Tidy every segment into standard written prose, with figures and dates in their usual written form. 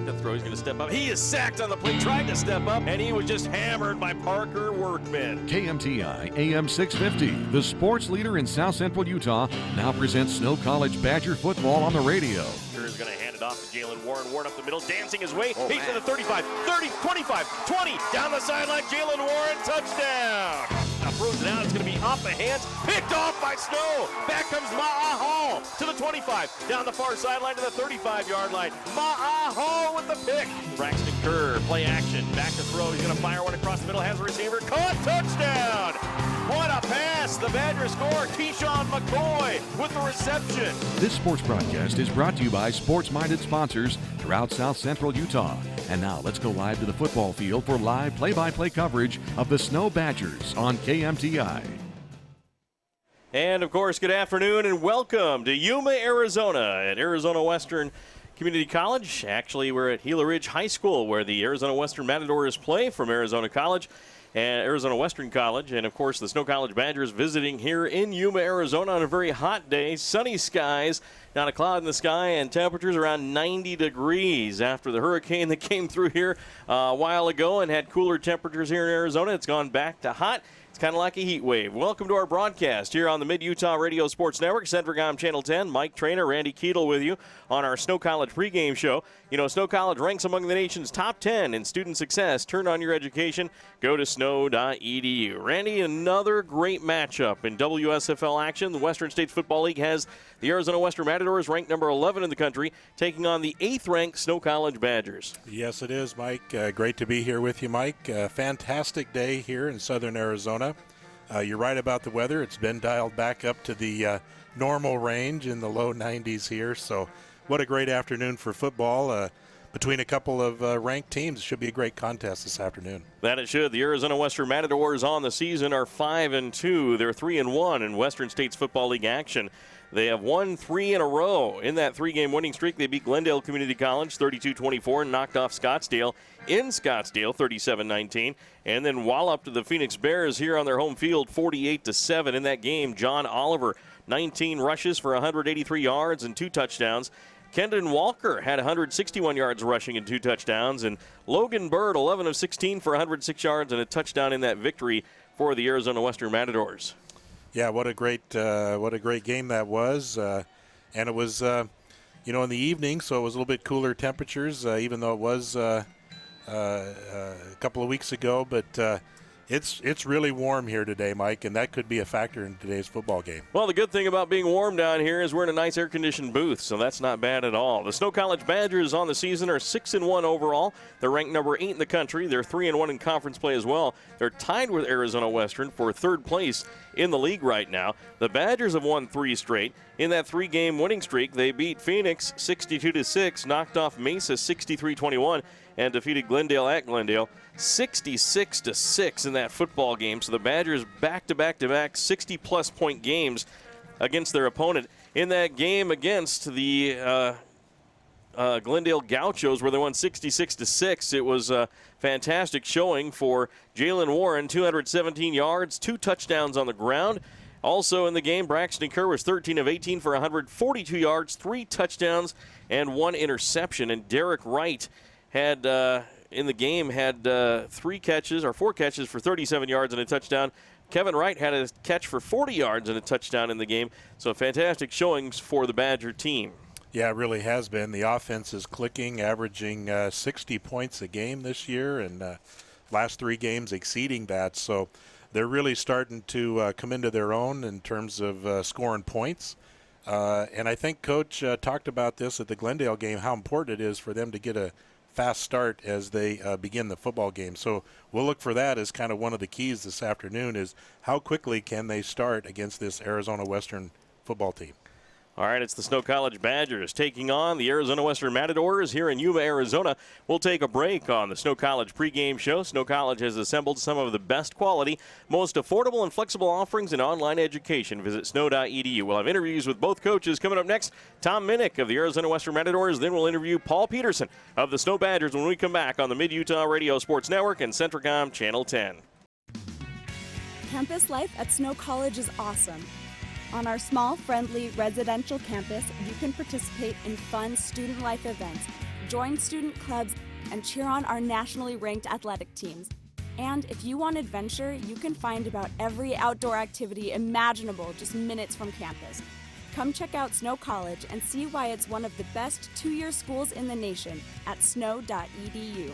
to throw. He's going to step up. He is sacked on the play, tried to step up, and he was just hammered by Parker Workman. KMTI AM 650, the sports leader in South Central Utah, now presents Snow College Badger football on the radio. Is going to hand it off to Jalen Warren. Warren up the middle, dancing his way. He's to the 35, 30, 25, 20. Down the sideline, Jalen Warren, touchdown. Now throws it out. It's going to be off the hands. Picked off by Snow. Back comes Ma'a Hall to the 25. Down the far sideline to the 35-yard line. Ma'a Hall with the pick. Braxton Kerr, play action. Back to throw. He's going to fire one across the middle. Has a receiver. Caught. Touchdown. What a pass. The Badgers score. Keyshawn McCoy with the reception. This sports broadcast is brought to you by sports-minded sponsors throughout South Central Utah. And now let's go live to the football field for live play-by-play coverage of the Snow Badgers on KMTI. And, of course, good afternoon and welcome to Yuma, Arizona at Arizona Western Community College. Actually, we're at Gila Ridge High School where the Arizona Western Matadors play from Arizona College and Arizona Western College. And, of course, the Snow College Badgers visiting here in Yuma, Arizona on a very hot day. Sunny skies, not a cloud in the sky, and temperatures around 90 degrees. After the hurricane that came through here a while ago and had cooler temperatures here in Arizona, it's gone back to hot. It's kind of like a heat wave. Welcome to our broadcast here on the Mid-Utah Radio Sports Network, Centricom Channel 10. Mike Trainer, Randy Keetle with you on our Snow College pregame show. You know, Snow College ranks among the nation's top 10 in student success. Turn on your education. Go to snow.edu. Randy, another great matchup in WSFL action. The Western States Football League has the Arizona Western Matadors, ranked number 11 in the country, taking on the 8th-ranked Snow College Badgers. Yes, it is, Mike. Great to be here with you, Mike. Fantastic day here in southern Arizona. You're right about the weather. It's been dialed back up to the normal range in the low 90s here. So what a great afternoon for football. Between a couple of ranked teams, it should be a great contest this afternoon. That it should. The Arizona Western Matadors on the season are 5-2. They're 3-1 in Western States Football League action. They have won 3 in a row. In that 3-game winning streak, they beat Glendale Community College 32-24 and knocked off Scottsdale in Scottsdale 37-19. And then walloped the Phoenix Bears here on their home field 48-7. In that game, John Oliver, 19 rushes for 183 yards and 2 touchdowns. Kendon Walker had 161 yards rushing and 2 touchdowns. And Logan Bird, 11 of 16 for 106 yards and a touchdown in that victory for the Arizona Western Matadors. Yeah, what a great game that was, and it was, in the evening, so it was a little bit cooler temperatures, even though it was a couple of weeks ago. But it's really warm here today, Mike, and that could be a factor in today's football game. Well, the good thing about being warm down here is we're in a nice air-conditioned booth, so that's not bad at all. The Snow College Badgers on the season are 6-1 overall. They're ranked number 8 in the country. They're 3-1 in conference play as well. They're tied with Arizona Western for 3rd place in the league right now. The Badgers have won 3 straight. In that 3-game winning streak, they beat Phoenix 62-6, knocked off Mesa 63-21, and defeated Glendale at Glendale 66-6 in that football game. So the Badgers back-to-back-to-back 60-plus point games against their opponent. In that game against the Glendale Gauchos, where they won 66-6, it was a fantastic showing for Jalen Warren, 217 yards, 2 touchdowns on the ground. Also in the game, Braxton Kerr was 13 of 18 for 142 yards, 3 touchdowns, and 1 interception. And Derek Wright had in the game had 4 catches for 37 yards and a touchdown. Kevin Wright had a catch for 40 yards and a touchdown in the game. So fantastic showings for the Badger team. Yeah, it really has been. The offense is clicking, averaging 60 points a game this year, and last 3 games exceeding that. So they're really starting to come into their own in terms of scoring points. And I think Coach talked about this at the Glendale game, how important it is for them to get a fast start as they begin the football game. So we'll look for that as kind of one of the keys this afternoon, is how quickly can they start against this Arizona Western football team. All right, it's the Snow College Badgers taking on the Arizona Western Matadors here in Yuma, Arizona. We'll take a break on the Snow College pregame show. Snow College has assembled some of the best quality, most affordable and flexible offerings in online education. Visit snow.edu. We'll have interviews with both coaches coming up next. Tom Minnick of the Arizona Western Matadors. Then we'll interview Paul Peterson of the Snow Badgers when we come back on the Mid-Utah Radio Sports Network and Centricom Channel 10. Campus life at Snow College is awesome. On our small, friendly residential campus, you can participate in fun student life events join student clubs, and cheer on our nationally ranked athletic teams. And if you want adventure, you can find about every outdoor activity imaginable just minutes from campus. Come check out Snow College and see why it's one of the best two-year schools in the nation at snow.edu.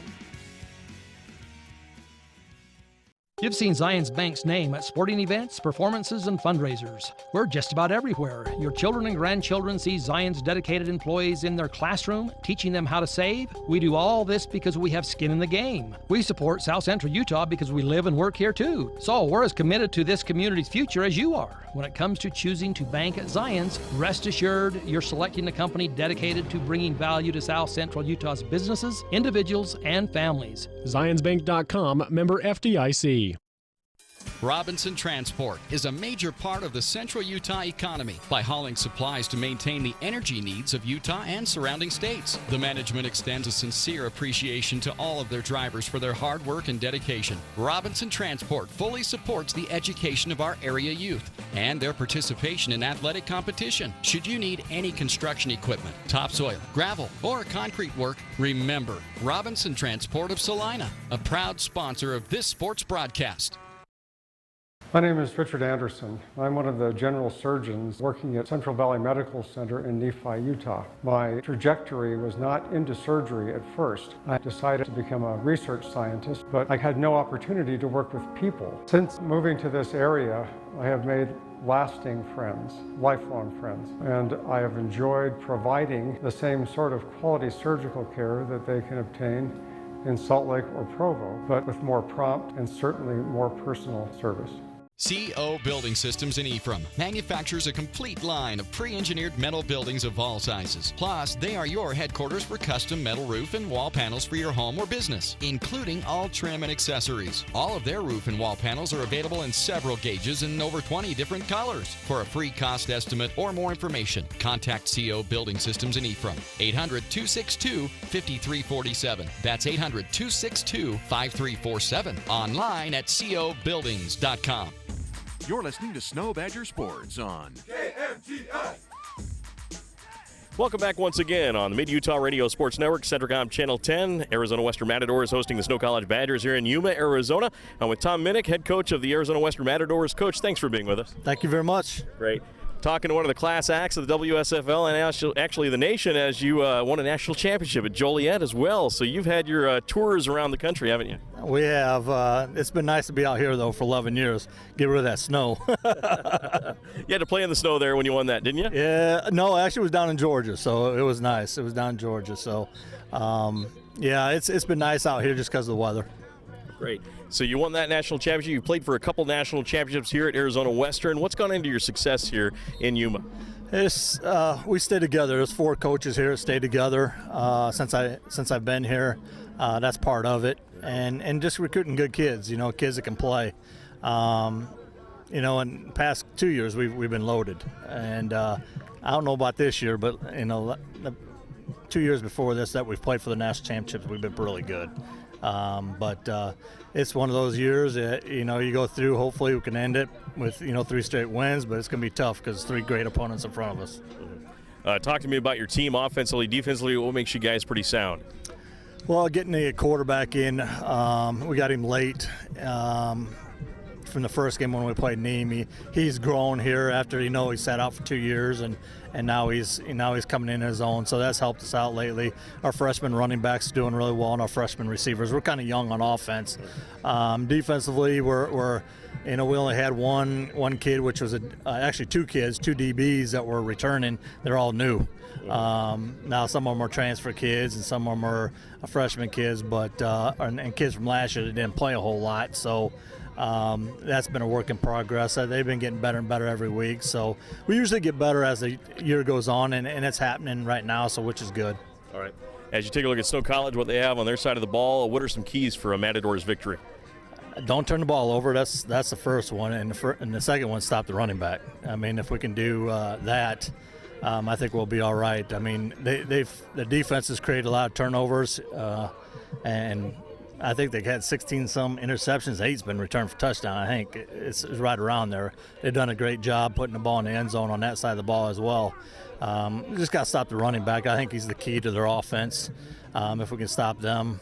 You've seen Zions Bank's name at sporting events, performances, and fundraisers. We're just about everywhere. Your children and grandchildren see Zions dedicated employees in their classroom, teaching them how to save. We do all this because we have skin in the game. We support South Central Utah because we live and work here too. So we're as committed to this community's future as you are. When it comes to choosing to bank at Zions, rest assured you're selecting a company dedicated to bringing value to South Central Utah's businesses, individuals, and families. ZionsBank.com, member FDIC. Robinson Transport is a major part of the central Utah economy by hauling supplies to maintain the energy needs of Utah and surrounding states. The management extends a sincere appreciation to all of their drivers for their hard work and dedication. Robinson Transport fully supports the education of our area youth and their participation in athletic competition. Should you need any construction equipment, topsoil, gravel, or concrete work, remember Robinson Transport of Salina, a proud sponsor of this sports broadcast. My name is Richard Anderson. I'm one of the general surgeons working at Central Valley Medical Center in Nephi, Utah. My trajectory was not into surgery at first. I decided to become a research scientist, but I had no opportunity to work with people. Since moving to this area, I have made lasting friends, lifelong friends, and I have enjoyed providing the same sort of quality surgical care that they can obtain in Salt Lake or Provo, but with more prompt and certainly more personal service. CO Building Systems in Ephraim manufactures a complete line of pre-engineered metal buildings of all sizes. Plus, they are your headquarters for custom metal roof and wall panels for your home or business, including all trim and accessories. All of their roof and wall panels are available in several gauges and over 20 different colors. For a free cost estimate or more information, contact CO Building Systems in Ephraim, 800-262-5347. That's 800-262-5347. Online at cobuildings.com. You're listening to Snow Badger Sports on KMTS. Welcome back once again on the Mid-Utah Radio Sports Network, Centricom Channel 10. Arizona Western Matadors hosting the Snow College Badgers here in Yuma, Arizona. I'm with Tom Minnick, head coach of the Arizona Western Matadors. Coach, thanks for being with us. Thank you very much. Great. Talking to one of the class acts of the WSFL and actually the nation, as you won a national championship at Joliet as well. So you've had your tours around the country, haven't you? We have. It's been nice to be out here, though, for 11 years. Get rid of that snow. You had to play in the snow there when you won that, didn't you? Yeah. No, actually, it was down in Georgia, so it was nice. It was down in Georgia. So, yeah, it's been nice out here just because of the weather. Great. So you won that national championship. You played for a couple national championships here at Arizona Western. What's gone into your success here in Yuma? We stay together. There's 4 coaches here that stay together since I've been here. That's part of it, and just recruiting good kids. Kids that can play. In the past 2 years we've been loaded, and I don't know about this year, but the 2 years before this that we've played for the national championships, we've been really good. But it's one of those years that, you go through. Hopefully we can end it with, 3 straight wins, but it's going to be tough because 3 great opponents in front of us. Talk to me about your team offensively, defensively. What makes you guys pretty sound? Well, getting the quarterback in, we got him late from the first game when we played Nîmes. He's grown here after, he sat out for 2 years, and now he's coming in his own, so that's helped us out lately. Our freshman running backs doing really well, and our freshman receivers. We're kind of young on offense. Defensively, we're we only had one kid, which was actually 2 kids, 2 DBs that were returning. They're all new. Now some of them are transfer kids and some of them are freshman kids, but and kids from last year that didn't play a whole lot. So that's been a work in progress. They've been getting better and better every week. So we usually get better as the year goes on, and it's happening right now, so which is good. All right. As you take a look at Snow College, what they have on their side of the ball, what are some keys for a Matadors victory? Don't turn the ball over. That's the first one, and the second one, stop the running back. I mean, if we can do that, I think we'll be all right. I mean, the defense has created a lot of turnovers, and I think they had 16-some interceptions. 8's been returned for touchdown. I think it's right around there. They've done a great job putting the ball in the end zone on that side of the ball as well. Just got to stop the running back. I think he's the key to their offense. If we can stop them,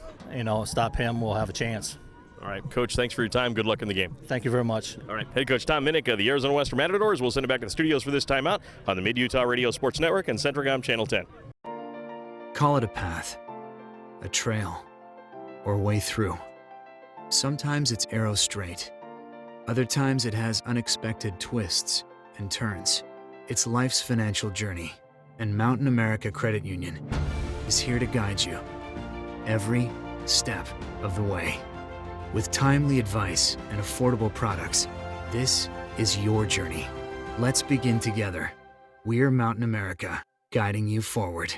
stop him, we'll have a chance. All right, Coach, thanks for your time. Good luck in the game. Thank you very much. All right, head coach Tom Minnick of the Arizona Western Matadors. We'll send it back to the studios for this timeout on the Mid-Utah Radio Sports Network and Centricom Channel 10. Call it a path, a trail, or way through. Sometimes it's arrow straight. Other times it has unexpected twists and turns. It's life's financial journey, and Mountain America Credit Union is here to guide you every step of the way. With timely advice and affordable products, this is your journey. Let's begin together. We're Mountain America, guiding you forward.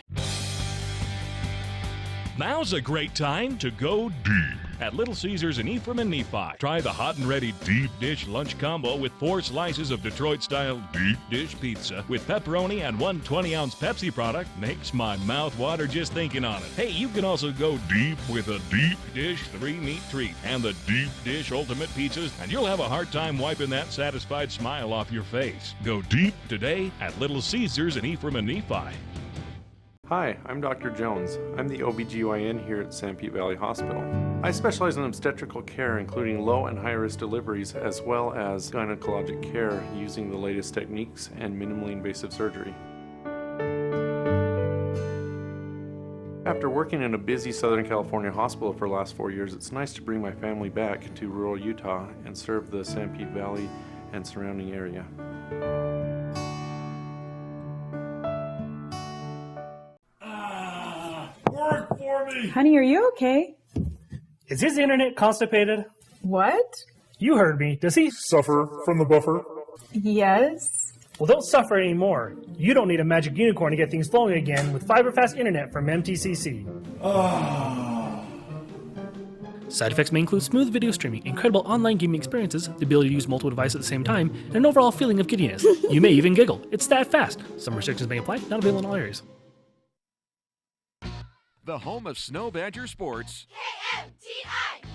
Now's a great time to go deep at Little Caesars in Ephraim and Nephi. Try the hot and ready deep dish lunch combo with 4 slices of Detroit-style deep dish pizza with pepperoni and 1 20-ounce Pepsi product. Makes my mouth water just thinking on it. Hey, you can also go deep with a deep dish 3-meat treat and the deep dish ultimate pizzas, and you'll have a hard time wiping that satisfied smile off your face. Go deep today at Little Caesars in Ephraim and Nephi. Hi, I'm Dr. Jones. I'm the OBGYN here at San Pete Valley Hospital. I specialize in obstetrical care, including low and high risk deliveries, as well as gynecologic care using the latest techniques and minimally invasive surgery. After working in a busy Southern California hospital for the last 4 years, it's nice to bring my family back to rural Utah and serve the San Pete Valley and surrounding area. Work for me! Honey, are you okay? Is his internet constipated? What? You heard me. Does he suffer from the buffer? Yes. Well, don't suffer anymore. You don't need a magic unicorn to get things flowing again with fiber-fast internet from MTCC. Side effects may include smooth video streaming, incredible online gaming experiences, the ability to use multiple devices at the same time, and an overall feeling of giddiness. You may even giggle. It's that fast. Some restrictions may apply, not available in all areas. The home of Snow Badger Sports. KMTI!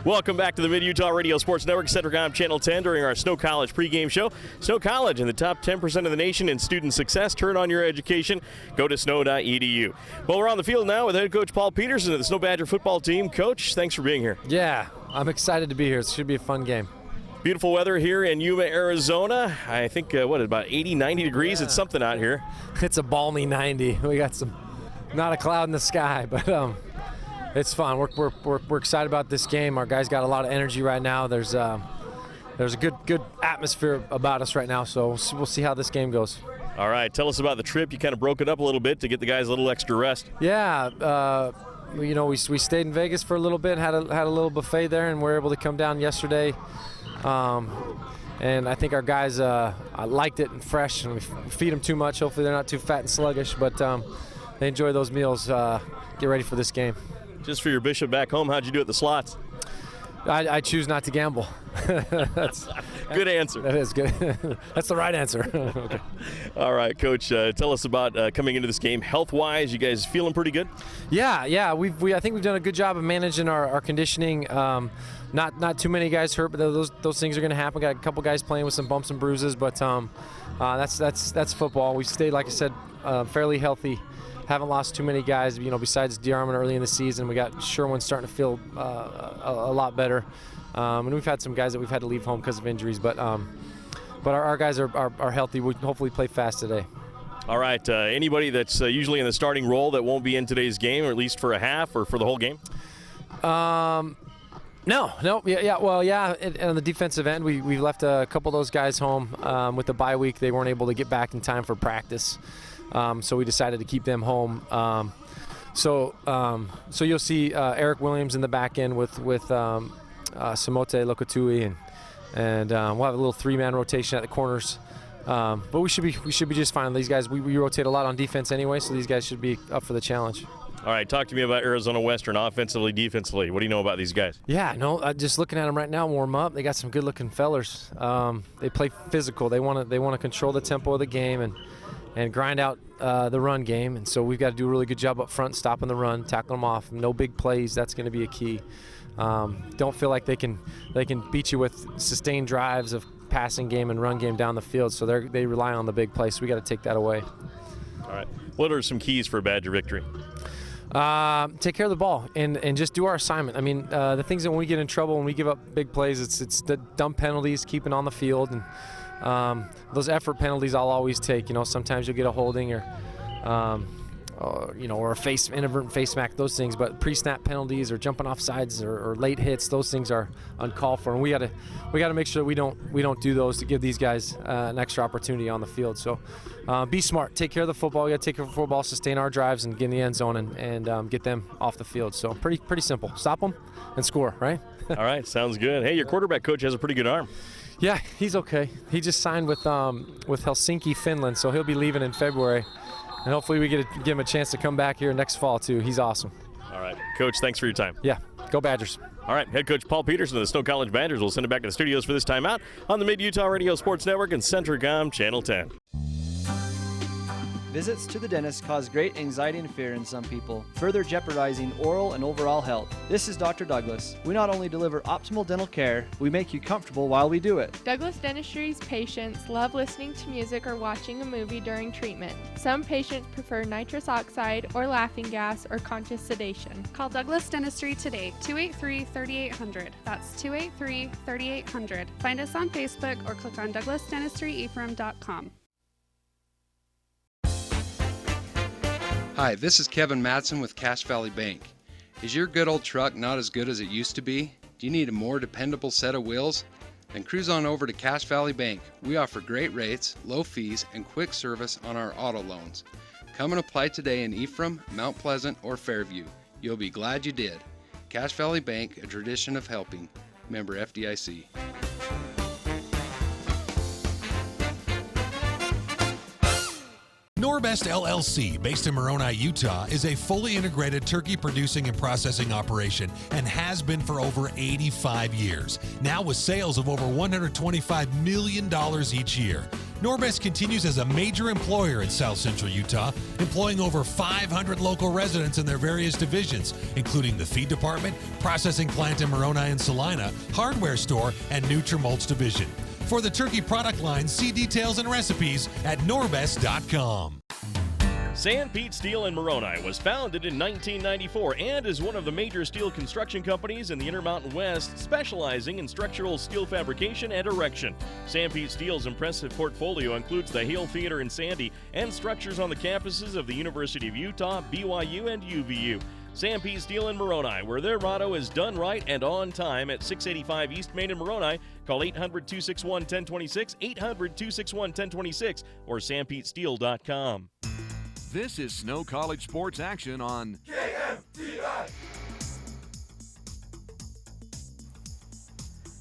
Welcome back to the Mid-Utah Radio Sports Network, Centricom Channel 10 during our Snow College pregame show. Snow College in the top 10% of the nation in student success. Turn on your education. Go to snow.edu. Well, we're on the field now with head coach Paul Peterson of the Snow Badger football team. Coach, thanks for being here. Yeah, I'm excited to be here. It should be a fun game. Beautiful weather here in Yuma, Arizona. I think, about 80, 90 degrees? Yeah. It's something out here. It's a balmy 90. We got not a cloud in the sky, but it's fun. We're excited about this game. Our guys got a lot of energy right now. There's a good atmosphere about us right now, so we'll see how this game goes. All right, tell us about the trip. You kind of broke it up a little bit to get the guys a little extra rest. Yeah, we stayed in Vegas for a little bit, had a little buffet there, and we were able to come down yesterday. And I think our guys liked it and fresh, and we feed them too much. Hopefully they're not too fat and sluggish, but they enjoy those meals. Get ready for this game. Just for your bishop back home, how'd you do at the slots? I choose not to gamble. That's good answer. That is good. That's the right answer. Okay. All right, Coach. Tell us about coming into this game health-wise. You guys feeling pretty good? Yeah. I think we've done a good job of managing our conditioning. Not too many guys hurt, but those things are going to happen. Got a couple guys playing with some bumps and bruises, but that's football. We stayed, like I said, fairly healthy. Haven't lost too many guys, besides DeArmond early in the season. We got Sherwin starting to feel a lot better. And we've had some guys that we've had to leave home because of injuries. But our guys are healthy. We'll hopefully play fast today. All right. Anybody that's usually in the starting role that won't be in today's game, or at least for a half or for the whole game? No. Yeah. Well, yeah. On the defensive end, we left a couple of those guys home with the bye week. They weren't able to get back in time for practice. So we decided to keep them home. So you'll see Eric Williams in the back end with Samote Lokatui, and we'll have a little 3-man rotation at the corners. But we should be just fine. These guys, we rotate a lot on defense anyway, so these guys should be up for the challenge. All right, talk to me about Arizona Western offensively, defensively. What do you know about these guys? Yeah, just looking at them right now, warm up. They got some good-looking fellers. They play physical. They want to control the tempo of the game, and and grind out the run game. And so we've got to do a really good job up front, stopping the run, tackling them off. No big plays. That's going to be a key. Don't feel like they can beat you with sustained drives of passing game and run game down the field. So they rely on the big play. So we got to take that away. All right. What are some keys for a Badger victory? Take care of the ball and just do our assignment. I mean, the things that when we get in trouble, when we give up big plays, it's the dumb penalties, keeping on the field, and those effort penalties I'll always take. Sometimes you'll get a holding or or a inadvertent face smack, those things. But pre-snap penalties or jumping off sides or late hits, those things are uncalled for, and we got to make sure that we don't do those to give these guys an extra opportunity on the field. So be smart, take care of the football. We got to take care of the football, sustain our drives, and get in the end zone and get them off the field. So pretty simple. Stop them and score, right? All right, sounds good. Hey, your quarterback coach has a pretty good arm. Yeah, he's okay. He just signed with Helsinki, Finland, so he'll be leaving in February. And hopefully we give him a chance to come back here next fall, too. He's awesome. All right. Coach, thanks for your time. Yeah. Go Badgers. All right. Head coach Paul Peterson of the Snow College Badgers will send it back to the studios for this timeout on the Mid-Utah Radio Sports Network and Centricom Channel 10. Visits to the dentist cause great anxiety and fear in some people, further jeopardizing oral and overall health. This is Dr. Douglas. We not only deliver optimal dental care, we make you comfortable while we do it. Douglas Dentistry's patients love listening to music or watching a movie during treatment. Some patients prefer nitrous oxide or laughing gas or conscious sedation. Call Douglas Dentistry today, 283-3800. That's 283-3800. Find us on Facebook or click on douglasdentistryephrem.com. Hi, this is Kevin Madsen with Cache Valley Bank. Is your good old truck not as good as it used to be? Do you need a more dependable set of wheels? Then cruise on over to Cache Valley Bank. We offer great rates, low fees, and quick service on our auto loans. Come and apply today in Ephraim, Mount Pleasant, or Fairview. You'll be glad you did. Cache Valley Bank, a tradition of helping. Member FDIC. Norbest LLC, based in Moroni, Utah, is a fully integrated turkey producing and processing operation and has been for over 85 years. Now with sales of over $125 million each year. Norbest continues as a major employer in South Central Utah, employing over 500 local residents in their various divisions, including the feed department, processing plant in Moroni and Salina, hardware store, and Nutrimulch division. For the turkey product line, see details and recipes at norbest.com. San Pete Steel in Moroni was founded in 1994 and is one of the major steel construction companies in the Intermountain West, specializing in structural steel fabrication and erection. San Pete Steel's impressive portfolio includes the Hale Theater in Sandy and structures on the campuses of the University of Utah, BYU, and UVU. San Pete Steel in Moroni, where their motto is done right and on time, at 685 East Main in Moroni. Call 800-261-1026, 800-261-1026, or sanpetesteel.com. This is Snow College Sports Action on KMTI.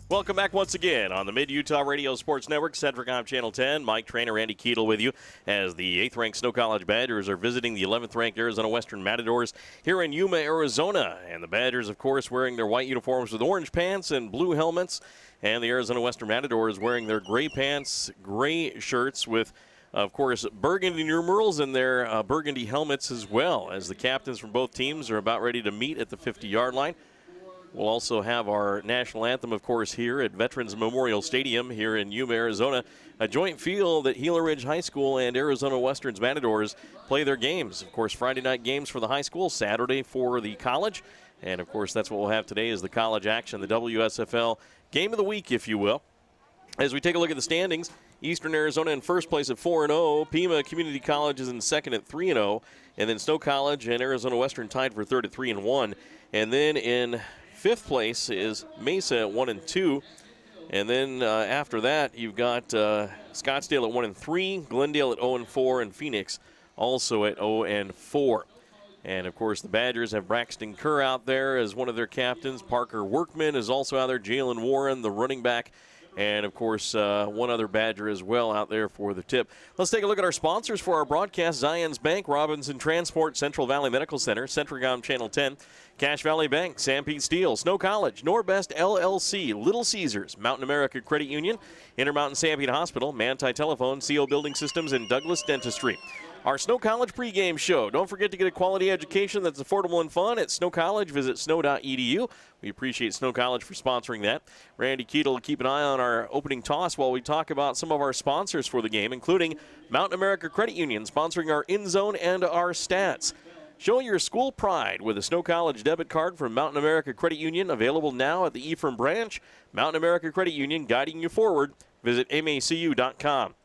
Welcome back once again on the Mid-Utah Radio Sports Network, Centricom Channel 10. Mike Trainer, Randy Keetle with you as the 8th-ranked Snow College Badgers are visiting the 11th-ranked Arizona Western Matadors here in Yuma, Arizona. And the Badgers, of course, wearing their white uniforms with orange pants and blue helmets. And the Arizona Western Matadors wearing their gray pants, gray shirts with, of course, burgundy numerals and their burgundy helmets as well, as the captains from both teams are about ready to meet at the 50-yard line. We'll also have our national anthem, of course, here at Veterans Memorial Stadium here in Yuma, Arizona, a joint field that Gila Ridge High School and Arizona Western's Matadors play their games. Of course, Friday night games for the high school, Saturday for the college. And, of course, that's what we'll have today is the college action, the WSFL game of the week, if you will. As we take a look at the standings, Eastern Arizona in first place at 4-0. Pima Community College is in second at 3-0. And then Snow College and Arizona Western tied for third at 3-1. And then in fifth place is Mesa at 1-2. And then after that, you've got Scottsdale at 1-3, Glendale at 0-4, and Phoenix also at 0-4. And, of course, the Badgers have Braxton Kerr out there as one of their captains. Parker Workman is also out there. Jalen Warren, the running back, And, of course, one other Badger as well out there for the tip. Let's take a look at our sponsors for our broadcast. Zions Bank, Robinson Transport, Central Valley Medical Center, Centricom Channel 10, Cache Valley Bank, Sanpete Steel, Snow College, Norbest LLC, Little Caesars, Mountain America Credit Union, Intermountain Sanpete Hospital, Manti Telephone, CO Building Systems, and Douglas Dentistry. Our Snow College pregame show. Don't forget to get a quality education that's affordable and fun at Snow College. Visit snow.edu. We appreciate Snow College for sponsoring that. Randy Keatle will keep an eye on our opening toss while we talk about some of our sponsors for the game, including Mountain America Credit Union, sponsoring our In Zone and our stats. Show your school pride with a Snow College debit card from Mountain America Credit Union, available now at the Ephraim branch. Mountain America Credit Union, guiding you forward. Visit macu.com.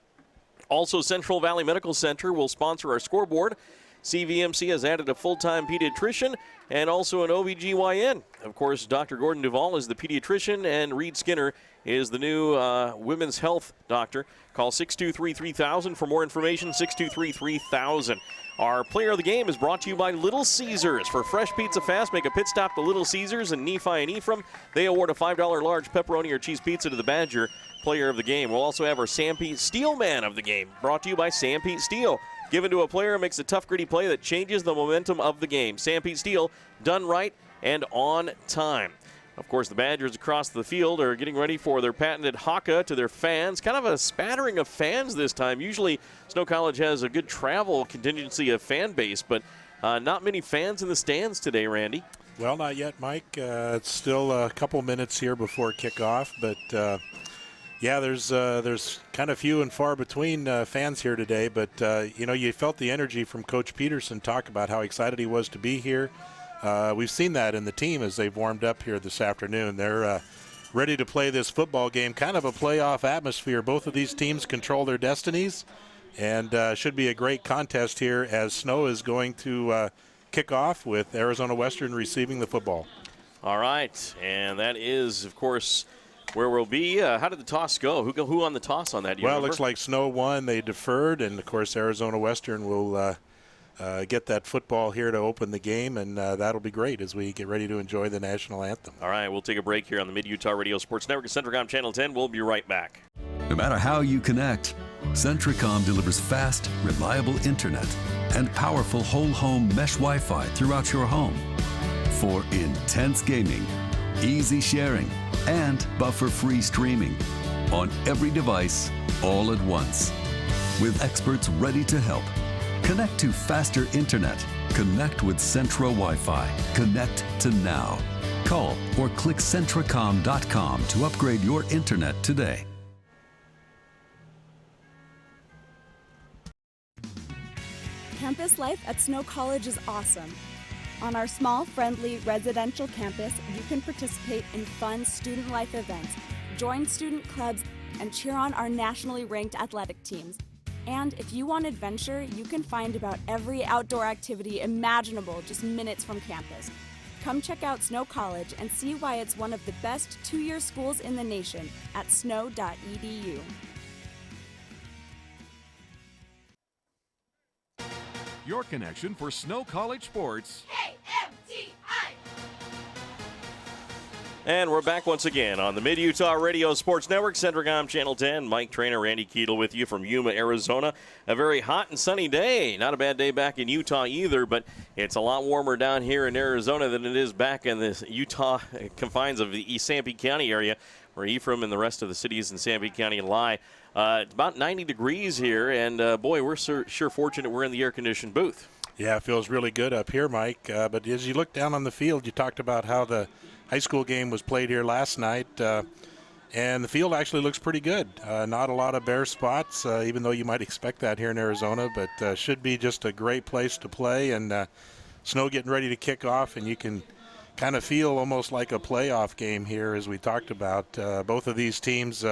Also, Central Valley Medical Center will sponsor our scoreboard. CVMC has added a full-time pediatrician and also an OBGYN. Of course, Dr. Gordon Duvall is the pediatrician, and Reed Skinner is the new women's health doctor. Call 623-3000 for more information, 623-3000. Our player of the game is brought to you by Little Caesars. For fresh pizza fast, make a pit stop to Little Caesars in Nephi and Ephraim. They award a $5 large pepperoni or cheese pizza to the Badger player of the game. We'll also have our Sanpete Steel Man of the game, brought to you by Sanpete Steel. Given to a player who makes a tough, gritty play that changes the momentum of the game. Sanpete Steel, done right and on time. Of course, the Badgers across the field are getting ready for their patented haka to their fans. Kind of a spattering of fans this time. Usually, Snow College has a good travel contingency of fan base, but not many fans in the stands today, Randy. Well, not yet, Mike. It's still a couple minutes here before kickoff, but yeah, there's kind of few and far between fans here today. But you felt the energy from Coach Peterson talk about how excited he was to be here. We've seen that in the team as they've warmed up here this afternoon. They're ready to play this football game, kind of a playoff atmosphere. Both of these teams control their destinies, and should be a great contest here as Snow is going to kick off with Arizona Western receiving the football. All right, and that is, of course, where we'll be. How did the toss go? Who on the toss on that? Do you remember? It looks like Snow won. They deferred, and, of course, Arizona Western will get that football here to open the game, and that'll be great as we get ready to enjoy the national anthem. All right, we'll take a break here on the Mid-Utah Radio Sports Network at Centricom Channel 10. We'll be right back. No matter how you connect, Centricom delivers fast, reliable internet and powerful whole-home mesh Wi-Fi throughout your home for intense gaming, easy sharing, and buffer-free streaming on every device all at once. With experts ready to help. Connect to faster internet. Connect with Centra Wi-Fi. Connect to now. Call or click Centricom.com to upgrade your internet today. Campus life at Snow College is awesome. On our small, friendly, residential campus, you can participate in fun student life events, join student clubs, and cheer on our nationally ranked athletic teams. And if you want adventure, you can find about every outdoor activity imaginable just minutes from campus. Come check out Snow College and see why it's one of the best two-year schools in the nation at snow.edu. Your connection for Snow College sports. And we're back once again on the Mid-Utah Radio Sports Network, Centricom Channel 10. Mike Trainer, Randy Keatle with you from Yuma, Arizona. A very hot and sunny day. Not a bad day back in Utah either, but it's a lot warmer down here in Arizona than it is back in the Utah confines of the East Sanpete County area, where Ephraim and the rest of the cities in Sanpete County lie. It's about 90 degrees here, and boy, we're sure fortunate we're in the air-conditioned booth. Yeah, it feels really good up here, Mike. But as you look down on the field, you talked about how the high school game was played here last night, and the field actually looks pretty good. Not a lot of bare spots, even though you might expect that here in Arizona, but should be just a great place to play, and Snow getting ready to kick off, and you can kind of feel almost like a playoff game here, as we talked about. Both of these teams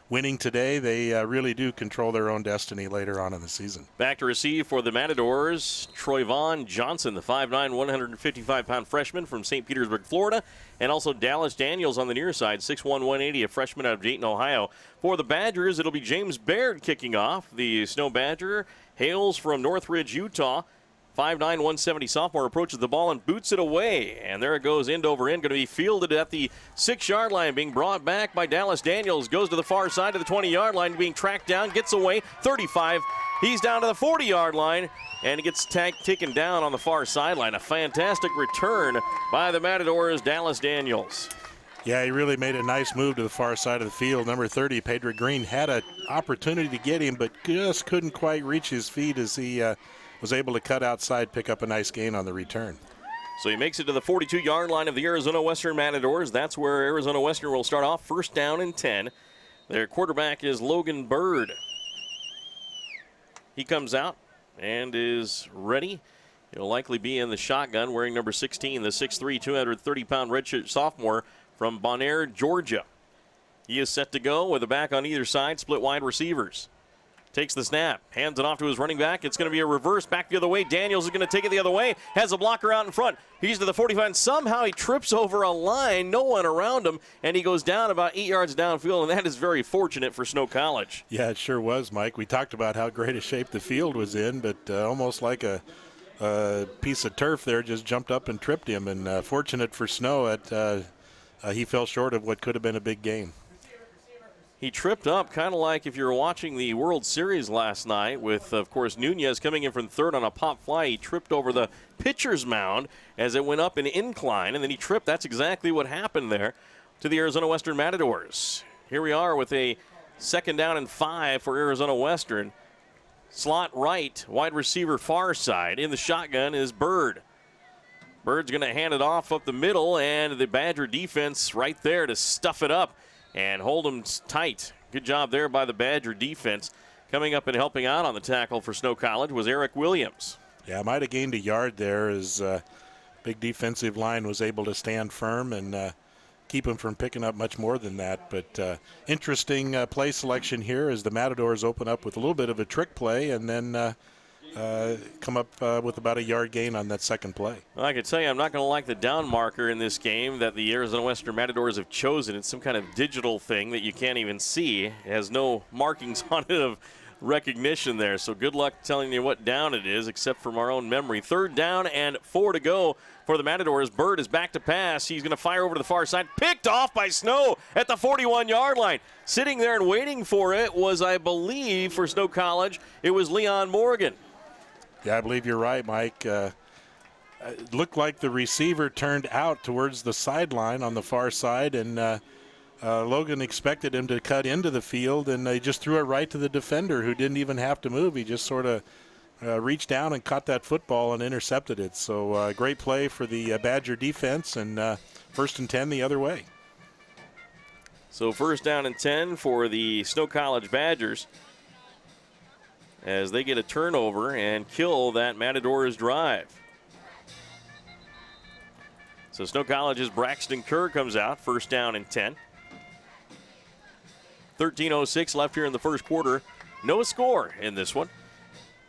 winning today, they really do control their own destiny later on in the season. Back to receive for the Matadors, Troy Vaughn Johnson, the 5'9", 155-pound freshman from St. Petersburg, Florida, and also Dallas Daniels on the near side, 6'1", 180, a freshman out of Dayton, Ohio. For the Badgers, it'll be James Baird kicking off. The Snow Badger hails from Northridge, Utah. 5'9", 170 sophomore approaches the ball and boots it away. And there it goes, end over end. Going to be fielded at the 6-yard line, being brought back by Dallas Daniels. Goes to the far side of the 20-yard line, being tracked down, gets away, 35. He's down to the 40-yard line, and he gets taken down on the far sideline. A fantastic return by the Matadors, Dallas Daniels. Yeah, he really made a nice move to the far side of the field. Number 30, Pedro Green, had an opportunity to get him, but just couldn't quite reach his feet as he was able to cut outside, pick up a nice gain on the return. So he makes it to the 42-yard line of the Arizona Western Matadors. That's where Arizona Western will start off, first down and 10. Their quarterback is Logan Bird. He comes out and is ready. He'll likely be in the shotgun, wearing number 16, the 6'3", 230-pound redshirt sophomore from Bonaire, Georgia. He is set to go with a back on either side, split wide receivers. Takes the snap, hands it off to his running back. It's going to be a reverse back the other way. Daniels is going to take it the other way, has a blocker out in front. He's to the 45, and somehow he trips over a line, no one around him, and he goes down about 8 yards downfield, and that is very fortunate for Snow College. Yeah, it sure was, Mike. We talked about how great a shape the field was in, but almost like a piece of turf there just jumped up and tripped him, and fortunate for Snow, he fell short of what could have been a big gain. He tripped up, kind of like if you were watching the World Series last night with, of course, Nunez coming in from third on a pop fly. He tripped over the pitcher's mound as it went up an incline, and then he tripped. That's exactly what happened there to the Arizona Western Matadors. Here we are with a second down and 5 for Arizona Western. Slot right, wide receiver far side. In the shotgun is Bird. Bird's going to hand it off up the middle, and the Badger defense right there to stuff it up and hold them tight. Good job there by the Badger defense. Coming up and helping out on the tackle for Snow College was Eric Williams. Yeah, might have gained a yard there as big defensive line was able to stand firm and keep him from picking up much more than that. But interesting play selection here as the Matadors open up with a little bit of a trick play and then come up with about a yard gain on that second play. Well, I can tell you I'm not going to like the down marker in this game that the Arizona Western Matadors have chosen. It's some kind of digital thing that you can't even see. It has no markings on it of recognition there. So good luck telling you what down it is, except from our own memory. Third down and 4 to go for the Matadors. Bird is back to pass. He's going to fire over to the far side. Picked off by Snow at the 41-yard line. Sitting there and waiting for it was, I believe, for Snow College, it was Leon Morgan. Yeah, I believe you're right, Mike. It looked like the receiver turned out towards the sideline on the far side, and Logan expected him to cut into the field, and they just threw it right to the defender who didn't even have to move. He just sort of reached down and caught that football and intercepted it. So great play for the Badger defense, and first and 10 the other way. So first down and 10 for the Snow College Badgers as they get a turnover and kill that Matadors drive. So Snow College's Braxton Kerr comes out, first down and 10. 13:06 left here in the first quarter. No score in this one.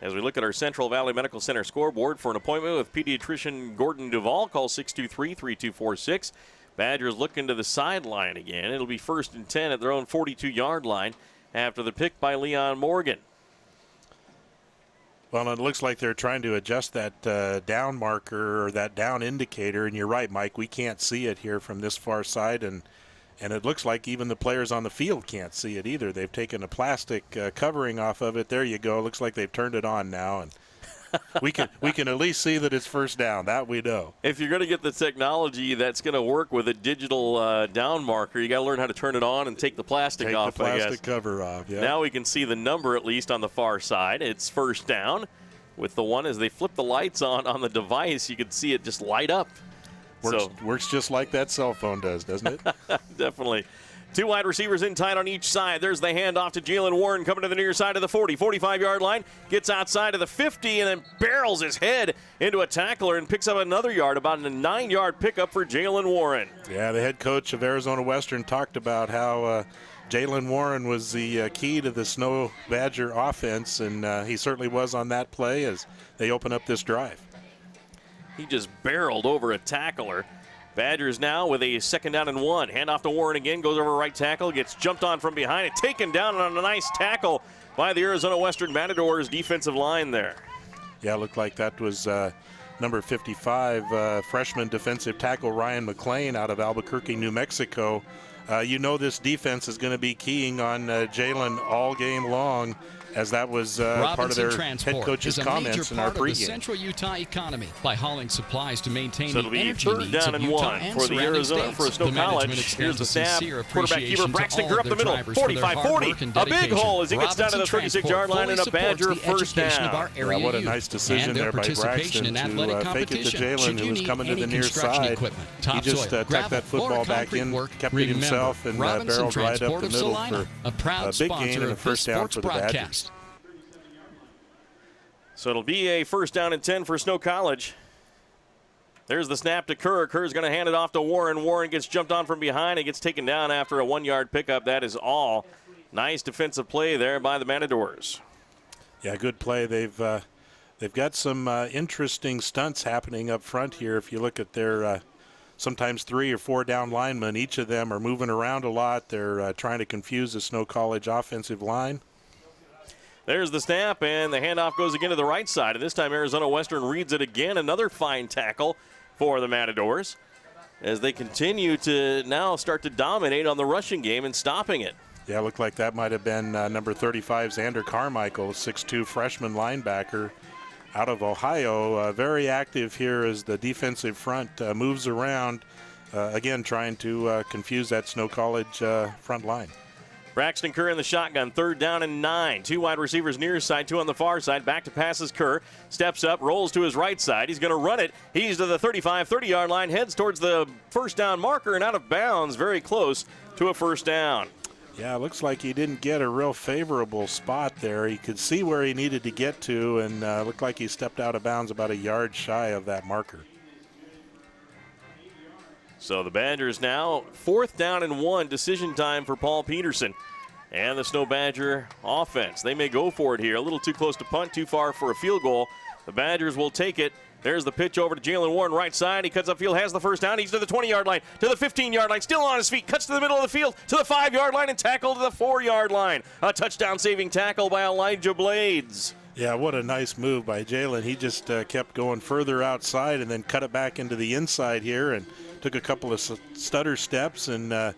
As we look at our Central Valley Medical Center scoreboard for an appointment with pediatrician Gordon Duvall, call 623-3246. Badgers looking to the sideline again. It'll be first and 10 at their own 42-yard line after the pick by Leon Morgan. Well, it looks like they're trying to adjust that down marker or that down indicator, and you're right, Mike. We can't see it here from this far side, and it looks like even the players on the field can't see it either. They've taken a plastic covering off of it. There you go. Looks like they've turned it on now, and we can at least see that it's first down. That we know. If you're going to get the technology that's going to work with a digital down marker, you got to learn how to turn it on and take the plastic off. Take the plastic cover off. Yeah. Now we can see the number at least on the far side. It's first down with the one as they flip the lights on the device. You can see it just light up. Works just like that cell phone does, doesn't it? Definitely. Two wide receivers in tight on each side. There's the handoff to Jalen Warren coming to the near side of the 40, 45-yard line. Gets outside of the 50 and then barrels his head into a tackler and picks up another yard, about a 9-yard pickup for Jalen Warren. Yeah, the head coach of Arizona Western talked about how Jalen Warren was the key to the Snow Badger offense, and he certainly was on that play as they open up this drive. He just barreled over a tackler. Badgers now with a second down and 1. Handoff to Warren again, goes over right tackle, gets jumped on from behind and taken down on a nice tackle by the Arizona Western Matadors defensive line there. Yeah, it looked like that was number 55, freshman defensive tackle Ryan McLean out of Albuquerque, New Mexico. This defense is going to be keying on Jalen all game long, as that was part of their head coach's comments in our pregame. The Central Utah economy by hauling supplies to maintain the energy third needs down of and Utah one and for the Arizona for Snow College. Here's the snap. Quarterback keeper Braxton Kerr up the middle. 45-40. A big hole as he gets down to the 36-yard line and a Badger first down. Yeah, what a nice decision there by Braxton to fake it to Jalen, who was coming to the near side. He just tucked that football back in, kept it himself, and barreled right up the middle for a big gain and a first down for the Badgers. So it'll be a first down and 10 for Snow College. There's the snap to Kerr. Kerr's going to hand it off to Warren. Warren gets jumped on from behind and gets taken down after a 1-yard pickup. That is all. Nice defensive play there by the Matadors. Yeah, good play. They've got some interesting stunts happening up front here. If you look at their sometimes 3 or 4 down linemen, each of them are moving around a lot. They're trying to confuse the Snow College offensive line. There's the snap, and the handoff goes again to the right side. And this time Arizona Western reads it again. Another fine tackle for the Matadors as they continue to now start to dominate on the rushing game and stopping it. Yeah, it looked like that might have been number 35, Xander Carmichael, 6'2 freshman linebacker out of Ohio. Very active here as the defensive front moves around, again trying to confuse that Snow College front line. Braxton Kerr in the shotgun, 3rd down and 9. 2 wide receivers near side, 2 on the far side. Back to passes Kerr. Steps up, rolls to his right side. He's going to run it. He's to the 35, 30-yard line, heads towards the first down marker and out of bounds, very close to a first down. Yeah, it looks like he didn't get a real favorable spot there. He could see where he needed to get to, and looked like he stepped out of bounds about a yard shy of that marker. So the Badgers now 4th down and 1, decision time for Paul Peterson and the Snow Badger offense. They may go for it here. A little too close to punt, too far for a field goal. The Badgers will take it. There's the pitch over to Jalen Warren, right side. He cuts upfield, has the first down. He's to the 20-yard line, to the 15-yard line, still on his feet, cuts to the middle of the field, to the 5-yard line, and tackle to the 4-yard line. A touchdown-saving tackle by Elijah Blades. Yeah, what a nice move by Jalen. He just kept going further outside and then cut it back into the inside here and took a couple of stutter steps and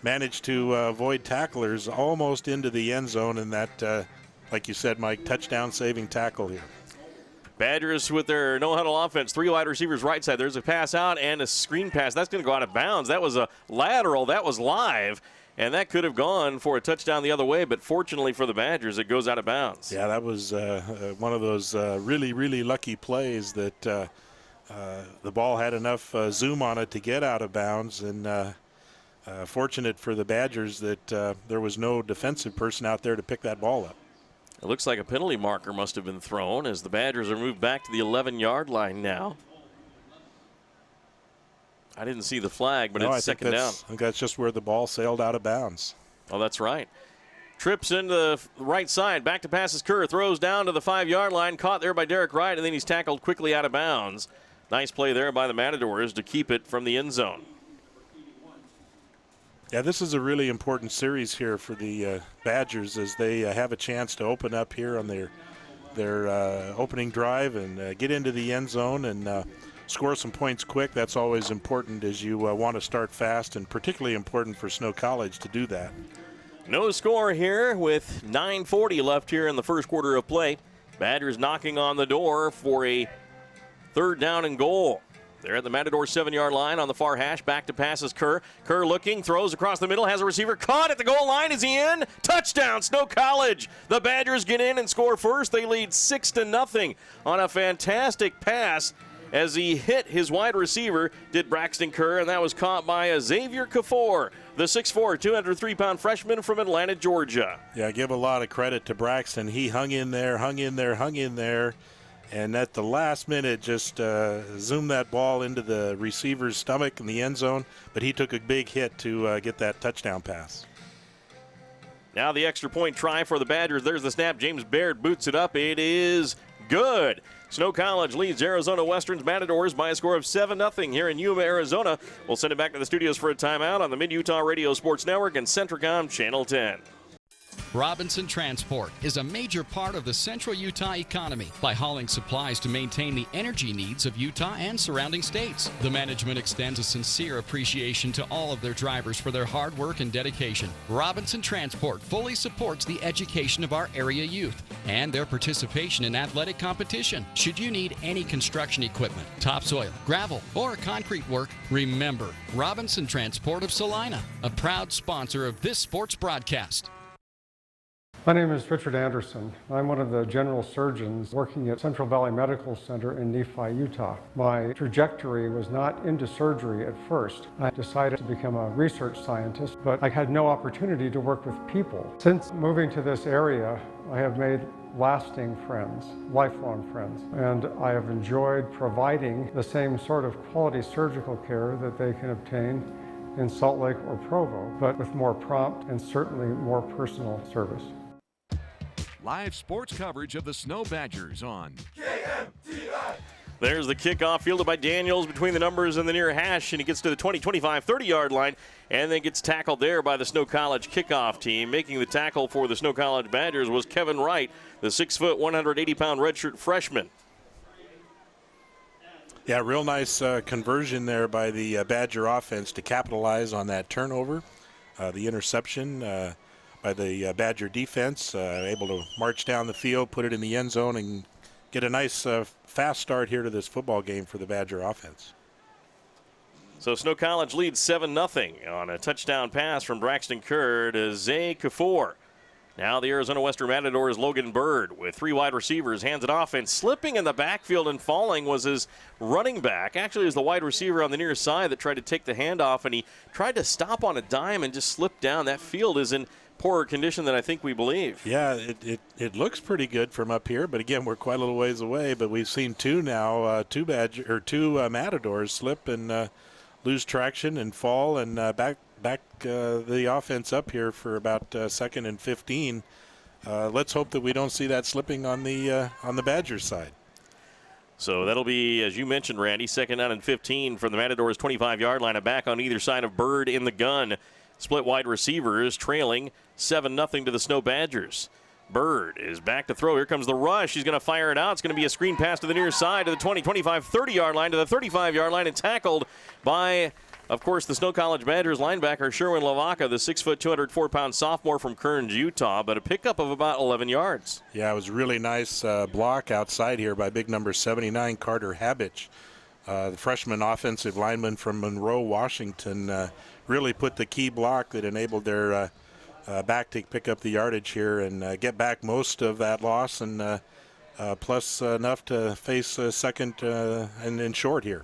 managed to avoid tacklers almost into the end zone, and that, like you said, Mike, touchdown-saving tackle here. Badgers with their no-huddle offense, 3 wide receivers right side. There's a pass out and a screen pass. That's going to go out of bounds. That was a lateral. That was live, and that could have gone for a touchdown the other way, but fortunately for the Badgers, it goes out of bounds. Yeah, that was one of those really, really lucky plays that the ball had enough zoom on it to get out of bounds, and fortunate for the Badgers that there was no defensive person out there to pick that ball up. It looks like a penalty marker must have been thrown as the Badgers are moved back to the 11-yard line now. I didn't see the flag, but it's second down. I think that's just where the ball sailed out of bounds. Oh, that's right. Trips into the right side. Back to passes Kerr. Throws down to the 5-yard line. Caught there by Derek Wright, and then he's tackled quickly out of bounds. Nice play there by the Matadors to keep it from the end zone. Yeah, this is a really important series here for the Badgers as they have a chance to open up here on their opening drive and get into the end zone and score some points quick. That's always important as you want to start fast, and particularly important for Snow College to do that. No score here with 9:40 left here in the first quarter of play. Badgers knocking on the door for a 3rd down and goal. They're at the Matador 7-yard line on the far hash. Back to passes Kerr. Kerr looking, throws across the middle, has a receiver caught at the goal line. Is he in? Touchdown, Snow College. The Badgers get in and score first. They lead 6-0 on a fantastic pass as he hit his wide receiver, did Braxton Kerr, and that was caught by Xavier Kafour, the 6'4", 203-pound freshman from Atlanta, Georgia. Yeah, give a lot of credit to Braxton. He hung in there, and at the last minute just zoomed that ball into the receiver's stomach in the end zone, but he took a big hit to get that touchdown pass. Now the extra point try for the Badgers. There's the snap. James Baird boots it up. It is good. Snow College leads Arizona Western's Matadors by a score of 7-0 here in Yuma, Arizona. We'll send it back to the studios for a timeout on the Mid-Utah Radio Sports Network and Centricom Channel 10. Robinson Transport is a major part of the central Utah economy by hauling supplies to maintain the energy needs of Utah and surrounding states. The management extends a sincere appreciation to all of their drivers for their hard work and dedication. Robinson Transport fully supports the education of our area youth and their participation in athletic competition. Should you need any construction equipment, topsoil, gravel, or concrete work, remember Robinson Transport of Salina, a proud sponsor of this sports broadcast. My name is Richard Anderson. I'm one of the general surgeons working at Central Valley Medical Center in Nephi, Utah. My trajectory was not into surgery at first. I decided to become a research scientist, but I had no opportunity to work with people. Since moving to this area, I have made lasting friends, lifelong friends, and I have enjoyed providing the same sort of quality surgical care that they can obtain in Salt Lake or Provo, but with more prompt and certainly more personal service. Live sports coverage of the Snow Badgers on KMTI. There's the kickoff fielded by Daniels between the numbers and the near hash, and he gets to the 20, 25, 30-yard line, and then gets tackled there by the Snow College kickoff team. Making the tackle for the Snow College Badgers was Kevin Wright, the 6-foot, 180-pound redshirt freshman. Yeah, real nice conversion there by the Badger offense to capitalize on that turnover, the interception by the Badger defense, able to march down the field, put it in the end zone, and get a nice fast start here to this football game for the Badger offense. So Snow College leads 7-0 on a touchdown pass from Braxton Kerr to Zay Kafour. Now the Arizona Western Matadors' Logan Bird with three wide receivers hands it off, and slipping in the backfield and falling was his running back. Actually, it was the wide receiver on the near side that tried to take the handoff, and he tried to stop on a dime and just slipped down. That field is in poorer condition than I think we believe. Yeah, it looks pretty good from up here, but again, we're quite a little ways away. But we've seen two now, two Matadors slip and lose traction and fall, and back the offense up here for about 2nd and 15. Let's hope that we don't see that slipping on the Badgers side. So that'll be, as you mentioned, Randy, 2nd down and 15 from the Matadors' 25-yard line. A back on either side of Bird in the gun. Split wide receivers trailing 7-0 to the Snow Badgers. Bird is back to throw. Here comes the rush. He's going to fire it out. It's going to be a screen pass to the near side to the 20, 25, 30-yard line to the 35-yard line, and tackled by, of course, the Snow College Badgers linebacker Sherwin Lavaca, the 6-foot, 204-pound sophomore from Kearns, Utah, but a pickup of about 11 yards. Yeah, it was a really nice block outside here by big number 79, Carter Habich. The freshman offensive lineman from Monroe, Washington, really put the key block that enabled their back to pick up the yardage here and get back most of that loss, and plus enough to face second and short here.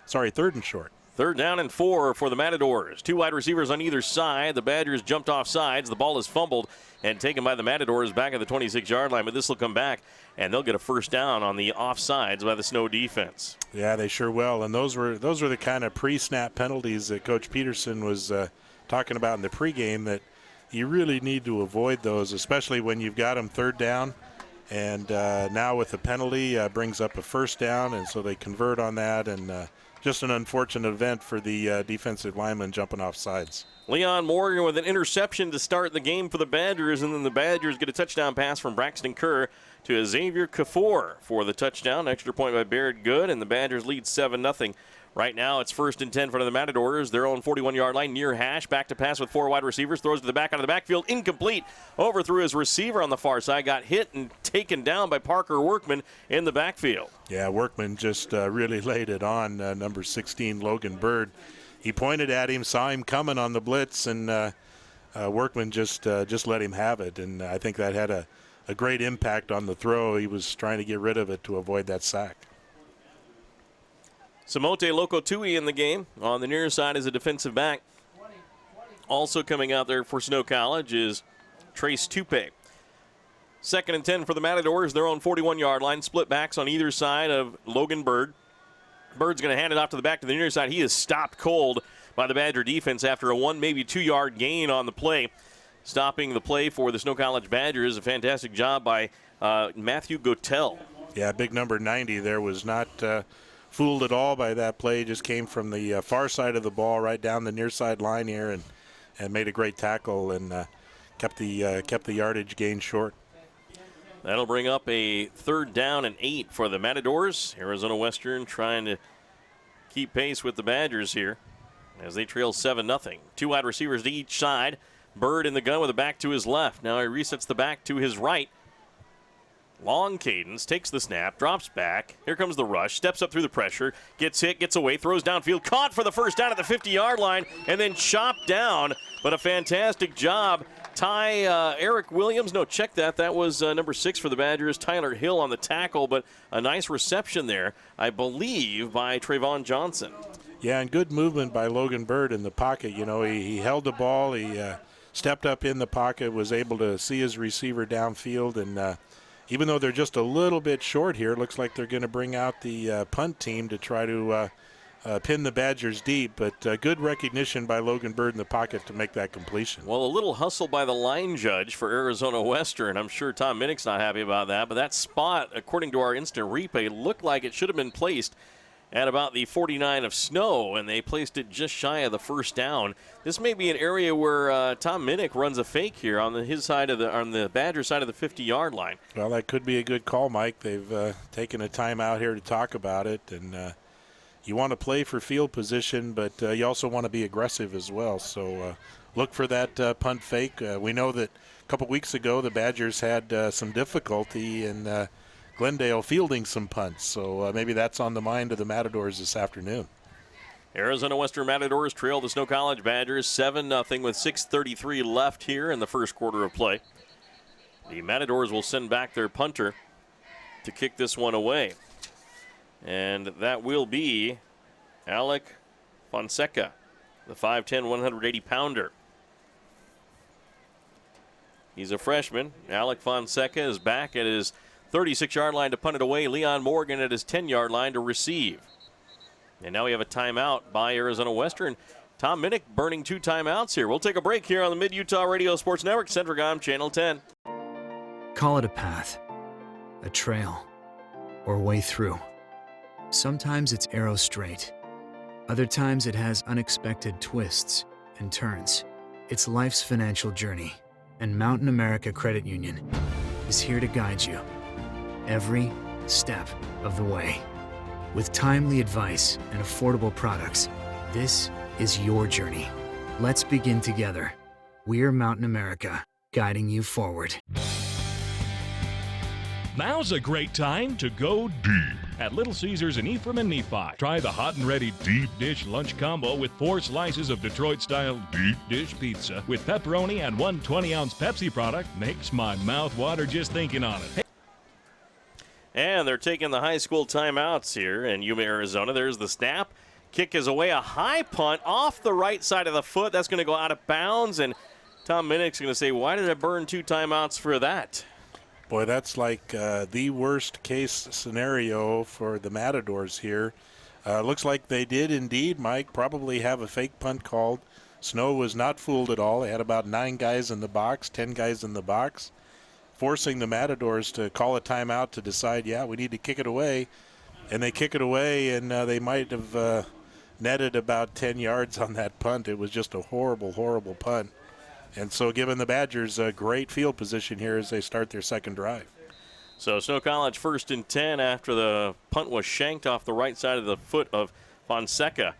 Sorry, 3rd and short. 3rd down and 4 for the Matadors. Two wide receivers on either side. The Badgers jumped off sides. The ball is fumbled and taken by the Matadors back at the 26-yard line, but this will come back, and they'll get a first down on the offsides by the Snow defense. Yeah, they sure will, and those were the kind of pre-snap penalties that Coach Peterson was talking about in the pregame, that you really need to avoid those, especially when you've got them 3rd down, and now with the penalty brings up a first down, and so they convert on that, and just an unfortunate event for the defensive lineman jumping off sides. Leon Morgan with an interception to start the game for the Badgers, and then the Badgers get a touchdown pass from Braxton Kerr to Xavier Kafour for the touchdown. Extra point by Barrett Good, and the Badgers lead 7-0. Right now, it's 1st and 10 for the Matadors. Their own 41-yard line, near hash. Back to pass with 4 wide receivers. Throws to the back out of the backfield. Incomplete. Overthrew his receiver on the far side. Got hit and taken down by Parker Workman in the backfield. Yeah, Workman just really laid it on number 16, Logan Bird. He pointed at him, saw him coming on the blitz, and Workman just let him have it. And I think that had a great impact on the throw. He was trying to get rid of it to avoid that sack. Samote Lokotui in the game. On the near side is a defensive back. Also coming out there for Snow College is Trace Tupe. 2nd and 10 for the Matadors. Their own 41-yard line. Split backs on either side of Logan Bird. Bird's going to hand it off to the back to the near side. He is stopped cold by the Badger defense after a 1, maybe 2-yard gain on the play. Stopping the play for the Snow College Badgers. A fantastic job by Matthew Gotel. Yeah, big number 90 there was not fooled at all by that play. Just came from the far side of the ball right down the near side line here and made a great tackle and kept the yardage gain short. That'll bring up a 3rd down and 8 for the Matadors. Arizona Western trying to keep pace with the Badgers here as they trail 7-0. 2 wide receivers to each side. Bird in the gun with a back to his left. Now he resets the back to his right. Long cadence, takes the snap, drops back. Here comes the rush, steps up through the pressure, gets hit, gets away, throws downfield, caught for the first down at the 50-yard line, and then chopped down. But a fantastic job. Eric Williams, no, check that. That was number 6 for the Badgers, Tyler Hill on the tackle, but a nice reception there, I believe, by Trayvon Johnson. Yeah, and good movement by Logan Bird in the pocket. You know, he held the ball, he stepped up in the pocket, was able to see his receiver downfield, and even though they're just a little bit short here, it looks like they're going to bring out the punt team to try to pin the Badgers deep. But good recognition by Logan Bird in the pocket to make that completion. Well, a little hustle by the line judge for Arizona Western. I'm sure Tom Minnick's not happy about that. But that spot, according to our instant replay, looked like it should have been placed at about the 49 of Snow, and they placed it just shy of the first down. This may be an area where Tom Minnick runs a fake here on the Badger side of the 50-yard line. Well, that could be a good call, Mike. They've taken a timeout here to talk about it, and you want to play for field position, but you also want to be aggressive as well. So look for that punt fake. We know that a couple weeks ago the Badgers had some difficulty in Glendale fielding some punts, so maybe that's on the mind of the Matadors this afternoon. Arizona Western Matadors trail the Snow College Badgers 7-0 with 6:33 left here in the first quarter of play. The Matadors will send back their punter to kick this one away, and that will be Alec Fonseca, the 5'10", 180-pounder. He's a freshman. Alec Fonseca is back at his 36-yard line to punt it away. Leon Morgan at his 10-yard line to receive. And now we have a timeout by Arizona Western. Tom Minnick burning 2 timeouts here. We'll take a break here on the Mid-Utah Radio Sports Network, Centricom Channel 10. Call it a path, a trail, or way through. Sometimes it's arrow straight. Other times it has unexpected twists and turns. It's life's financial journey, and Mountain America Credit Union is here to guide you every step of the way. With timely advice and affordable products, this is your journey. Let's begin together. We're Mountain America, guiding you forward. Now's a great time to go deep at Little Caesars in Ephraim and Nephi. Try the hot and ready deep dish lunch combo with 4 slices of Detroit-style deep dish pizza with pepperoni and 1 20-ounce Pepsi product. Makes my mouth water just thinking on it. And they're taking the high school timeouts here in Yuma, Arizona. There's the snap. Kick is away. A high punt off the right side of the foot. That's going to go out of bounds. And Tom Minnick's going to say, why did I burn 2 timeouts for that? Boy, that's like the worst case scenario for the Matadors here. Looks like they did indeed, Mike, probably have a fake punt called. Snow was not fooled at all. They had about 9 guys in the box, 10 guys in the box, forcing the Matadors to call a timeout to decide, yeah, we need to kick it away. And they kick it away, and they might have netted about 10 yards on that punt. It was just a horrible, horrible punt. And so giving the Badgers a great field position here as they start their second drive. So Snow College 1st and 10 after the punt was shanked off the right side of the foot of Fonseca.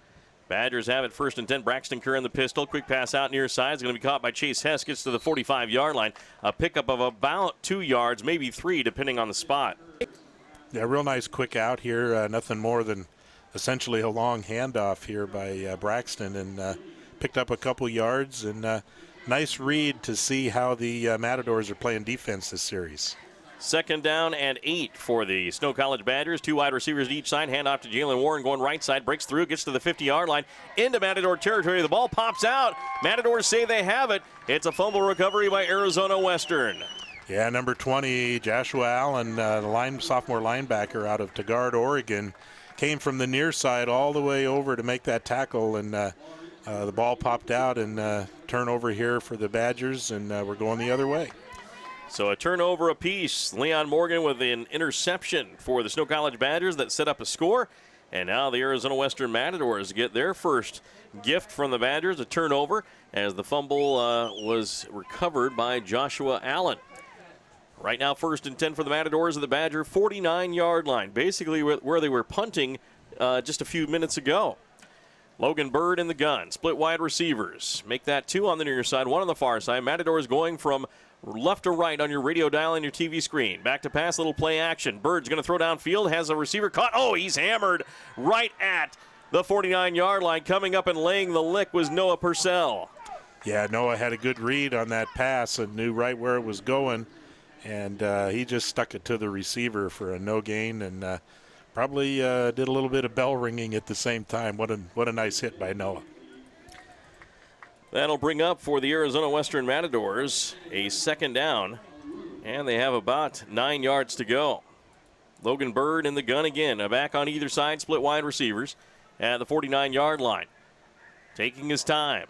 Badgers have it 1st and 10. Braxton Kerr in the pistol. Quick pass out near side. It's going to be caught by Chase Hess. Gets to the 45-yard line. A pickup of about 2 yards, maybe 3, depending on the spot. Yeah, real nice quick out here. Nothing more than essentially a long handoff here by Braxton, and picked up a couple yards. And nice read to see how the Matadors are playing defense this series. 2nd down and 8 for the Snow College Badgers. 2 wide receivers to each side. Hand off to Jalen Warren going right side. Breaks through. Gets to the 50-yard line. Into Matador territory. The ball pops out. Matadors say they have it. It's a fumble recovery by Arizona Western. Yeah, number 20, Joshua Allen, the sophomore linebacker out of Tigard, Oregon, came from the near side all the way over to make that tackle, and the ball popped out, and turnover here for the Badgers, and we're going the other way. So a turnover apiece. Leon Morgan with an interception for the Snow College Badgers that set up a score. And now the Arizona Western Matadors get their first gift from the Badgers, a turnover, as the fumble was recovered by Joshua Allen. Right now, 1st and 10 for the Matadors at the Badger 49-yard line, basically where they were punting just a few minutes ago. Logan Bird in the gun, split wide receivers. Make that 2 on the near side, 1 on the far side. Matadors going from left to right on your radio dial and your TV screen. Back to pass, little play action. Bird's going to throw downfield, has a receiver caught. Oh, he's hammered right at the 49-yard line. Coming up and laying the lick was Noah Purcell. Yeah, Noah had a good read on that pass and knew right where it was going, and he just stuck it to the receiver for a no gain, and probably did a little bit of bell ringing at the same time. What a nice hit by Noah. That'll bring up for the Arizona Western Matadors a 2nd down, and they have about 9 yards to go. Logan Bird in the gun again, back on either side, split wide receivers at the 49-yard line. Taking his time.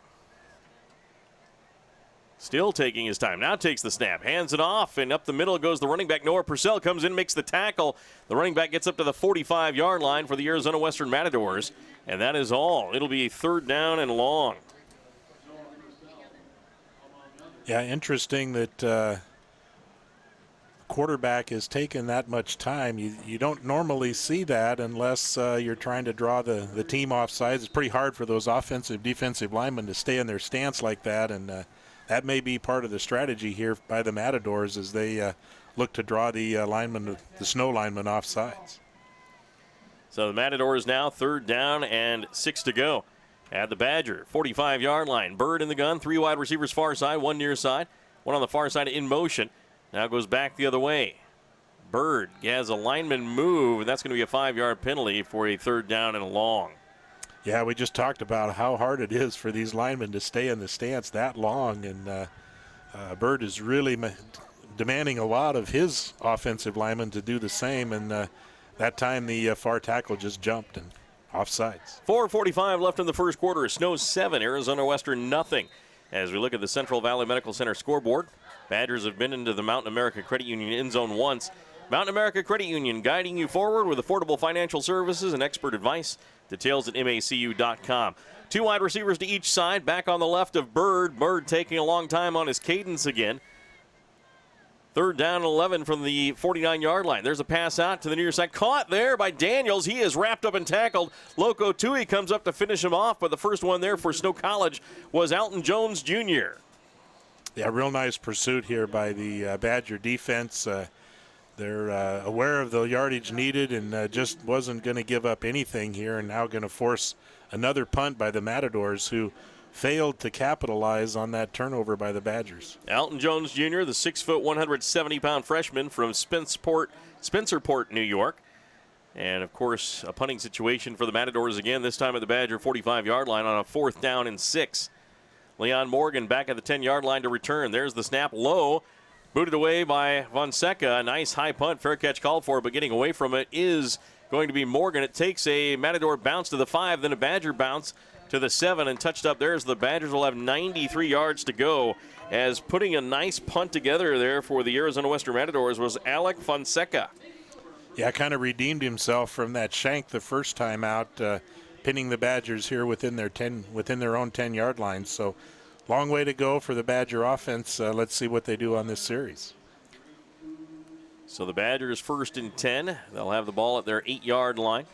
Still taking his time. Now takes the snap, hands it off, and up the middle goes the running back. Noah Purcell comes in, makes the tackle. The running back gets up to the 45-yard line for the Arizona Western Matadors, and that is all. It'll be 3rd down and long. Yeah, interesting that quarterback has taken that much time. You don't normally see that unless you're trying to draw the team off sides. It's pretty hard for those offensive, defensive linemen to stay in their stance like that, and that may be part of the strategy here by the Matadors as they look to draw the snow linemen off sides. So the Matadors now 3rd down and 6 to go at the Badger 45-yard line. Bird in the gun, 3 wide receivers far side, 1 near side, 1 on the far side in motion. Now goes back the other way. Bird has a lineman move, and that's going to be a 5-yard penalty for a 3rd down and long. Yeah, we just talked about how hard it is for these linemen to stay in the stance that long, and Bird is really demanding a lot of his offensive linemen to do the same, and that time the far tackle just jumped and offsides. 4:45 left in the first quarter. Snow 7, Arizona Western nothing. As we look at the Central Valley Medical Center scoreboard, Badgers have been into the Mountain America Credit Union end zone once. Mountain America Credit Union guiding you forward with affordable financial services and expert advice. Details at macu.com. 2 wide receivers to each side. Back on the left of Bird. Bird taking a long time on his cadence again. 3rd down and 11 from the 49-yard line. There's a pass out to the near side. Caught there by Daniels. He is wrapped up and tackled. Loco Tui comes up to finish him off, but the first one there for Snow College was Alton Jones Jr. Yeah, real nice pursuit here by the Badger defense. They're aware of the yardage needed and just wasn't going to give up anything here, and now going to force another punt by the Matadors, who failed to capitalize on that turnover by the Badgers. Alton Jones Jr., the 6-foot, 170-pound freshman from Spencerport, New York. And, of course, a punting situation for the Matadors again, this time at the Badger 45-yard line on a 4th down and 6. Leon Morgan back at the 10-yard line to return. There's the snap low. Booted away by Fonseca. A nice high punt. Fair catch called for, but getting away from it is going to be Morgan. It takes a Matador bounce to the 5, then a Badger bounce to the 7, and touched up there. So the Badgers will have 93 yards to go, as putting a nice punt together there for the Arizona Western Matadors was Alec Fonseca. Yeah, kind of redeemed himself from that shank the first time out, pinning the Badgers here within their own 10-yard line. So long way to go for the Badger offense. Let's see what they do on this series. So the Badgers 1st and 10. They'll have the ball at their 8-yard line.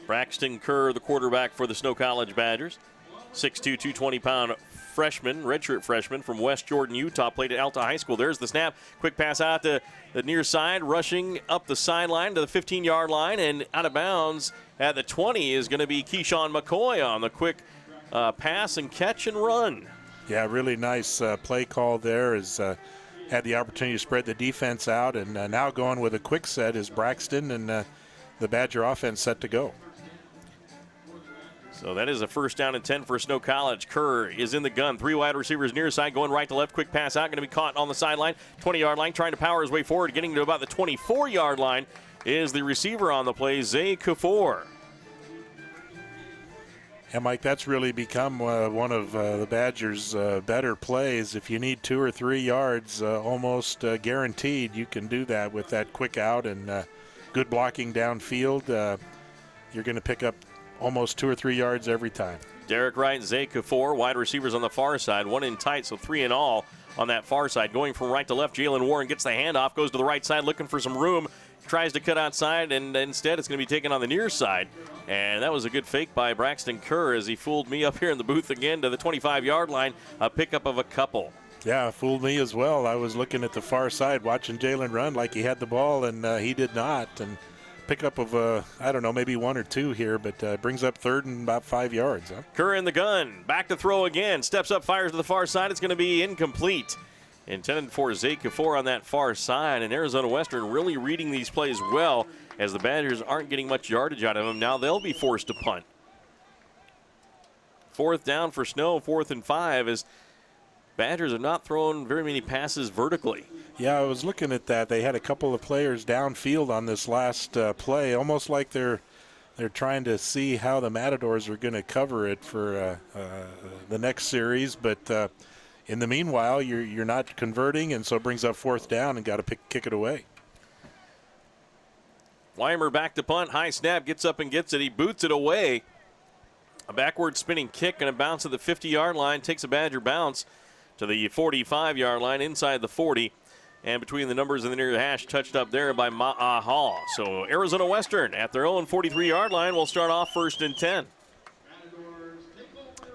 Braxton Kerr, the quarterback for the Snow College Badgers. 6'2", 220-pound freshman, redshirt freshman from West Jordan, Utah, played at Alta High School. There's the snap. Quick pass out to the near side, rushing up the sideline to the 15-yard line, and out of bounds at the 20 is going to be Keyshawn McCoy on the quick pass and catch and run. Yeah, really nice play call there. Had the opportunity to spread the defense out, and now going with a quick set is Braxton, and the Badger offense set to go. So that is a 1st down and 10 for Snow College. Kerr is in the gun. 3 wide receivers near side, going right to left. Quick pass out, going to be caught on the sideline. 20-yard line, trying to power his way forward. Getting to about the 24-yard line is the receiver on the play, Zay Kafour. And, Mike, that's really become one of the Badgers' better plays. If you need 2 or 3 yards, almost guaranteed you can do that with that quick out and good blocking downfield, you're going to pick up almost 2 or 3 yards every time. Derek Wright, Zay Kafour, wide receivers on the far side, one in tight, so 3 in all on that far side. Going from right to left, Jalen Warren gets the handoff, goes to the right side looking for some room, tries to cut outside, and instead it's going to be taken on the near side. And that was a good fake by Braxton Kerr as he fooled me up here in the booth again to the 25-yard line, a pickup of a couple. Yeah, fooled me as well. I was looking at the far side watching Jalen run like he had the ball, and he did not. And pickup of, I don't know, maybe 1 or 2 here, but brings up third and about 5 yards. Huh? Kerr in the gun, back to throw again, steps up, fires to the far side. It's going to be incomplete. Intended for Zay Kafour on that far side, and Arizona Western really reading these plays well as the Badgers aren't getting much yardage out of them. Now they'll be forced to punt. 4th down for Snow, 4th and 5, as Badgers have not thrown very many passes vertically. Yeah, I was looking at that. They had a couple of players downfield on this last play, almost like they're trying to see how the Matadors are going to cover it for the next series. But in the meanwhile, you're not converting, and so it brings up 4th down and got to kick it away. Weimer back to punt. High snap, gets up and gets it. He boots it away. A backward spinning kick and a bounce to the 50-yard line. Takes a Badger bounce to the 45-yard line inside the 40. And between the numbers and the near hash, touched up there by Ma'a Hall. So Arizona Western at their own 43-yard line will start off 1st and 10.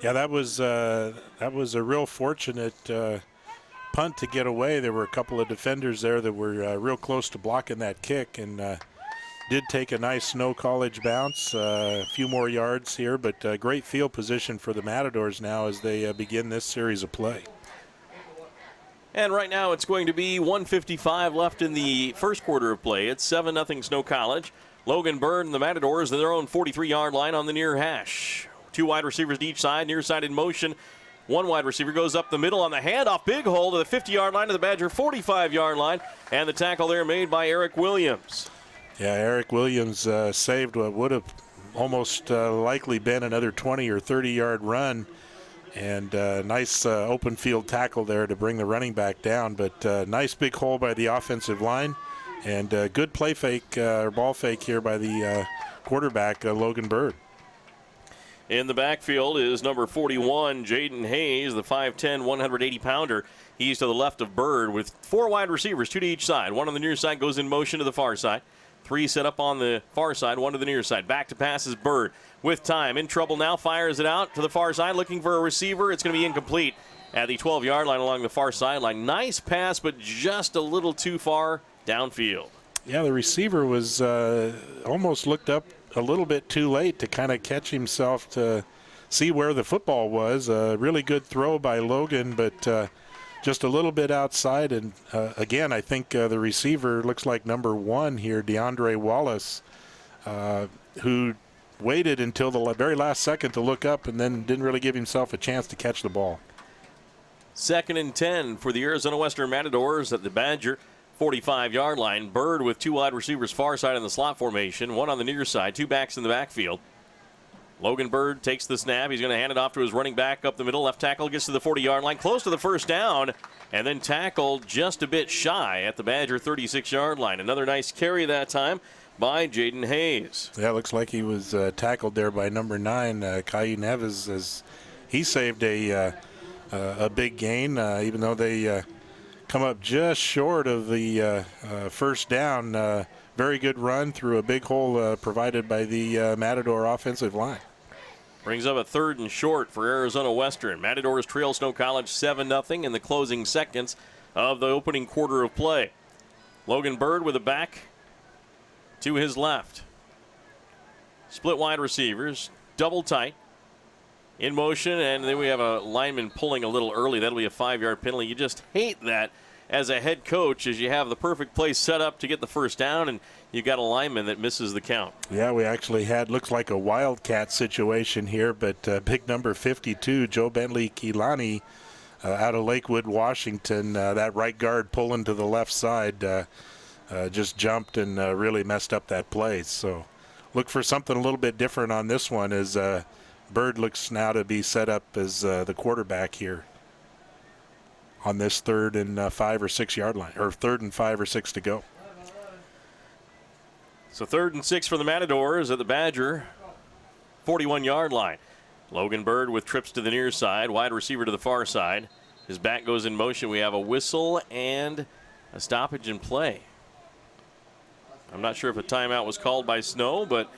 Yeah, that was a real fortunate punt to get away. There were a couple of defenders there that were real close to blocking that kick, and did take a nice Snow College bounce. A few more yards here, but great field position for the Matadors now as they begin this series of play. And right now it's going to be 1:55 left in the first quarter of play. It's 7-0 Snow College. Logan Bird and the Matadors at their own 43-yard line on the near hash. 2 wide receivers to each side, near side in motion. 1 wide receiver goes up the middle on the handoff. Big hole to the 50-yard line to the Badger 45-yard line. And the tackle there made by Eric Williams. Yeah, Eric Williams saved what would have almost likely been another 20 or 30-yard run. And nice open field tackle there to bring the running back down. But nice big hole by the offensive line. And good play fake, or ball fake here by the quarterback, Logan Bird. In the backfield is number 41, Jaden Hayes, the 5'10", 180-pounder. He's to the left of Bird with 4 wide receivers, 2 to each side. 1 on the near side goes in motion to the far side. 3 set up on the far side, 1 to the near side. Back to pass is Bird with time. In trouble now, fires it out to the far side, looking for a receiver. It's going to be incomplete at the 12-yard line along the far sideline. Nice pass, but just a little too far downfield. Yeah, the receiver was almost looked up a little bit too late to kind of catch himself to see where the football was. A really good throw by Logan, but just a little bit outside. And again, I think the receiver looks like number 1 here, Deandre Wallace, who waited until the very last second to look up and then didn't really give himself a chance to catch the ball. 2nd and 10 for the Arizona Western Matadors at the Badger 45-yard line. Bird with 2 wide receivers far side in the slot formation, 1 on the near side, 2 backs in the backfield. Logan Bird takes the snap. He's going to hand it off to his running back up the middle. Left tackle gets to the 40-yard line, close to the first down, and then tackled just a bit shy at the Badger 36-yard line. Another nice carry that time by Jaden Hayes. Yeah, it looks like he was tackled there by number 9, Caillou Neves, as he saved a big gain, even though they come up just short of the first down. Very good run through a big hole provided by the Matador offensive line. Brings up a 3rd and short for Arizona Western. Matadors trail Snow College 7-0 in the closing seconds of the opening quarter of play. Logan Bird with a back to his left. Split wide receivers, double tight. In motion, and then we have a lineman pulling a little early. That'll be a 5-yard penalty. You just hate that as a head coach, as you have the perfect play set up to get the first down, and you got a lineman that misses the count. Yeah, we actually had, looks like a wildcat situation here, but big number 52, Joe Bentley Keelani, out of Lakewood, Washington, that right guard pulling to the left side, just jumped and really messed up that play. So look for something a little bit different on this one, as Bird looks now to be set up as the quarterback here on this 3rd and 5 or 6 yard line, or 3rd and 5 or 6 to go. So 3rd and 6 for the Matadors at the Badger 41-yard line. Logan Bird with trips to the near side, wide receiver to the far side. His back goes in motion. We have a whistle and a stoppage in play. I'm not sure if a timeout was called by Snow, but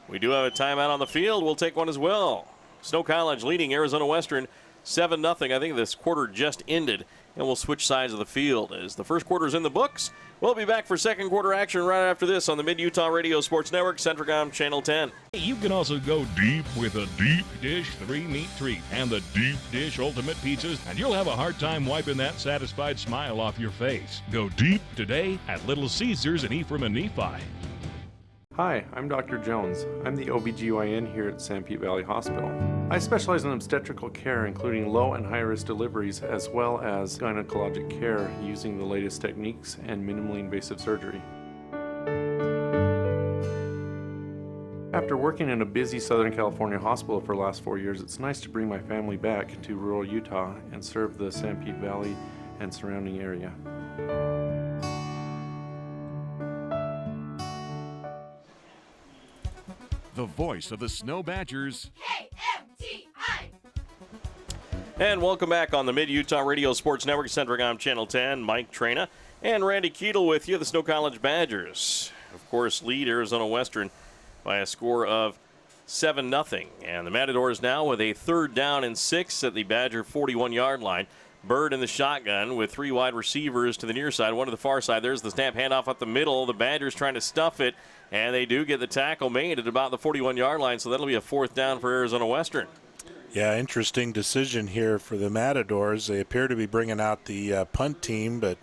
we do have a timeout on the field. We'll take one as well. Snow College leading Arizona Western 7-0. I think this quarter just ended, and we'll switch sides of the field as the first quarter is in the books. We'll be back for second quarter action right after this on the Mid-Utah Radio Sports Network, Centricom Channel 10. You can also go deep with a deep dish 3-meat treat and the deep dish ultimate pizzas, and you'll have a hard time wiping that satisfied smile off your face. Go deep today at Little Caesars in Ephraim and Nephi. Hi, I'm Dr. Jones. I'm the OBGYN here at San Pete Valley Hospital. I specialize in obstetrical care, including low and high-risk deliveries, as well as gynecologic care using the latest techniques and minimally invasive surgery. After working in a busy Southern California hospital for the last 4 years, it's nice to bring my family back to rural Utah and serve the San Pete Valley and surrounding area. The voice of the Snow Badgers. And welcome back on the Mid-Utah Radio Sports Network, Centricom Channel 10. Mike Trena and Randy Keetle with you. The Snow College Badgers, of course, lead Arizona Western by a score of 7-0. And the Matadors now with a 3rd down and 6 at the Badger 41-yard line. Bird in the shotgun with 3 wide receivers to the near side, 1 to the far side. There's the snap, handoff up the middle. The Badgers trying to stuff it, and they do get the tackle made at about the 41-yard line, so that'll be a 4th down for Arizona Western. Yeah, interesting decision here for the Matadors. They appear to be bringing out the punt team, but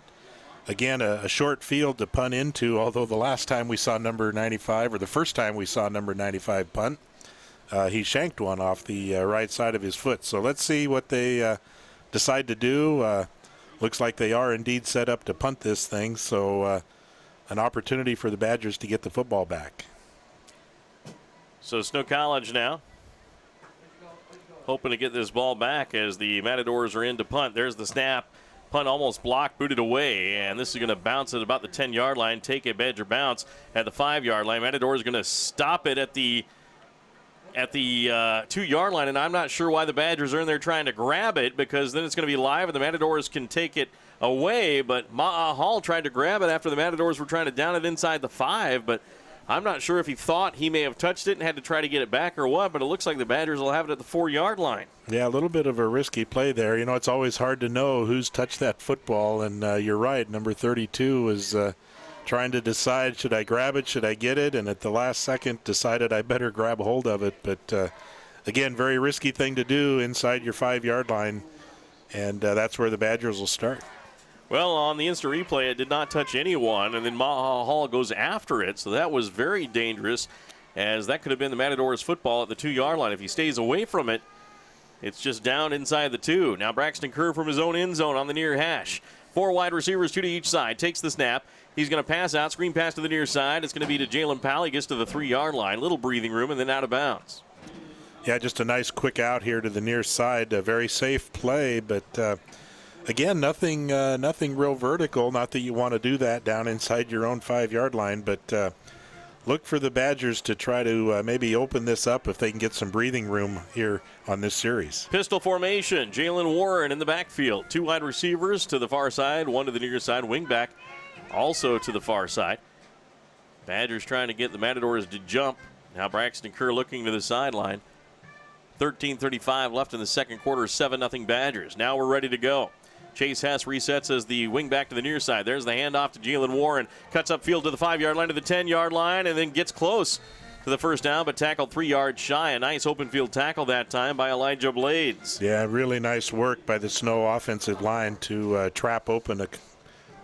again, a short field to punt into, although the last time we saw number 95, or the first time we saw number 95 punt, he shanked one off the right side of his foot. So let's see what they decide to do. Looks like they are indeed set up to punt this thing, so an opportunity for the Badgers to get the football back. So Snow College now hoping to get this ball back as the Matadors are in to punt. There's the snap. Punt almost blocked, booted away, and this is going to bounce at about the 10-yard line, take a Badger bounce at the 5-yard line. Matadors going to stop it at the 2-yard line, and I'm not sure why the Badgers are in there trying to grab it, because then it's going to be live and the Matadors can take it away. But Ma'a Hall tried to grab it after the Matadors were trying to down it inside the 5, but I'm not sure if he thought he may have touched it and had to try to get it back or what, but it looks like the Badgers will have it at the 4-yard line. Yeah, a little bit of a risky play there. You know, it's always hard to know who's touched that football, and you're right, number 32 was trying to decide, should I grab it, should I get it, and at the last second decided I better grab hold of it. But again, very risky thing to do inside your 5-yard line, and that's where the Badgers will start. Well, on the instant replay, it did not touch anyone, and then Ma'a Hall goes after it, so that was very dangerous, as that could have been the Matadors' football at the 2-yard line. If he stays away from it, it's just down inside the 2. Now Braxton Kerr from his own end zone on the near hash. 4 wide receivers, 2 to each side, takes the snap. He's going to pass out, screen pass to the near side. It's going to be to Jalen Powell. He gets to the 3-yard line, little breathing room, and then out of bounds. Yeah, just a nice quick out here to the near side. A very safe play, but again, nothing real vertical. Not that you want to do that down inside your own 5-yard line, but look for the Badgers to try to maybe open this up if they can get some breathing room here on this series. Pistol formation, Jalen Warren in the backfield. 2 wide receivers to the far side, 1 to the near side, wingback also to the far side. Badgers trying to get the Matadors to jump. Now Braxton Kerr looking to the sideline. 13:35 left in the second quarter, 7-0 Badgers. Now we're ready to go. Chase Hess resets as the wing back to the near side. There's the handoff to Jalen Warren. Cuts upfield to the 5-yard line, to the 10-yard line, and then gets close to the first down, but tackled 3 yards shy. A nice open field tackle that time by Elijah Blades. Yeah, really nice work by the Snow offensive line to trap open a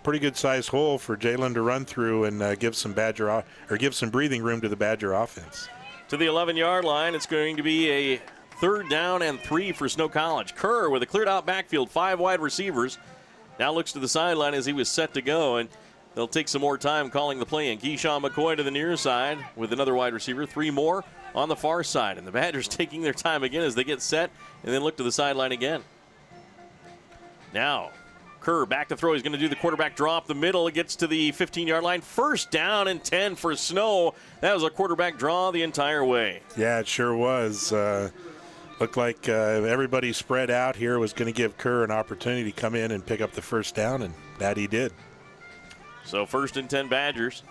pretty good sized hole for Jalen to run through and give some breathing room to the Badger offense. To the 11-yard line, it's going to be a 3rd down and 3 for Snow College. Kerr with a cleared out backfield, 5 wide receivers. Now looks to the sideline as he was set to go, and they'll take some more time calling the play. And Keyshawn McCoy to the near side with another wide receiver, 3 more on the far side. And the Badgers taking their time again as they get set and then look to the sideline again. Now, Kerr back to throw. He's going to do the quarterback draw up the middle. It gets to the 15-yard line. First down and 10 for Snow. That was a quarterback draw the entire way. Yeah, it sure was. Looked like everybody spread out here was going to give Kerr an opportunity to come in and pick up the first down, and that he did. So 1st and 10 Badgers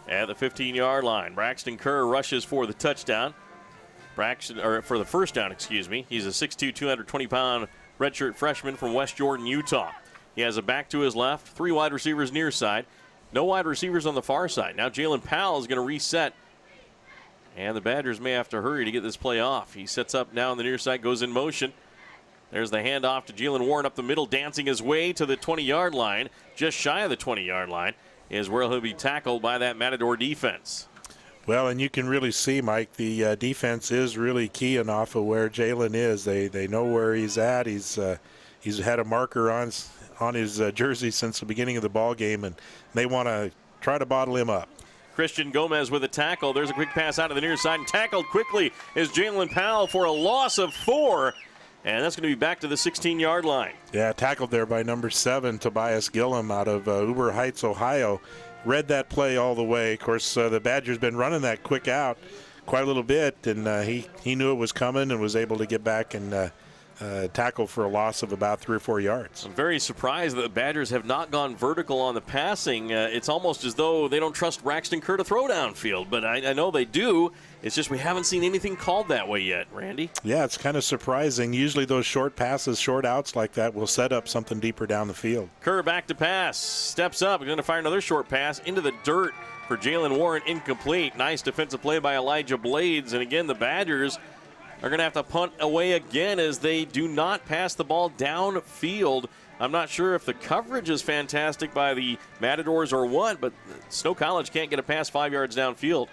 at the 15-yard line. Braxton Kerr rushes for the touchdown. For the first down, excuse me. He's a 6'2", 220-pound redshirt freshman from West Jordan, Utah. He has a back to his left, 3 wide receivers near side. No wide receivers on the far side. Now Jalen Powell is going to reset, and the Badgers may have to hurry to get this play off. He sets up now on the near side, goes in motion. There's the handoff to Jalen Warren up the middle, dancing his way to the 20-yard line. Just shy of the 20-yard line is where he'll be tackled by that Matador defense. Well, and you can really see, Mike, the defense is really keying off of where Jalen is. They know where he's at. He's had a marker on his jersey since the beginning of the ball game, and they want to try to bottle him up. Christian Gomez with a tackle. There's a quick pass out of the near side, and tackled quickly is Jalen Powell for a loss of 4. And that's going to be back to the 16-yard line. Yeah, tackled there by number 7, Tobias Gillum out of Uber Heights, Ohio. Read that play all the way. Of course, the Badgers been running that quick out quite a little bit, and he knew it was coming and was able to get back and tackle for a loss of about 3 or 4 yards. I'm very surprised that the Badgers have not gone vertical on the passing. It's almost as though they don't trust Braxton Kerr to throw downfield, but I know they do. It's just we haven't seen anything called that way yet, Randy. Yeah, it's kind of surprising. Usually those short passes, short outs like that will set up something deeper down the field. Kerr back to pass, steps up, going to fire another short pass into the dirt for Jalen Warren, incomplete. Nice defensive play by Elijah Blades, and again the Badgers are going to have to punt away again as they do not pass the ball downfield. I'm not sure if the coverage is fantastic by the Matadors or what, but Snow College can't get a pass 5 yards downfield.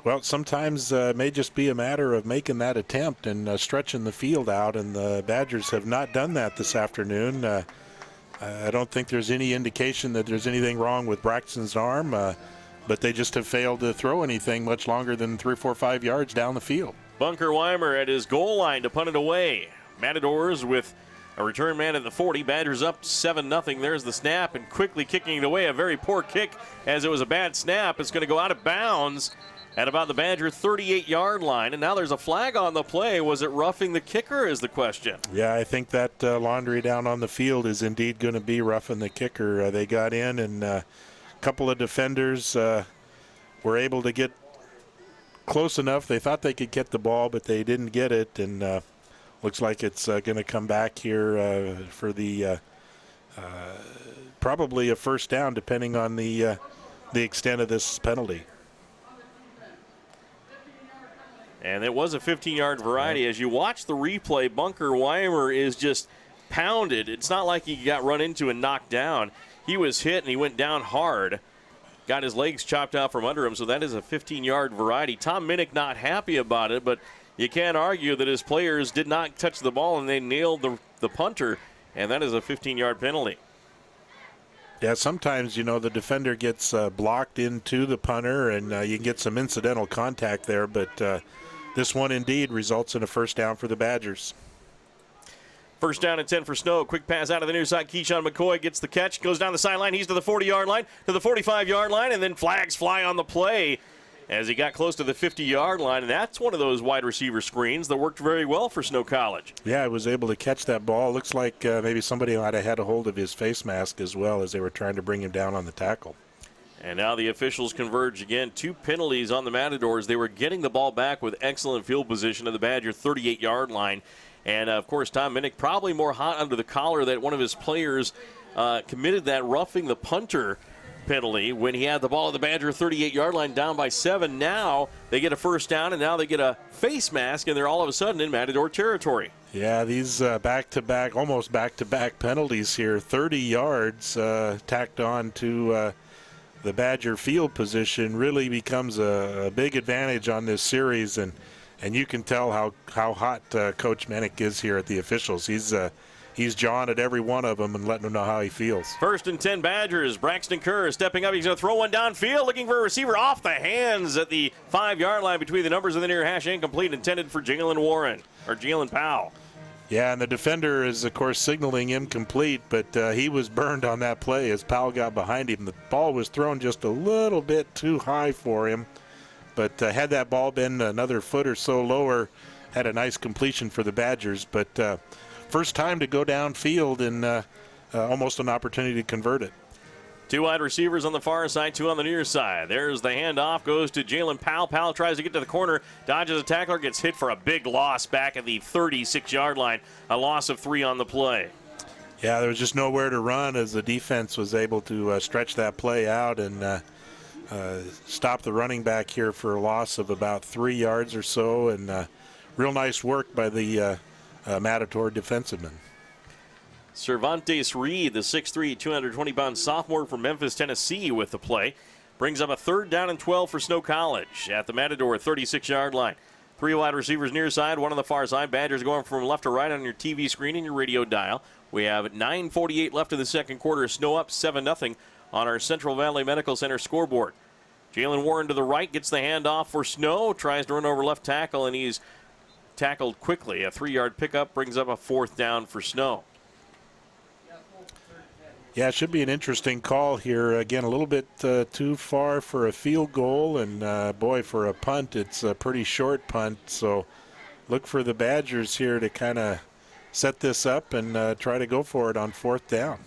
Well, sometimes it may just be a matter of making that attempt and stretching the field out, and the Badgers have not done that this afternoon. I don't think there's any indication that there's anything wrong with Braxton's arm, but they just have failed to throw anything much longer than 3, 4, 5 yards down the field. Bunker Weimer at his goal line to punt it away. Matadors with a return man at the 40. Badgers up 7-0. There's the snap, and quickly kicking it away. A very poor kick as it was a bad snap. It's going to go out of bounds at about the Badger 38-yard line. And now there's a flag on the play. Was it roughing the kicker is the question. Yeah, I think that laundry down on the field is indeed going to be roughing the kicker. They got in, and a couple of defenders were able to get close enough. They thought they could get the ball, but they didn't get it, and looks like it's going to come back here for the probably a first down, depending on the extent of this penalty. And it was a 15-yard variety. As you watch the replay, Bunker Weimer is just pounded. It's not like he got run into and knocked down. He was hit, and he went down hard. Got his legs chopped out from under him, so that is a 15-yard variety. Tom Minnick not happy about it, but you can't argue that his players did not touch the ball and they nailed the punter, and that is a 15-yard penalty. Yeah, sometimes, the defender gets blocked into the punter, and you can get some incidental contact there, but this one indeed results in a first down for the Badgers. First down and 10 for Snow. Quick pass out of the near side. Keyshawn McCoy gets the catch, goes down the sideline. He's to the 40-yard line, to the 45-yard line, and then flags fly on the play as he got close to the 50-yard line. And that's one of those wide receiver screens that worked very well for Snow College. Yeah, I was able to catch that ball. Looks like maybe somebody might have had a hold of his face mask as well as they were trying to bring him down on the tackle. And now the officials converge again. 2 penalties on the Matadors. They were getting the ball back with excellent field position at the Badger 38-yard line. And, of course, Tom Minnick probably more hot under the collar that one of his players committed that roughing the punter penalty when he had the ball at the Badger 38-yard line down by 7. Now they get a first down, and now they get a face mask, and they're all of a sudden in Matador territory. Yeah, these back-to-back, almost back-to-back penalties here. 30 yards tacked on to the Badger field position really becomes a big advantage on this series, and you can tell how hot Coach Minnick is here at the officials. He's jawing at every one of them and letting them know how he feels. First and 10 Badgers. Braxton Kerr stepping up. He's going to throw one downfield, looking for a receiver off the hands at the 5-yard line between the numbers of the near hash. Incomplete, intended for Jalen Warren, or Jalen Powell. Yeah, and the defender is, of course, signaling incomplete, but he was burned on that play as Powell got behind him. The ball was thrown just a little bit too high for him, but had that ball been another foot or so lower, had a nice completion for the Badgers. But first time to go downfield and almost an opportunity to convert it. 2 wide receivers on the far side, 2 on the near side. There's the handoff, goes to Jalen Powell. Powell tries to get to the corner, dodges a tackler, gets hit for a big loss back at the 36-yard line. A loss of 3 on the play. Yeah, there was just nowhere to run as the defense was able to stretch that play out and stop the running back here for a loss of about 3 yards or so. And real nice work by the Matador defensive-man. Cervantes Reed, the 6'3", 220-pound sophomore from Memphis, Tennessee, with the play. Brings up a 3rd down and 12 for Snow College at the Matador 36-yard line. 3 wide receivers near side, 1 on the far side. Badgers going from left to right on your TV screen and your radio dial. We have 9:48 left in the second quarter. Snow up 7-0 on our Central Valley Medical Center scoreboard. Jalen Warren to the right gets the handoff for Snow. Tries to run over left tackle, and he's tackled quickly. A 3-yard pickup brings up a 4th down for Snow. Yeah, it should be an interesting call here. Again, a little bit too far for a field goal, and boy, for a punt, it's a pretty short punt. So look for the Badgers here to kind of set this up and try to go for it on 4th down.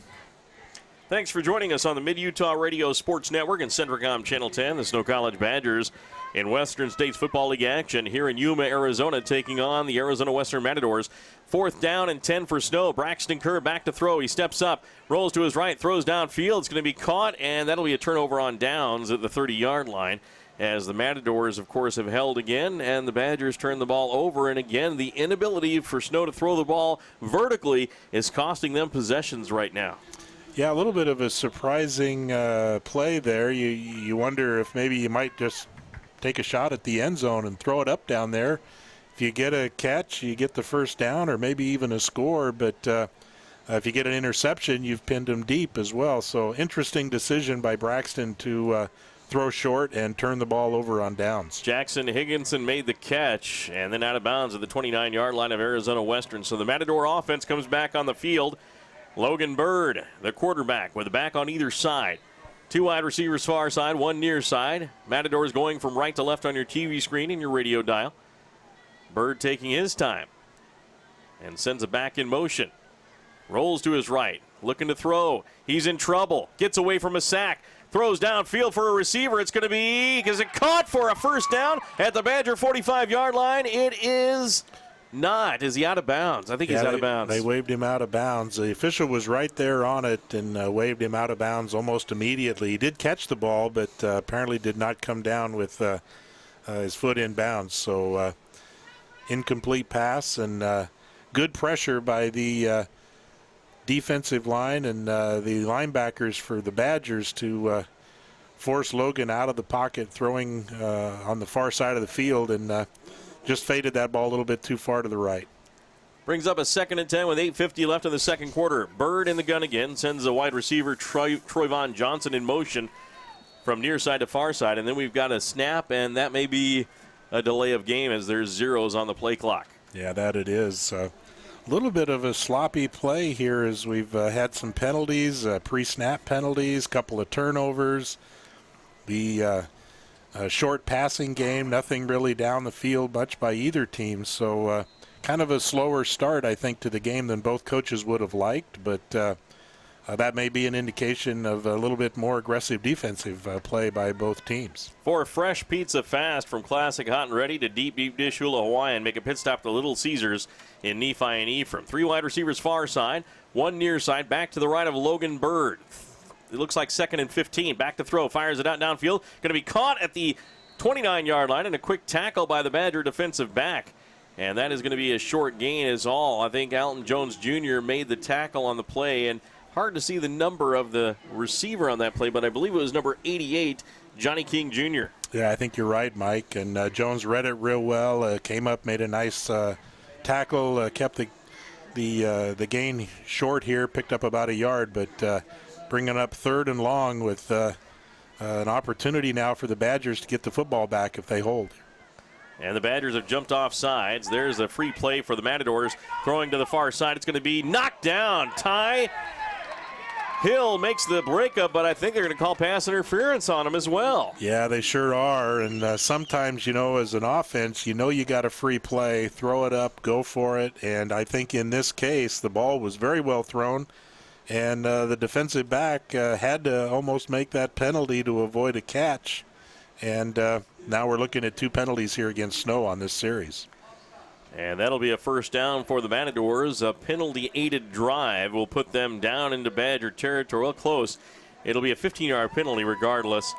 Thanks for joining us on the Mid-Utah Radio Sports Network and Centricom Channel 10. The Snow College Badgers in Western States Football League action here in Yuma, Arizona, taking on the Arizona Western Matadors. 4th down and 10 for Snow. Braxton Kerr back to throw. He steps up, rolls to his right, throws downfield. It's going to be caught, and that'll be a turnover on downs at the 30-yard line, as the Matadors, of course, have held again, and the Badgers turn the ball over. And again, the inability for Snow to throw the ball vertically is costing them possessions right now. Yeah, a little bit of a surprising play there. You wonder if maybe you might just take a shot at the end zone and throw it up down there. If you get a catch, you get the 1st down or maybe even a score. But if you get an interception, you've pinned them deep as well. So interesting decision by Braxton to throw short and turn the ball over on downs. Jackson Higginson made the catch and then out of bounds at the 29-yard line of Arizona Western. So the Matador offense comes back on the field. Logan Bird, the quarterback, with a back on either side. 2 wide receivers far side, 1 near side. Matadors going from right to left on your TV screen and your radio dial. Bird taking his time and sends it back in motion. Rolls to his right, looking to throw. He's in trouble. Gets away from a sack. Throws downfield for a receiver. It's going to be, is it caught for a 1st down at the Badger 45-yard line? It is not. Is he out of bounds? I think he's out of bounds. They waved him out of bounds. The official was right there on it and waved him out of bounds almost immediately. He did catch the ball, but apparently did not come down with his foot in bounds. So incomplete pass and good pressure by the defensive line and the linebackers for the Badgers to force Logan out of the pocket, throwing on the far side of the field, and just faded that ball a little bit too far to the right. Brings up a 2nd and 10 with 8:50 left in the second quarter. Bird in the gun again, sends a wide receiver, Troyvon Johnson, in motion from near side to far side. And then we've got a snap, and that may be a delay of game as there's zeros on the play clock. Yeah, that it is. A little bit of a sloppy play here as we've had some penalties, pre-snap penalties, couple of turnovers. The short passing game, nothing really down the field much by either team. So kind of a slower start, I think, to the game than both coaches would have liked. But that may be an indication of a little bit more aggressive defensive play by both teams. For a fresh pizza fast from classic hot and ready to deep dish Hula Hawaiian, make a pit stop to Little Caesars in Nephi and Ephraim. 3 wide receivers far side, 1 near side, back to the right of Logan Bird. It looks like 2nd and 15. Back to throw. Fires it out downfield. Going to be caught at the 29-yard line, and a quick tackle by the Badger defensive back. And that is going to be a short gain is all. I think Alton Jones Jr. made the tackle on the play, and hard to see the number of the receiver on that play, but I believe it was number 88, Johnny King Jr. Yeah, I think you're right, Mike. And Jones read it real well, came up, made a nice tackle, kept the gain short here, picked up about a yard, but bringing up 3rd and long with an opportunity now for the Badgers to get the football back if they hold. And the Badgers have jumped off sides. There's a free play for the Matadors. Throwing to the far side. It's going to be knocked down. Ty Hill makes the breakup, but I think they're going to call pass interference on him as well. Yeah, they sure are. And sometimes, as an offense, you got a free play. Throw it up, go for it. And I think in this case, the ball was very well thrown. And the defensive back had to almost make that penalty to avoid a catch. And now we're looking at 2 penalties here against Snow on this series. And that'll be a first down for the Matadors. A penalty-aided drive will put them down into Badger territory. Well, close. It'll be a 15-yard penalty regardless.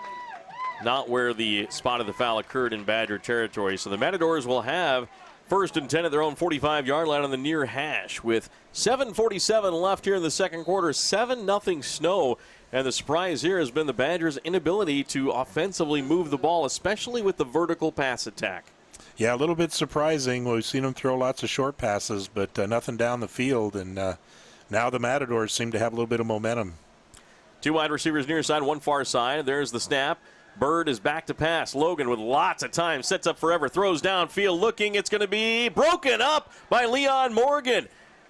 Not where the spot of the foul occurred in Badger territory. So the Matadors will have first and 10 at their own 45-yard line on the near hash with 7:47 left here in the second quarter. 7-0 Snow. And the surprise here has been the Badgers' inability to offensively move the ball, especially with the vertical pass attack. Yeah, a little bit surprising. We've seen them throw lots of short passes, but nothing down the field. And now the Matadors seem to have a little bit of momentum. 2 wide receivers near side, 1 far side. There's the snap. Bird is back to pass. Logan with lots of time, sets up forever, throws downfield, looking. It's going to be broken up by Leon Morgan.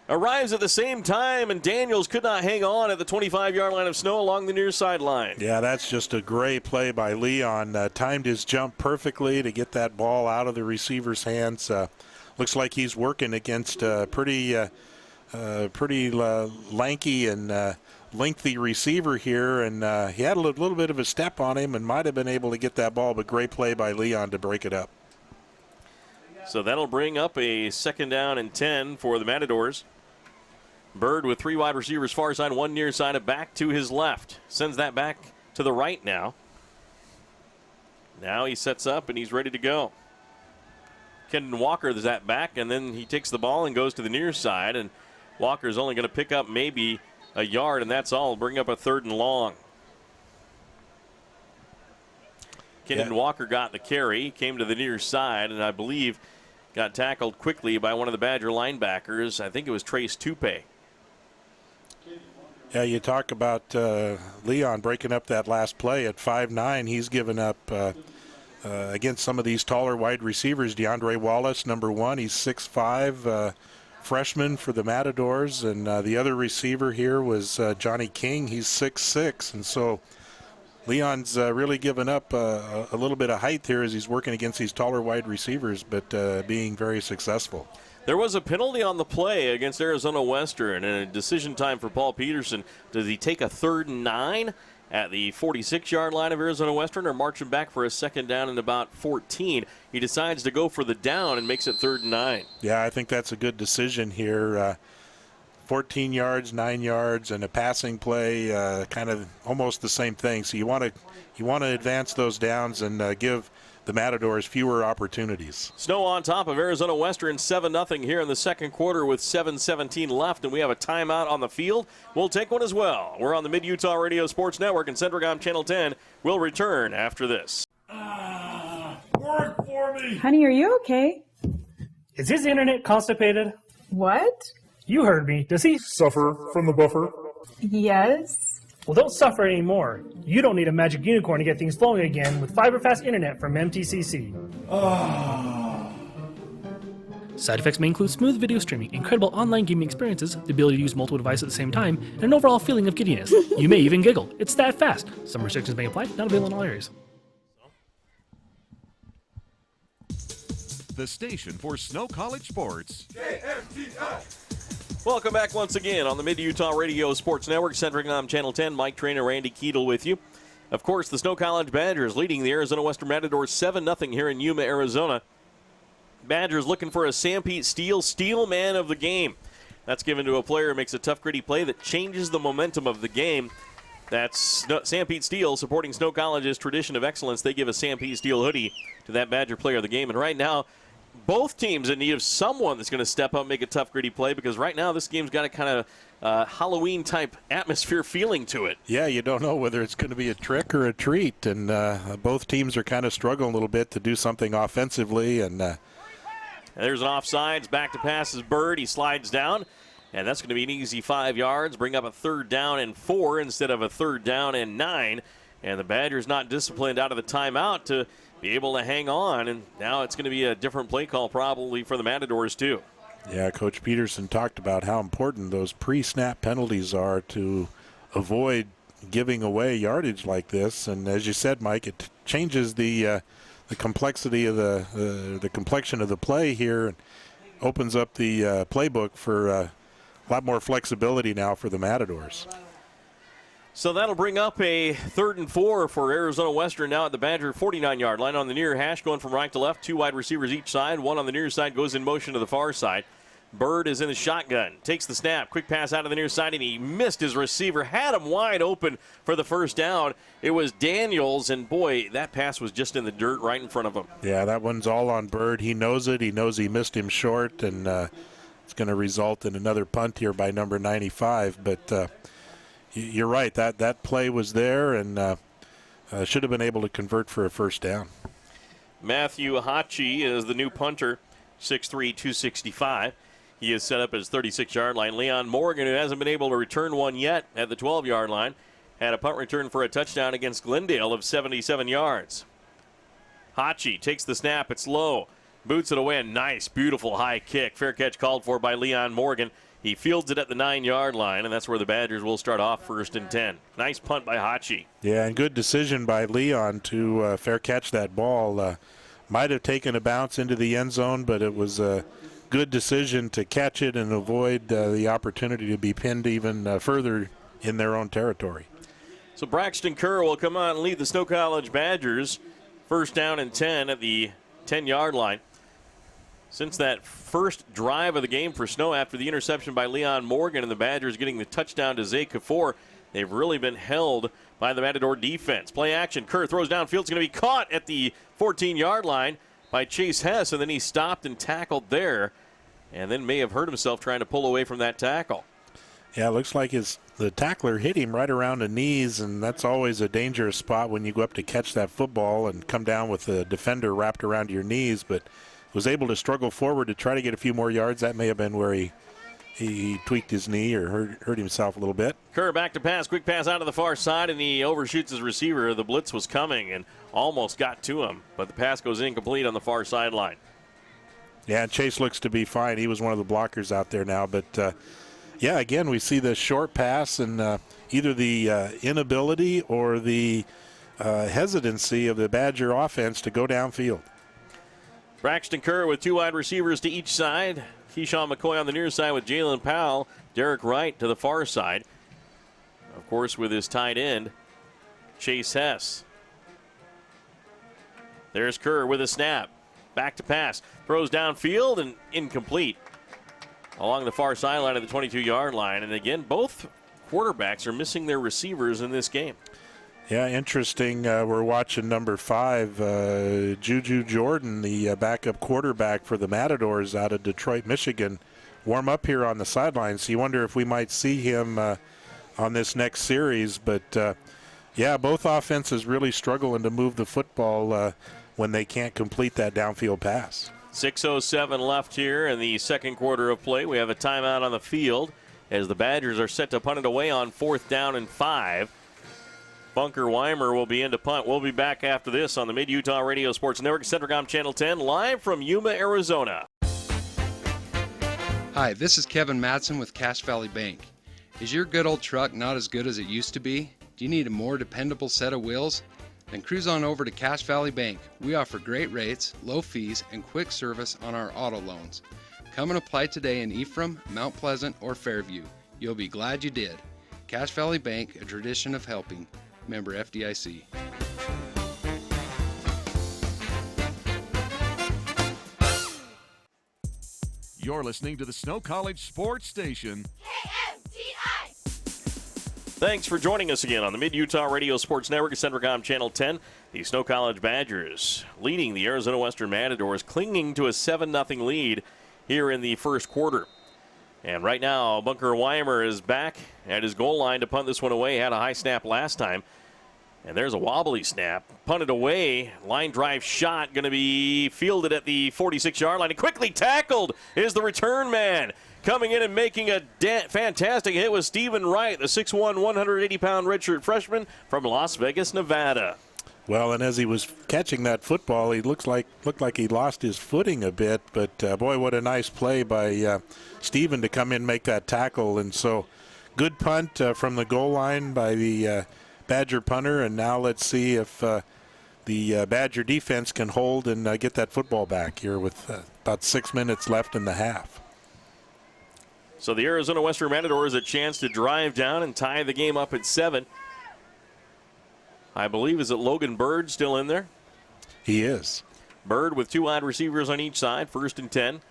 Arrives at the same time, and Daniels could not hang on at the 25-yard line of Snow along the near sideline. Yeah, that's just a great play by Leon. Timed his jump perfectly to get that ball out of the receiver's hands. Looks like he's working against a pretty lanky and lengthy receiver here, and he had a little bit of a step on him and might have been able to get that ball, but great play by Leon to break it up. So that'll bring up a second down and 10 for the Matadors. Bird with 3 wide receivers far side, 1 near side, and back to his left. Sends that back to the right now. Now he sets up and he's ready to go. Kendon Walker is that back, and then he takes the ball and goes to the near side, and Walker's only going to pick up maybe a yard, and that's all. Bring up a 3rd and long. Kendon Walker got the carry, came to the near side, and I believe got tackled quickly by one of the Badger linebackers. I think it was Trace Tupe. Yeah, you talk about Leon breaking up that last play at 5'9". He's given up against some of these taller wide receivers. Deandre Wallace, number 1, he's 6'5", freshman for the Matadors. And the other receiver here was Johnny King. He's 6'6", and so Leon's really given up a little bit of height here as he's working against these taller wide receivers, but being very successful. There was a penalty on the play against Arizona Western, and a decision time for Paul Peterson. Does he take a 3rd and 9 at the 46-yard line of Arizona Western, or march him back for a second down and about 14? He decides to go for the down and makes it 3rd and 9. Yeah, I think that's a good decision here. 14 yards, 9 yards, and a passing play, kind of almost the same thing. So you want to advance those downs and give the Matadors fewer opportunities. Snow on top of Arizona Western, 7-0 here in the second quarter with 7:17 left, and we have a timeout on the field. We'll take one as well. We're on the Mid-Utah Radio Sports Network and Centricom Channel 10. We'll return after this. Work for me. Honey, are you okay? Is his internet constipated? What? You heard me. Does he suffer from the buffer? Yes. Well, don't suffer anymore. You don't need a magic unicorn to get things flowing again with fiber-fast internet from MTCC. Side effects may include smooth video streaming, incredible online gaming experiences, the ability to use multiple devices at the same time, and an overall feeling of giddiness. You may even giggle. It's that fast. Some restrictions may apply. Not available in all areas. The station for Snow College sports. Welcome back once again on the Mid-Utah Radio Sports Network, Centricom Channel 10. Mike Trainer, Randy Keetle with you. Of course, the Snow College Badgers leading the Arizona Western Matadors 7-0 here in Yuma, Arizona. Badgers looking for a Sanpete Steele man of the game. That's given to a player who makes a tough, gritty play that changes the momentum of the game. That's Sanpete Steele supporting Snow College's tradition of excellence. They give a Sanpete Steele hoodie to that Badger player of the game. And right now, both teams in need of someone that's going to step up and make a tough, gritty play, because right now this game's got a kind of Halloween-type atmosphere feeling to it. Yeah, you don't know whether it's going to be a trick or a treat, and both teams are kind of struggling a little bit to do something offensively. And there's an offsides, back to pass is Bird. He slides down, and that's going to be an easy 5 yards. Bring up a 3rd down and 4 instead of a 3rd down and 9. And the Badgers not disciplined out of the timeout to be able to hang on, and now it's going to be a different play call probably for the Matadors too. Yeah, Coach Peterson talked about how important those pre-snap penalties are to avoid giving away yardage like this. And as you said, Mike, it changes the complexity of the complexion of the play here, and opens up the playbook for a lot more flexibility now for the Matadors. So that'll bring up a 3rd and 4 for Arizona Western now at the Badger 49-yard line on the near hash, going from right to left. 2 wide receivers each side. One on the near side goes in motion to the far side. Bird is in the shotgun, takes the snap, quick pass out of the near side, and he missed his receiver, had him wide open for the first down. It was Daniels, and boy, that pass was just in the dirt right in front of him. Yeah, that one's all on Bird. He knows it. He knows he missed him short, and it's going to result in another punt here by number 95. But you're right, that play was there, and should have been able to convert for a first down. Matthew Hachi is the new punter, 6'3", 265. He is set up at his 36-yard line. Leon Morgan, who hasn't been able to return one yet at the 12-yard line, had a punt return for a touchdown against Glendale of 77 yards. Hachi takes the snap. It's low. Boots it away. A nice, beautiful high kick. Fair catch called for by Leon Morgan. He fields it at the 9-yard line, and that's where the Badgers will start off 1st and 10. Nice punt by Hachi. Yeah, and good decision by Leon to fair catch that ball. Might have taken a bounce into the end zone, but it was a good decision to catch it and avoid the opportunity to be pinned even further in their own territory. So Braxton Kerr will come on and lead the Snow College Badgers. 1st down and 10 at the 10-yard line. Since that first drive of the game for Snow after the interception by Leon Morgan and the Badgers getting the touchdown to Zay Kafour, they've really been held by the Matador defense. Play action. Kerr throws downfield. It's going to be caught at the 14-yard line by Chase Hess, and then he stopped and tackled there, and then may have hurt himself trying to pull away from that tackle. Yeah, it looks like the tackler hit him right around the knees, and that's always a dangerous spot when you go up to catch that football and come down with the defender wrapped around your knees, but was able to struggle forward to try to get a few more yards. That may have been where he tweaked his knee or hurt himself a little bit. Kerr back to pass. Quick pass out to the far side, and he overshoots his receiver. The blitz was coming and almost got to him, but the pass goes incomplete on the far sideline. Yeah, Chase looks to be fine. He was one of the blockers out there now. But, yeah, again, we see the short pass and either the inability or the hesitancy of the Badger offense to go downfield. Braxton Kerr with 2 wide receivers to each side. Keyshawn McCoy on the near side with Jalen Powell. Derek Wright to the far side. Of course, with his tight end, Chase Hess. There's Kerr with a snap. Back to pass. Throws downfield and incomplete along the far sideline of the 22-yard line. And again, both quarterbacks are missing their receivers in this game. Yeah, interesting. We're watching number 5, Juju Jordan, the backup quarterback for the Matadors out of Detroit, Michigan, warm up here on the sidelines. So you wonder if we might see him on this next series. But, yeah, both offenses really struggling to move the football when they can't complete that downfield pass. 6:07 left here in the second quarter of play. We have a timeout on the field as the Badgers are set to punt it away on 4th down and 5. Bunker Weimer will be in to punt. We'll be back after this on the Mid-Utah Radio Sports Network, Centricom Channel 10, live from Yuma, Arizona. Hi, this is Kevin Madsen with Cache Valley Bank. Is your good old truck not as good as it used to be? Do you need a more dependable set of wheels? Then cruise on over to Cache Valley Bank. We offer great rates, low fees, and quick service on our auto loans. Come and apply today in Ephraim, Mount Pleasant, or Fairview. You'll be glad you did. Cache Valley Bank, a tradition of helping. Member FDIC. You're listening to the Snow College Sports Station. Thanks for joining us again on the Mid-Utah Radio Sports Network, Centricom Channel 10. The Snow College Badgers leading the Arizona Western Matadors, clinging to a 7-0 lead here in the first quarter. And right now, Bunker Weimer is back at his goal line to punt this one away. Had a high snap last time. And there's a wobbly snap. Punted away. Line drive shot going to be fielded at the 46-yard line. And quickly tackled is the return man. Coming in and making a fantastic hit was Stephen Wright, the 6'1", 180-pound redshirt freshman from Las Vegas, Nevada. Well, and as he was catching that football, he looked like he lost his footing a bit. But, boy, what a nice play by Steven to come in and make that tackle. And so good punt from the goal line by the Badger punter. And now let's see if the Badger defense can hold and get that football back here with about 6 minutes left in the half. So the Arizona Western Matadors a chance to drive down and tie the game up at 7. I believe, is it Logan Bird still in there? He is. Bird with 2 wide receivers on each side, 1st and 10.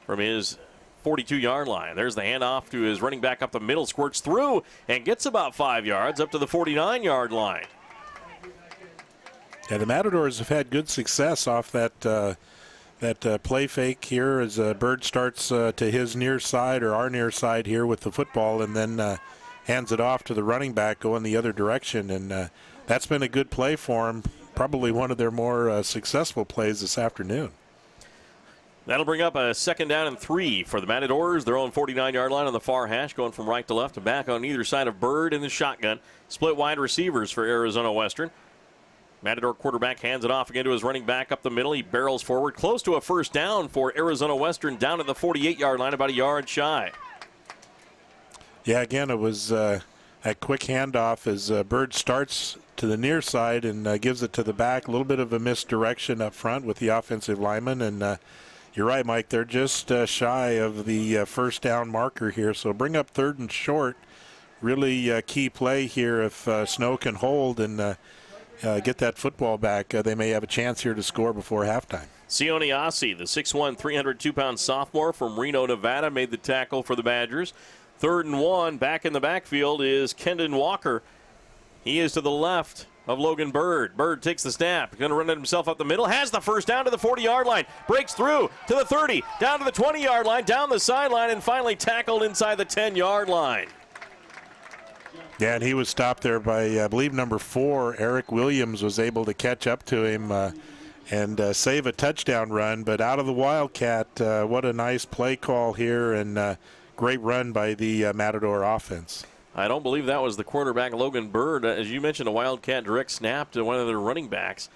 From his 42-yard line. There's the handoff to his running back up the middle, squirts through and gets about 5 yards up to the 49-yard line. Yeah, the Matadors have had good success off that play fake here as Bird starts to his near side or our near side here with the football and then hands it off to the running back going the other direction. And that's been a good play for him, probably one of their more successful plays this afternoon. That'll bring up a 2nd down and 3 for the Matadors. Their own 49-yard line on the far hash, going from right to left and back on either side of Bird in the shotgun. Split wide receivers for Arizona Western. Matador quarterback hands it off again to his running back up the middle. He barrels forward, close to a 1st down for Arizona Western, down at the 48-yard line, about a yard shy. Yeah, again, it was a quick handoff as Bird starts to the near side and gives it to the back. A little bit of a misdirection up front with the offensive lineman. And you're right, Mike, they're just shy of the 1st down marker here. So bring up 3rd and short. Really key play here. If Snow can hold and get that football back, they may have a chance here to score before halftime. Sione Asi, the 6'1", 302-pound sophomore from Reno, Nevada, made the tackle for the Badgers. 3rd and 1, back in the backfield is Kendon Walker. He is to the left of Logan Bird. Bird takes the snap, going to run it himself up the middle, has the 1st down to the 40-yard line, breaks through to the 30, down to the 20-yard line, down the sideline, and finally tackled inside the 10-yard line. Yeah, and he was stopped there by, I believe, number 4, Eric Williams was able to catch up to him and save a touchdown run. But out of the Wildcat, what a nice play call here and great run by the Matador offense. I don't believe that was the quarterback, Logan Bird. As you mentioned, a Wildcat direct snap to one of their running backs.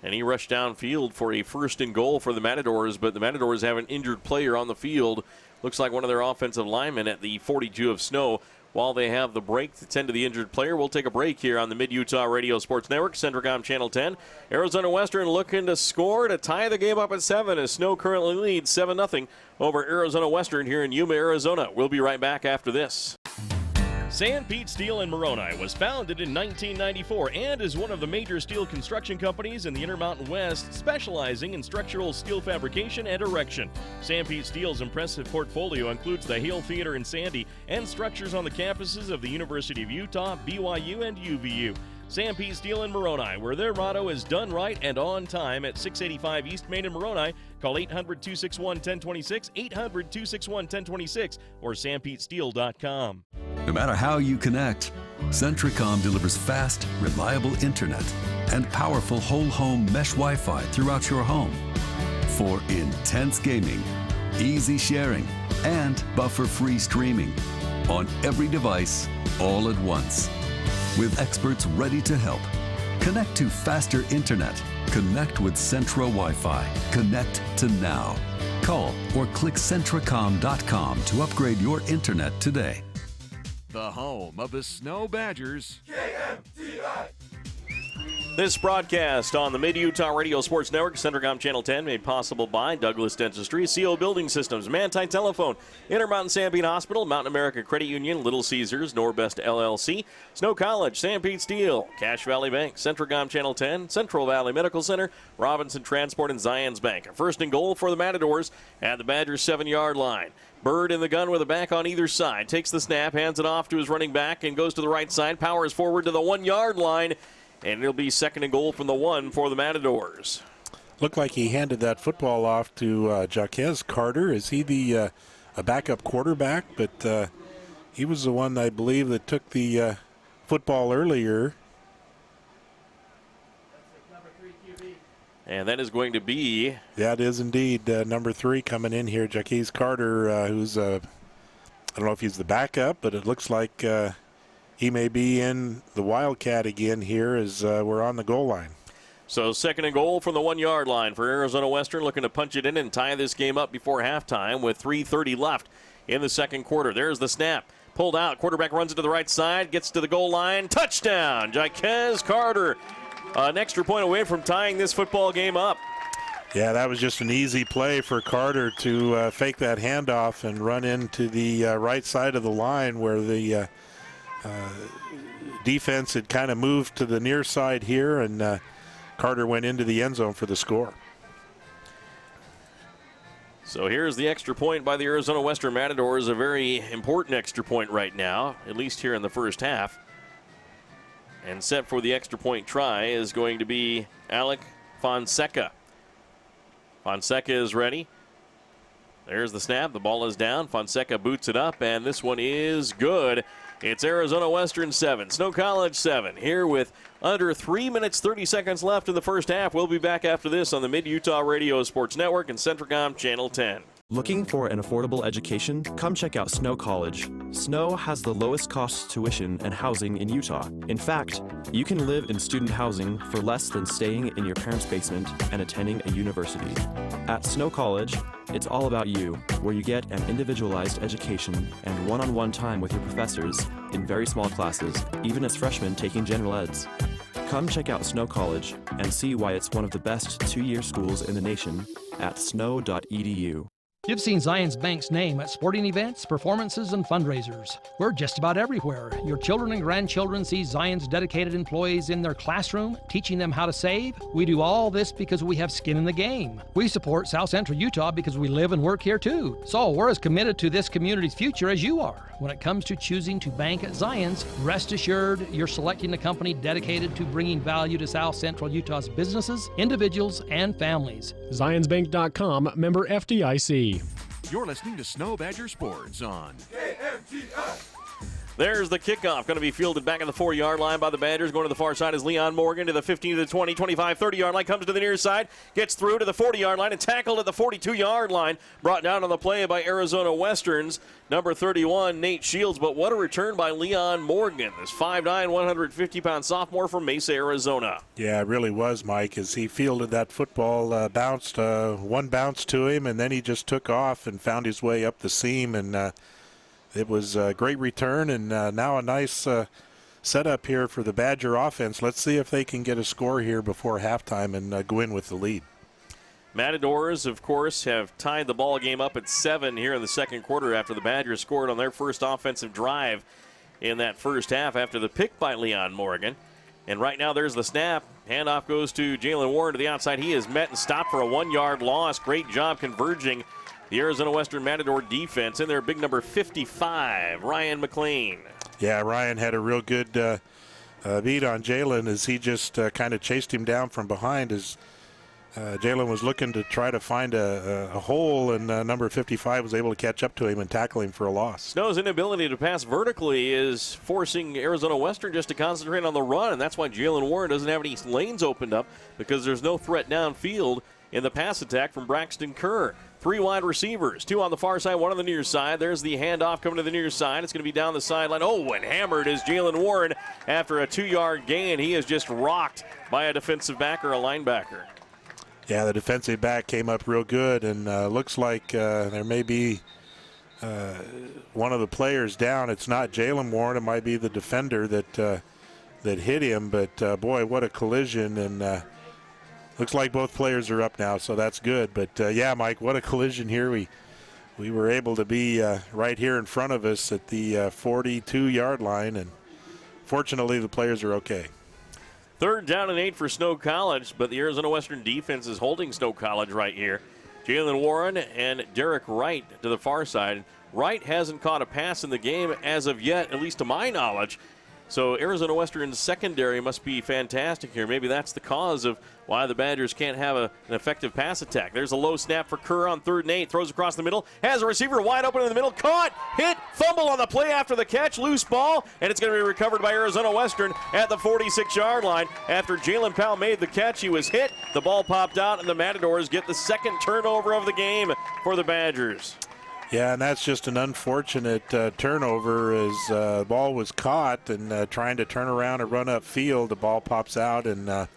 And he rushed downfield for a 1st and goal for the Matadors. But the Matadors have an injured player on the field. Looks like one of their offensive linemen at the 42 of Snow. While they have the break to tend to the injured player, we'll take a break here on the Mid-Utah Radio Sports Network, Centricom Channel 10. Arizona Western looking to score to tie the game up at 7 as Snow currently leads 7-0 over Arizona Western here in Yuma, Arizona. We'll be right back after this. San Pete Steel in Moroni was founded in 1994 and is one of the major steel construction companies in the Intermountain West, specializing in structural steel fabrication and erection. San Pete Steel's impressive portfolio includes the Hale Theater in Sandy and structures on the campuses of the University of Utah, BYU, and UVU. San Pete Steel in Moroni, where their motto is done right and on time, at 685 East Main in Moroni. Call 800-261-1026, 800-261-1026, or sanpetesteel.com. No matter how you connect, Centricom delivers fast, reliable internet and powerful whole-home mesh Wi-Fi throughout your home for intense gaming, easy sharing, and buffer-free streaming on every device all at once. With experts ready to help. Connect to faster internet. Connect with Centra Wi-Fi. Connect to now. Call or click Centricom.com to upgrade your internet today. The home of the Snow Badgers. KMTI. This broadcast on the Mid-Utah Radio Sports Network, Centricom Channel 10, made possible by Douglas Dentistry, CO Building Systems, Manti Telephone, Intermountain San Pete Hospital, Mountain America Credit Union, Little Caesars, Norbest LLC, Snow College, San Pete Steel, Cache Valley Bank, Centricom Channel 10, Central Valley Medical Center, Robinson Transport, and Zions Bank. A 1st and goal for the Matadors at the Badgers' 7-yard line. Bird in the gun with a back on either side. Takes the snap, hands it off to his running back, and goes to the right side. Powers forward to the 1-yard line. And it'll be 2nd and goal from the 1 for the Matadors. Looked like he handed that football off to Jaquez Carter. Is he the a backup quarterback? But he was the one, I believe, that took the football earlier. And that is going to be... Yeah, it is indeed. Number 3 coming in here, Jaquez Carter, who's, I don't know if he's the backup, but it looks like he may be in the Wildcat again here as we're on the goal line. So 2nd and goal from the 1-yard line for Arizona Western, looking to punch it in and tie this game up before halftime with 3:30 left in the second quarter. There's the snap. Pulled out. Quarterback runs it to the right side, gets to the goal line. Touchdown! Jaquez Carter, an extra point away from tying this football game up. Yeah, that was just an easy play for Carter to fake that handoff and run into the right side of the line where the defense had kind of moved to the near side here, and Carter went into the end zone for the score. So here's the extra point by the Arizona Western Matadors, a very important extra point right now, at least here in the first half. And set for the extra point try is going to be Alec Fonseca. Fonseca is ready. There's the snap. The ball is down. Fonseca boots it up, and this one is good. It's Arizona Western 7, Snow College 7. Here with under 3 minutes, 30 seconds left in the first half. We'll be back after this on the Mid-Utah Radio Sports Network and Centricom Channel 10. Looking for an affordable education? Come check out Snow College. Snow has the lowest cost tuition and housing in Utah. In fact, you can live in student housing for less than staying in your parents' basement and attending a university. At Snow College, it's all about you, where you get an individualized education and one-on-one time with your professors in very small classes, even as freshmen taking general eds. Come check out Snow College and see why it's one of the best two-year schools in the nation at snow.edu. You've seen Zions Bank's name at sporting events, performances, and fundraisers. We're just about everywhere. Your children and grandchildren see Zions dedicated employees in their classroom, teaching them how to save. We do all this because we have skin in the game. We support South Central Utah because we live and work here too. So we're as committed to this community's future as you are. When it comes to choosing to bank at Zions, rest assured you're selecting a company dedicated to bringing value to South Central Utah's businesses, individuals, and families. ZionsBank.com, member FDIC. You're listening to Snow Badger Sports on KMTL. There's the kickoff, going to be fielded back at the 4-yard line by the Badgers. Going to the far side is Leon Morgan to the 15, to the 20, 25, 30-yard line. Comes to the near side, gets through to the 40-yard line and tackled at the 42-yard line. Brought down on the play by Arizona Western's number 31, Nate Shields. But what a return by Leon Morgan, this 5'9", 150-pound sophomore from Mesa, Arizona. Yeah, it really was, Mike, as he fielded that football, bounced one bounce to him, and then he just took off and found his way up the seam, and it was a great return, and now a nice setup here for the Badger offense. Let's see if they can get a score here before halftime and go in with the lead. Matadors, of course, have tied the ball game up at 7 here in the second quarter after the Badgers scored on their first offensive drive in that first half after the pick by Leon Morgan. And right now there's the snap. Handoff goes to Jalen Warren to the outside. He is met and stopped for a 1-yard loss. Great job converging the Arizona Western Matador defense in their big number 55, Ryan McLean. Yeah, Ryan had a real good beat on Jalen as he just kind of chased him down from behind as Jalen was looking to try to find a hole, and number 55 was able to catch up to him and tackle him for a loss. Snow's inability to pass vertically is forcing Arizona Western just to concentrate on the run, and that's why Jalen Warren doesn't have any lanes opened up, because there's no threat downfield in the pass attack from Braxton Kerr. 3 wide receivers, 2 on the far side, 1 on the near side. There's the handoff coming to the near side. It's going to be down the sideline. Oh, and hammered is Jalen Warren after a 2-yard gain. He is just rocked by a defensive back or a linebacker. Yeah, the defensive back came up real good, and looks like there may be one of the players down. It's not Jalen Warren. It might be the defender that hit him, but boy, what a collision, and looks like both players are up now, so that's good. But, yeah, Mike, what a collision here. We were able to be right here in front of us at the 42-yard line, and fortunately the players are okay. 3rd down and 8 for Snow College, but the Arizona Western defense is holding Snow College right here. Jalen Warren and Derek Wright to the far side. Wright hasn't caught a pass in the game as of yet, at least to my knowledge. So Arizona Western's secondary must be fantastic here. Maybe that's the cause of why the Badgers can't have an effective pass attack. There's a low snap for Kerr on 3rd and 8. Throws across the middle. Has a receiver wide open in the middle. Caught, hit, fumble on the play after the catch. Loose ball, and it's going to be recovered by Arizona Western at the 46-yard line. After Jalen Powell made the catch, he was hit. The ball popped out, and the Matadors get the second turnover of the game for the Badgers. Yeah, and that's just an unfortunate turnover as the ball was caught and trying to turn around and run upfield. The ball pops out and,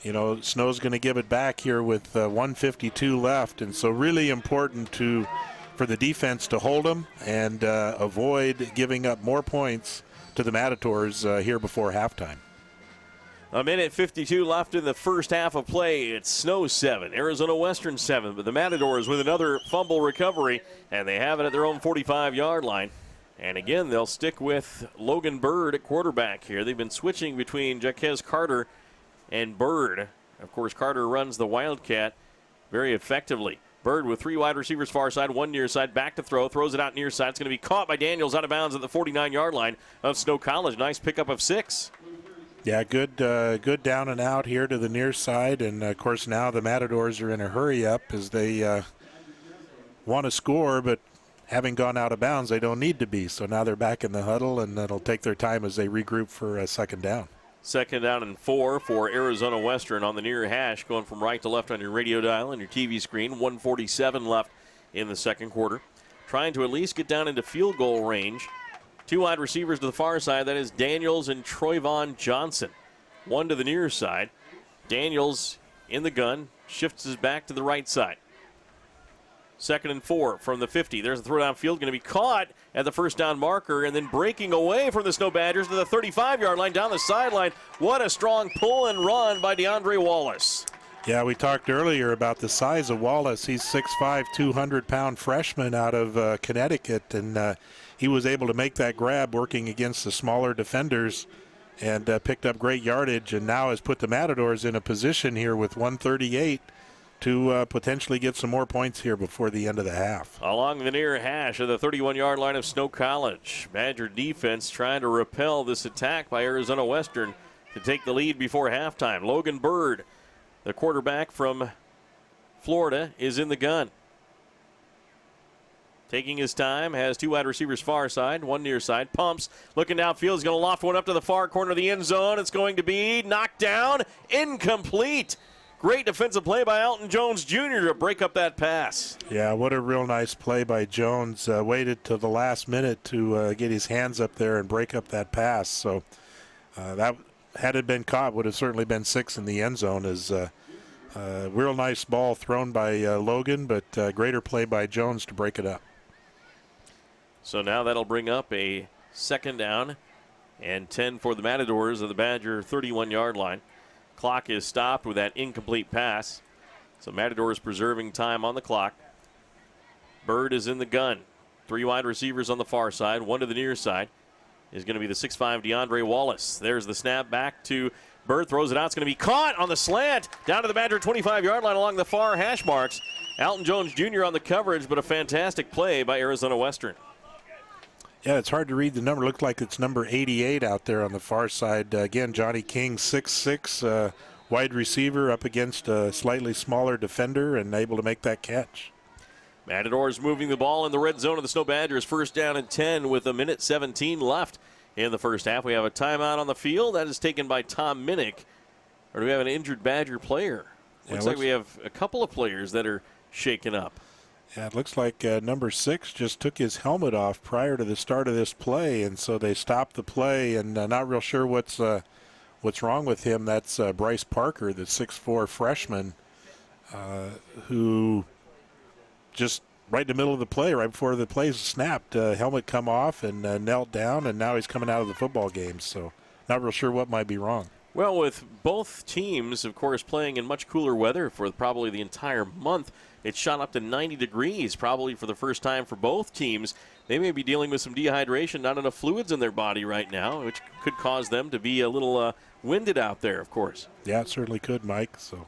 Snow's going to give it back here with 1:52 left. And so really important for the defense to hold them and avoid giving up more points to the Matadors here before halftime. A minute 52 left in the first half of play. It's Snow 7, Arizona Western 7, but the Matadors with another fumble recovery, and they have it at their own 45-yard line. And again, they'll stick with Logan Bird at quarterback here. They've been switching between Jaquez Carter and Bird. Of course, Carter runs the Wildcat very effectively. Bird with 3 wide receivers far side, 1 near side, back to throw, throws it out near side. It's going to be caught by Daniels out of bounds at the 49-yard line of Snow College. Nice pickup of 6. Yeah, good down and out here to the near side. And, of course, now the Matadors are in a hurry up as they want to score, but having gone out of bounds, they don't need to be. So now they're back in the huddle, and it'll take their time as they regroup for a second down. Second down and 4 for Arizona Western on the near hash, going from right to left on your radio dial and your TV screen. 1:47 left in the second quarter. Trying to at least get down into field goal range. 2 wide receivers to the far side. That is Daniels and Troyvon Johnson. 1 to the near side. Daniels in the gun, shifts his back to the right side. Second and 4 from the 50. There's a throw downfield, going to be caught at the first down marker, and then breaking away from the Snow Badgers to the 35-yard line down the sideline. What a strong pull and run by Deandre Wallace. Yeah, we talked earlier about the size of Wallace. He's 6'5", 200-pound freshman out of Connecticut, and he was able to make that grab working against the smaller defenders and picked up great yardage, and now has put the Matadors in a position here with 1:38 to potentially get some more points here before the end of the half. Along the near hash of the 31-yard line of Snow College. Badger defense trying to repel this attack by Arizona Western to take the lead before halftime. Logan Bird, the quarterback from Florida, is in the gun. Taking his time, has 2 wide receivers far side, 1 near side, pumps, looking downfield, he's going to loft one up to the far corner of the end zone. It's going to be knocked down, incomplete. Great defensive play by Alton Jones Jr. to break up that pass. Yeah, what a real nice play by Jones. Waited till the last minute to get his hands up there and break up that pass. So that, had it been caught, would have certainly been 6 in the end zone. As real nice ball thrown by Logan, but greater play by Jones to break it up. So now that'll bring up a second down and 10 for the Matadors of the Badger 31-yard line. Clock is stopped with that incomplete pass. So Matadors preserving time on the clock. Bird is in the gun. 3 wide receivers on the far side. 1 to the near side is going to be the 6'5" Deandre Wallace. There's the snap back to Bird. Throws it out. It's going to be caught on the slant down to the Badger 25-yard line along the far hash marks. Alton Jones Jr. on the coverage, but a fantastic play by Arizona Western. Yeah, it's hard to read the number. Looks like it's number 88 out there on the far side. Again, Johnny King, 6'6", wide receiver up against a slightly smaller defender and able to make that catch. Matadors moving the ball in the red zone of the Snow Badgers. First down and 10 with 1:17 left in the first half. We have a timeout on the field. That is taken by Tom Minnick. Or do we have an injured Badger player? Looks like we have a couple of players that are shaken up. Yeah, it looks like number 6 just took his helmet off prior to the start of this play, and so they stopped the play, and not real sure what's wrong with him. That's Bryce Parker, the 6'4" freshman, who just right in the middle of the play, right before the play snapped, helmet come off and knelt down, and now he's coming out of the football game, so not real sure what might be wrong. Well, with both teams, of course, playing in much cooler weather for probably the entire month, it's shot up to 90 degrees, probably for the first time for both teams. They may be dealing with some dehydration, not enough fluids in their body right now, which could cause them to be a little winded out there, of course. Yeah, it certainly could, Mike. So,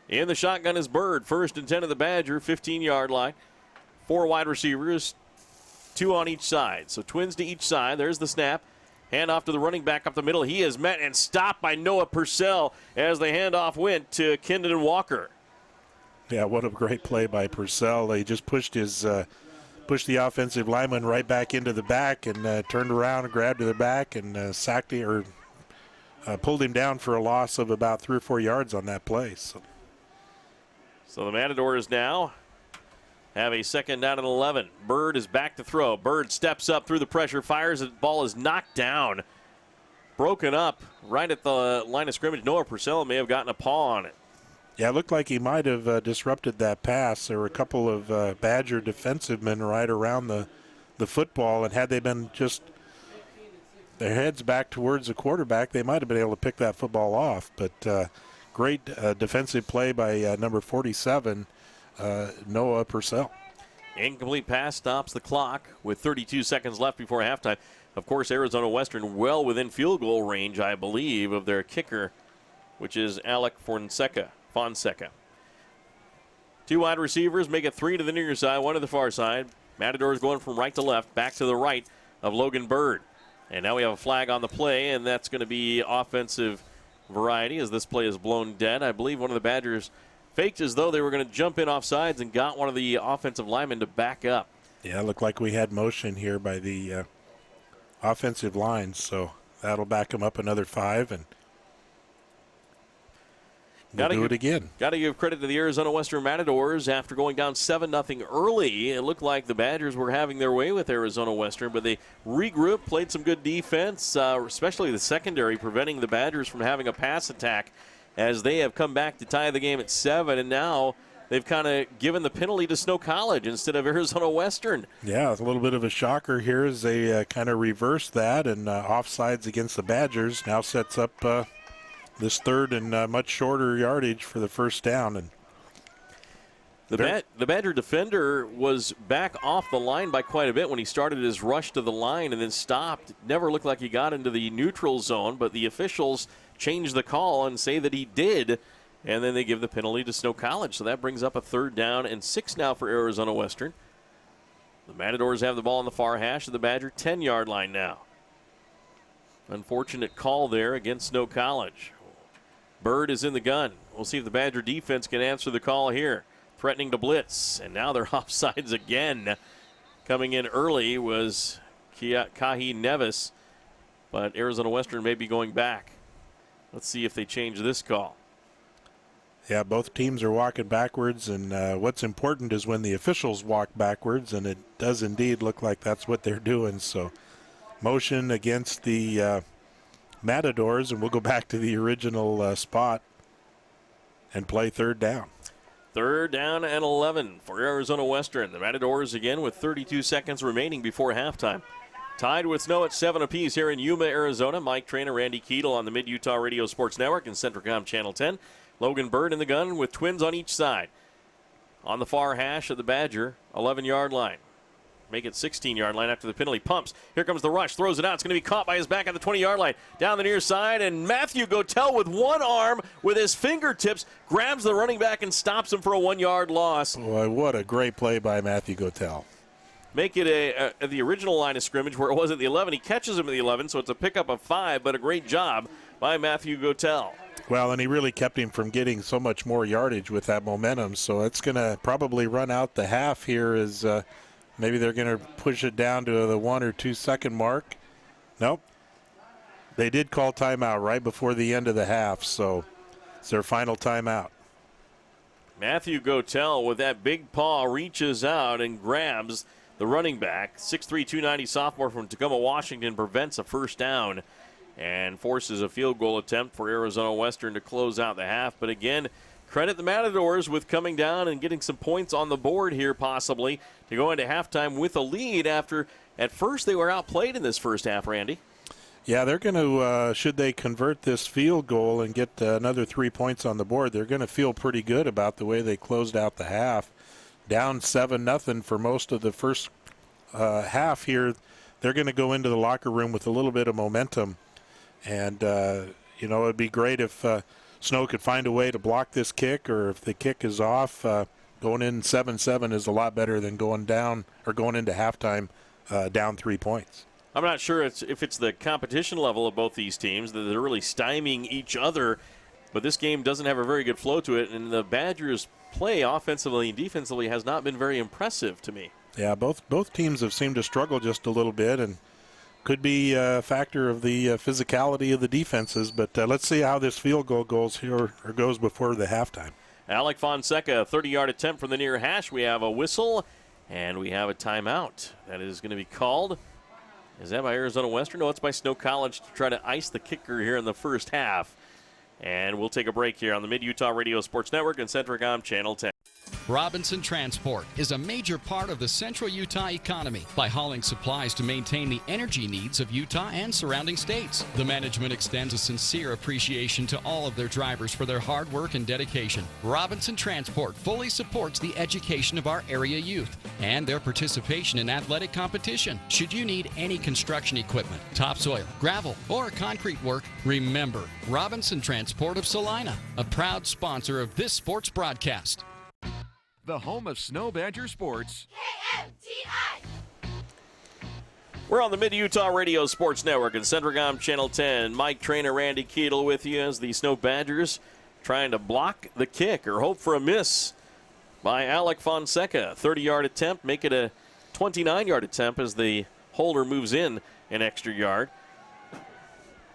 in the shotgun is Bird. First and 10 of the Badger, 15-yard line. 4 wide receivers, 2 on each side. So twins to each side. There's the snap. Hand off to the running back up the middle. He is met and stopped by Noah Purcell as the handoff went to Kendon Walker. Yeah, what a great play by Purcell. He just pushed the offensive lineman right back into the back and turned around and grabbed to the back and sacked him or pulled him down for a loss of about 3 or 4 yards on that play. So the Matadors now have a second down and 11. Bird is back to throw. Bird steps up through the pressure, fires. The ball is knocked down. Broken up right at the line of scrimmage. Noah Purcell may have gotten a paw on it. Yeah, it looked like he might have disrupted that pass. There were a couple of Badger defensive men right around the football, and had they been just their heads back towards the quarterback, they might have been able to pick that football off. But great defensive play by number 47, Noah Purcell. Incomplete pass stops the clock with 32 seconds left before halftime. Of course, Arizona Western well within field goal range, I believe, of their kicker, which is Alec Fonseca. Two wide receivers make it three to the near side, one to the far side. Matadors going from right to left, back to the right of Logan Bird. And now we have a flag on the play, and that's going to be offensive variety as this play is blown dead. I believe one of the Badgers faked as though they were going to jump in off sides and got one of the offensive linemen to back up. Yeah, it looked like we had motion here by the offensive line, so that'll back them up another 5, and we'll do it again. Got to give credit to the Arizona Western Matadors. After going down 7-0 early, it looked like the Badgers were having their way with Arizona Western, but they regrouped, played some good defense, especially the secondary, preventing the Badgers from having a pass attack as they have come back to tie the game at 7, and now they've kind of given the penalty to Snow College instead of Arizona Western. Yeah, it's a little bit of a shocker here as they kind of reversed that, and offsides against the Badgers now sets up this third and much shorter yardage for the first down. And the Badger defender was back off the line by quite a bit when he started his rush to the line and then stopped. Never looked like he got into the neutral zone, but the officials changed the call and say that he did, and then they give the penalty to Snow College. So that brings up a 3rd down and 6 now for Arizona Western. The Matadors have the ball on the far hash of the Badger 10-yard line now. Unfortunate call there against Snow College. Bird is in the gun. We'll see if the Badger defense can answer the call here. Threatening to blitz, and now they're offsides again. Coming in early was Kahi Nevis, but Arizona Western may be going back. Let's see if they change this call. Yeah, both teams are walking backwards, and what's important is when the officials walk backwards, and it does indeed look like that's what they're doing. So motion against the Matadors, and we'll go back to the original spot and play 3rd down. 3rd down and 11 for Arizona Western. The Matadors again with 32 seconds remaining before halftime. Tied with Snow at 7 apiece here in Yuma, Arizona. Mike Trainer, Randy Keetle on the Mid-Utah Radio Sports Network and Centricom Channel 10. Logan Bird in the gun with twins on each side. On the far hash of the Badger, 11-yard line. Make it 16-yard line after the penalty. Pumps. Here comes the rush. Throws it out. It's going to be caught by his back at the 20-yard line. Down the near side, and Matthew Gotel with one arm with his fingertips grabs the running back and stops him for a 1-yard loss. Boy, what a great play by Matthew Gotel. Make it the original line of scrimmage where it was at the 11. He catches him at the 11, so it's a pickup of 5, but a great job by Matthew Gotel. Well, and he really kept him from getting so much more yardage with that momentum, so it's going to probably run out the half here as maybe they're going to push it down to the 1 or 2 second mark. Nope. They did call timeout right before the end of the half, so it's their final timeout. Matthew Gotel with that big paw reaches out and grabs the running back. 6'3", 290 sophomore from Tacoma, Washington prevents a 1st down and forces a field goal attempt for Arizona Western to close out the half. But again, credit the Matadors with coming down and getting some points on the board here possibly to go into halftime with a lead after at first they were outplayed in this first half, Randy. Yeah, they're going to, should they convert this field goal and get another 3 points on the board, they're going to feel pretty good about the way they closed out the half. Down 7-0 for most of the first half here. They're going to go into the locker room with a little bit of momentum. And, you know, it'd be great if Snow could find a way to block this kick, or if the kick is off, going in 7-7 is a lot better than going down or going into halftime down 3 points. I'm not sure if it's the competition level of both these teams that they're really stymieing each other, but this game doesn't have a very good flow to it, and the Badgers' play offensively and defensively has not been very impressive to me. Yeah, both teams have seemed to struggle just a little bit, and could be a factor of the physicality of the defenses, but let's see how this field goal goes here or goes before the halftime. Alec Fonseca, a 30-yard attempt from the near hash. We have a whistle, and we have a timeout. That is going to be called. Is that by Arizona Western? No, it's by Snow College to try to ice the kicker here in the first half. And we'll take a break here on the Mid-Utah Radio Sports Network and Centricom Channel 10. Robinson Transport is a major part of the central Utah economy by hauling supplies to maintain the energy needs of Utah and surrounding states. The management extends a sincere appreciation to all of their drivers for their hard work and dedication. Robinson Transport fully supports the education of our area youth and their participation in athletic competition. Should you need any construction equipment, topsoil, gravel, or concrete work, remember Robinson Transport of Salina, a proud sponsor of this sports broadcast. The home of Snow Badger Sports. We're on the Mid-Utah Radio Sports Network and Centricom Channel 10. Mike Trainer, Randy Keetle with you as the Snow Badgers trying to block the kick or hope for a miss by Alec Fonseca. 30-yard attempt, make it a 29-yard attempt as the holder moves in an extra yard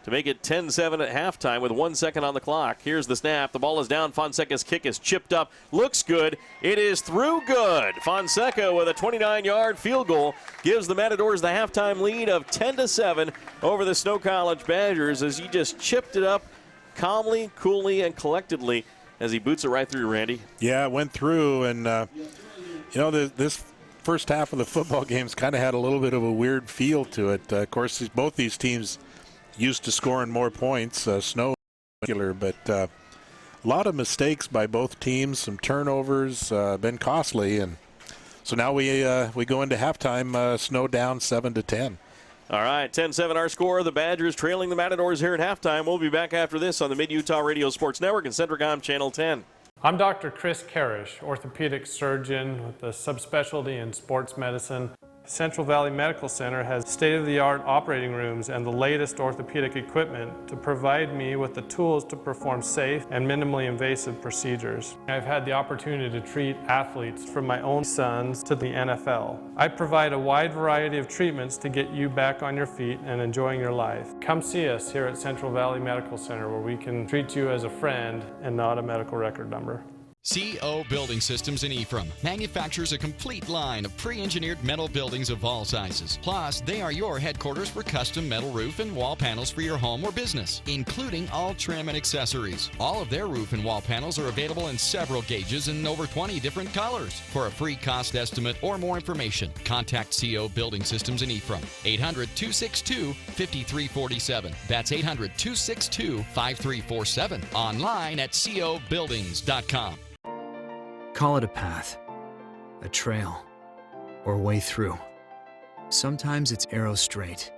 to make it 10-7 at halftime with 1 second on the clock. Here's the snap. The ball is down. Fonseca's kick is chipped up. Looks good. It is through good. Fonseca with a 29-yard field goal gives the Matadors the halftime lead of 10-7 over the Snow College Badgers as he just chipped it up calmly, coolly, and collectedly as he boots it right through, Randy. Yeah, it went through, and, this first half of the football game's kind of had a little bit of a weird feel to it. Of course, both these teams used to scoring more points, Snow in particular, but a lot of mistakes by both teams, some turnovers, been costly, and so now we go into halftime, Snow down 7-10. All right, 10-7 our score. The Badgers trailing the Matadors here at halftime. We'll be back after this on the Mid-Utah Radio Sports Network and Centricom Channel 10. I'm Dr. Chris Karish, orthopedic surgeon with a subspecialty in sports medicine. Central Valley Medical Center has state-of-the-art operating rooms and the latest orthopedic equipment to provide me with the tools to perform safe and minimally invasive procedures. I've had the opportunity to treat athletes from my own sons to the NFL. I provide a wide variety of treatments to get you back on your feet and enjoying your life. Come see us here at Central Valley Medical Center where we can treat you as a friend and not a medical record number. CO Building Systems in Ephraim manufactures a complete line of pre-engineered metal buildings of all sizes. Plus, they are your headquarters for custom metal roof and wall panels for your home or business, including all trim and accessories. All of their roof and wall panels are available in several gauges and over 20 different colors. For a free cost estimate or more information, contact CO Building Systems in Ephraim. 800-262-5347. That's 800-262-5347. Online at cobuildings.com. Call it a path, a trail, or way through. Sometimes it's arrow straight.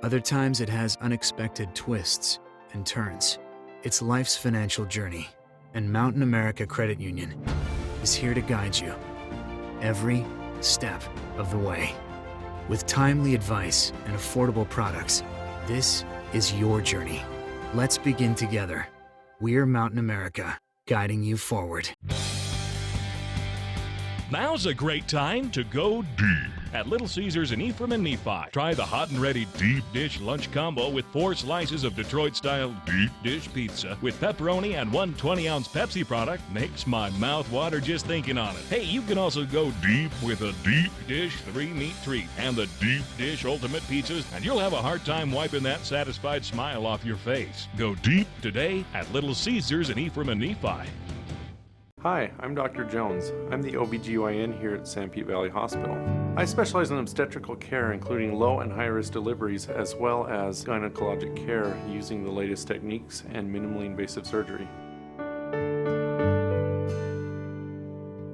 Other times it has unexpected twists and turns. It's life's financial journey, and Mountain America Credit Union is here to guide you every step of the way. With timely advice and affordable products, this is your journey. Let's begin together. We're Mountain America, guiding you forward. Now's a great time to go deep at Little Caesars in Ephraim and Nephi. Try the hot and ready deep dish lunch combo with 4 slices of Detroit-style deep dish pizza with pepperoni and 1 20-ounce Pepsi product. Makes my mouth water just thinking on it. Hey, you can also go deep with a deep dish 3-meat treat and the deep dish ultimate pizzas, and you'll have a hard time wiping that satisfied smile off your face. Go deep today at Little Caesars in Ephraim and Nephi. Hi, I'm Dr. Jones. I'm the OBGYN here at San Pete Valley Hospital. I specialize in obstetrical care, including low and high-risk deliveries, as well as gynecologic care using the latest techniques and minimally invasive surgery.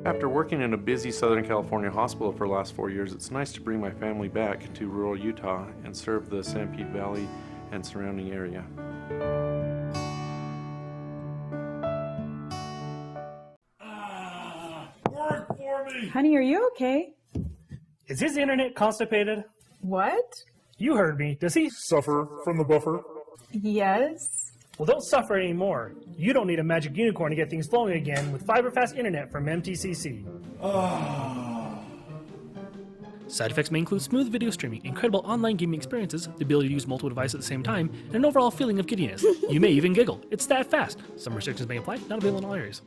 After working in a busy Southern California hospital for the last 4 years, it's nice to bring my family back to rural Utah and serve the San Pete Valley and surrounding area. Honey, are you okay? Is his internet constipated? What? You heard me. Does he suffer from the buffer? Yes. Well, don't suffer anymore. You don't need a magic unicorn to get things flowing again with fiber-fast internet from MTCC. Side effects may include smooth video streaming, incredible online gaming experiences, the ability to use multiple devices at the same time, and an overall feeling of giddiness. You may even giggle. It's that fast. Some restrictions may apply. Not available in all areas.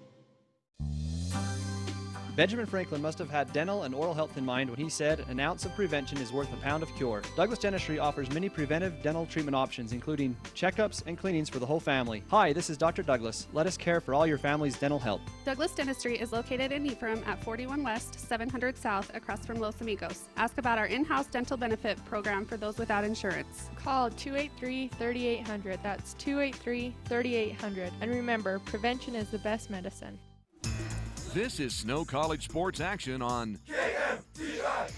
Benjamin Franklin must have had dental and oral health in mind when he said, "An ounce of prevention is worth a pound of cure." Douglas Dentistry offers many preventive dental treatment options, including checkups and cleanings for the whole family. Hi, this is Dr. Douglas. Let us care for all your family's dental health. Douglas Dentistry is located in Ephraim at 41 West, 700 South, across from Los Amigos. Ask about our in-house dental benefit program for those without insurance. Call 283-3800. That's 283-3800. And remember, prevention is the best medicine. This is Snow College Sports Action on KMTI.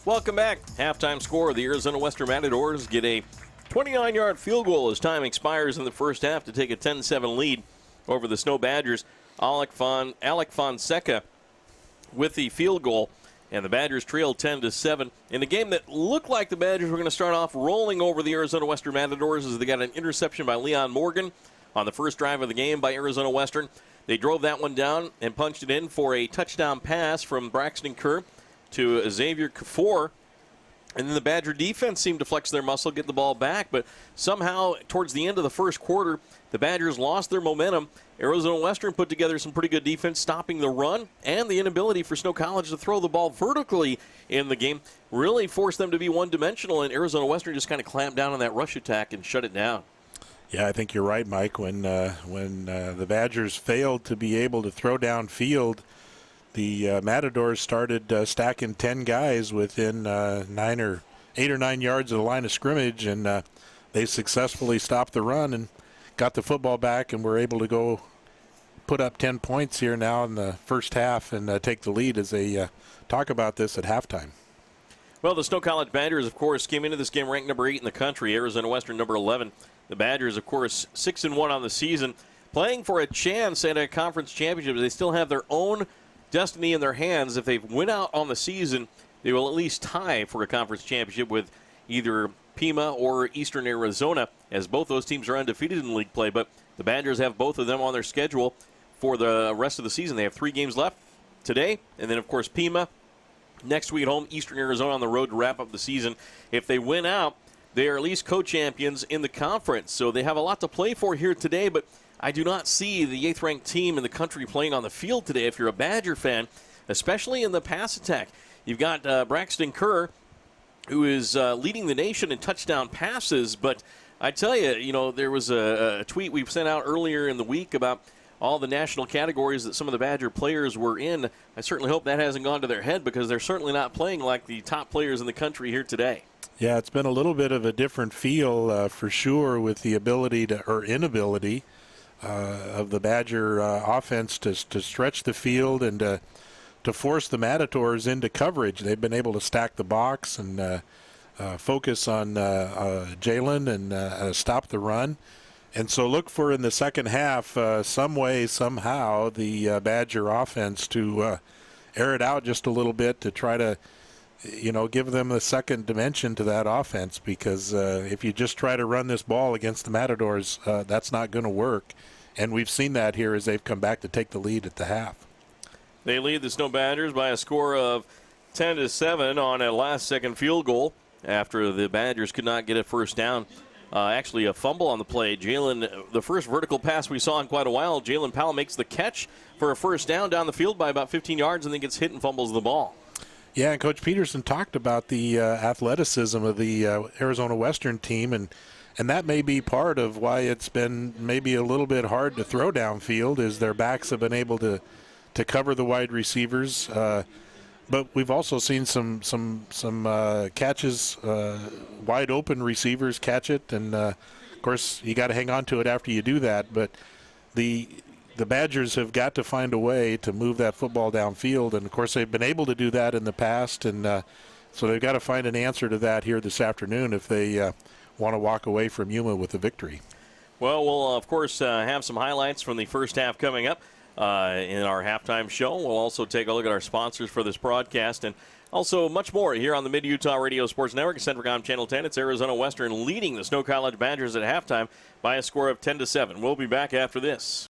Welcome back. Halftime score. The Arizona Western Matadors get a 29-yard field goal as time expires in the first half to take a 10-7 lead over the Snow Badgers. Alec Fonseca with the field goal, and the Badgers trailed 10-7 in a game that looked like the Badgers were going to start off rolling over the Arizona Western Matadors as they got an interception by Leon Morgan on the first drive of the game by Arizona Western. They drove that one down and punched it in for a touchdown pass from Braxton Kerr to Xavier Kafour. And then the Badger defense seemed to flex their muscle, get the ball back. But somehow, towards the end of the first quarter, the Badgers lost their momentum. Arizona Western put together some pretty good defense, stopping the run, and the inability for Snow College to throw the ball vertically in the game really forced them to be one-dimensional, and Arizona Western just kind of clamped down on that rush attack and shut it down. Yeah, I think you're right, Mike. When the Badgers failed to be able to throw downfield, the Matadors started stacking 10 guys within 8 or 9 yards of the line of scrimmage, and they successfully stopped the run and got the football back, and were able to go put up 10 points here now in the first half and take the lead as they talk about this at halftime. Well, the Snow College Badgers, of course, came into this game ranked number 8 in the country. Arizona Western number 11. The Badgers, of course, 6-1 on the season, playing for a chance at a conference championship. They still have their own destiny in their hands. If they win out on the season, they will at least tie for a conference championship with either Pima or Eastern Arizona, as both those teams are undefeated in league play. But the Badgers have both of them on their schedule for the rest of the season. They have 3 games left today, and then, of course, Pima next week at home, Eastern Arizona on the road to wrap up the season. If they win out, they are at least co-champions in the conference. So they have a lot to play for here today, but I do not see the 8th-ranked team in the country playing on the field today if you're a Badger fan, especially in the pass attack. You've got Braxton Kerr, who is leading the nation in touchdown passes, but I tell you, there was a tweet we sent out earlier in the week about all the national categories that some of the Badger players were in. I certainly hope that hasn't gone to their head, because they're certainly not playing like the top players in the country here today. Yeah, it's been a little bit of a different feel for sure, with the ability or inability of the Badger offense to stretch the field and to force the Matadors into coverage. They've been able to stack the box and focus on Jalen and stop the run. And so look for in the second half, some way, somehow, the Badger offense to air it out just a little bit to try to, give them a second dimension to that offense, because if you just try to run this ball against the Matadors, that's not going to work. And we've seen that here as they've come back to take the lead at the half. They lead the Snow Badgers by a score of 10-7 on a last-second field goal after the Badgers could not get a first down. Actually, a fumble on the play. Jalen, the first vertical pass we saw in quite a while, Jalen Powell makes the catch for a first down the field by about 15 yards and then gets hit and fumbles the ball. Yeah, and Coach Peterson talked about the athleticism of the Arizona Western team, and that may be part of why it's been maybe a little bit hard to throw downfield, is their backs have been able to cover the wide receivers. But we've also seen some catches, wide open receivers catch it, and of course you got to hang on to it after you do that. But the Badgers have got to find a way to move that football downfield, and of course they've been able to do that in the past, and so they've got to find an answer to that here this afternoon if they want to walk away from Yuma with a victory. Well, we'll of course have some highlights from the first half coming up in our halftime show. We'll also take a look at our sponsors for this broadcast, and also much more here on the Mid-Utah Radio Sports Network. Centricom Channel 10. It's Arizona Western leading the Snow College Badgers at halftime by a score of 10-7. We'll be back after this.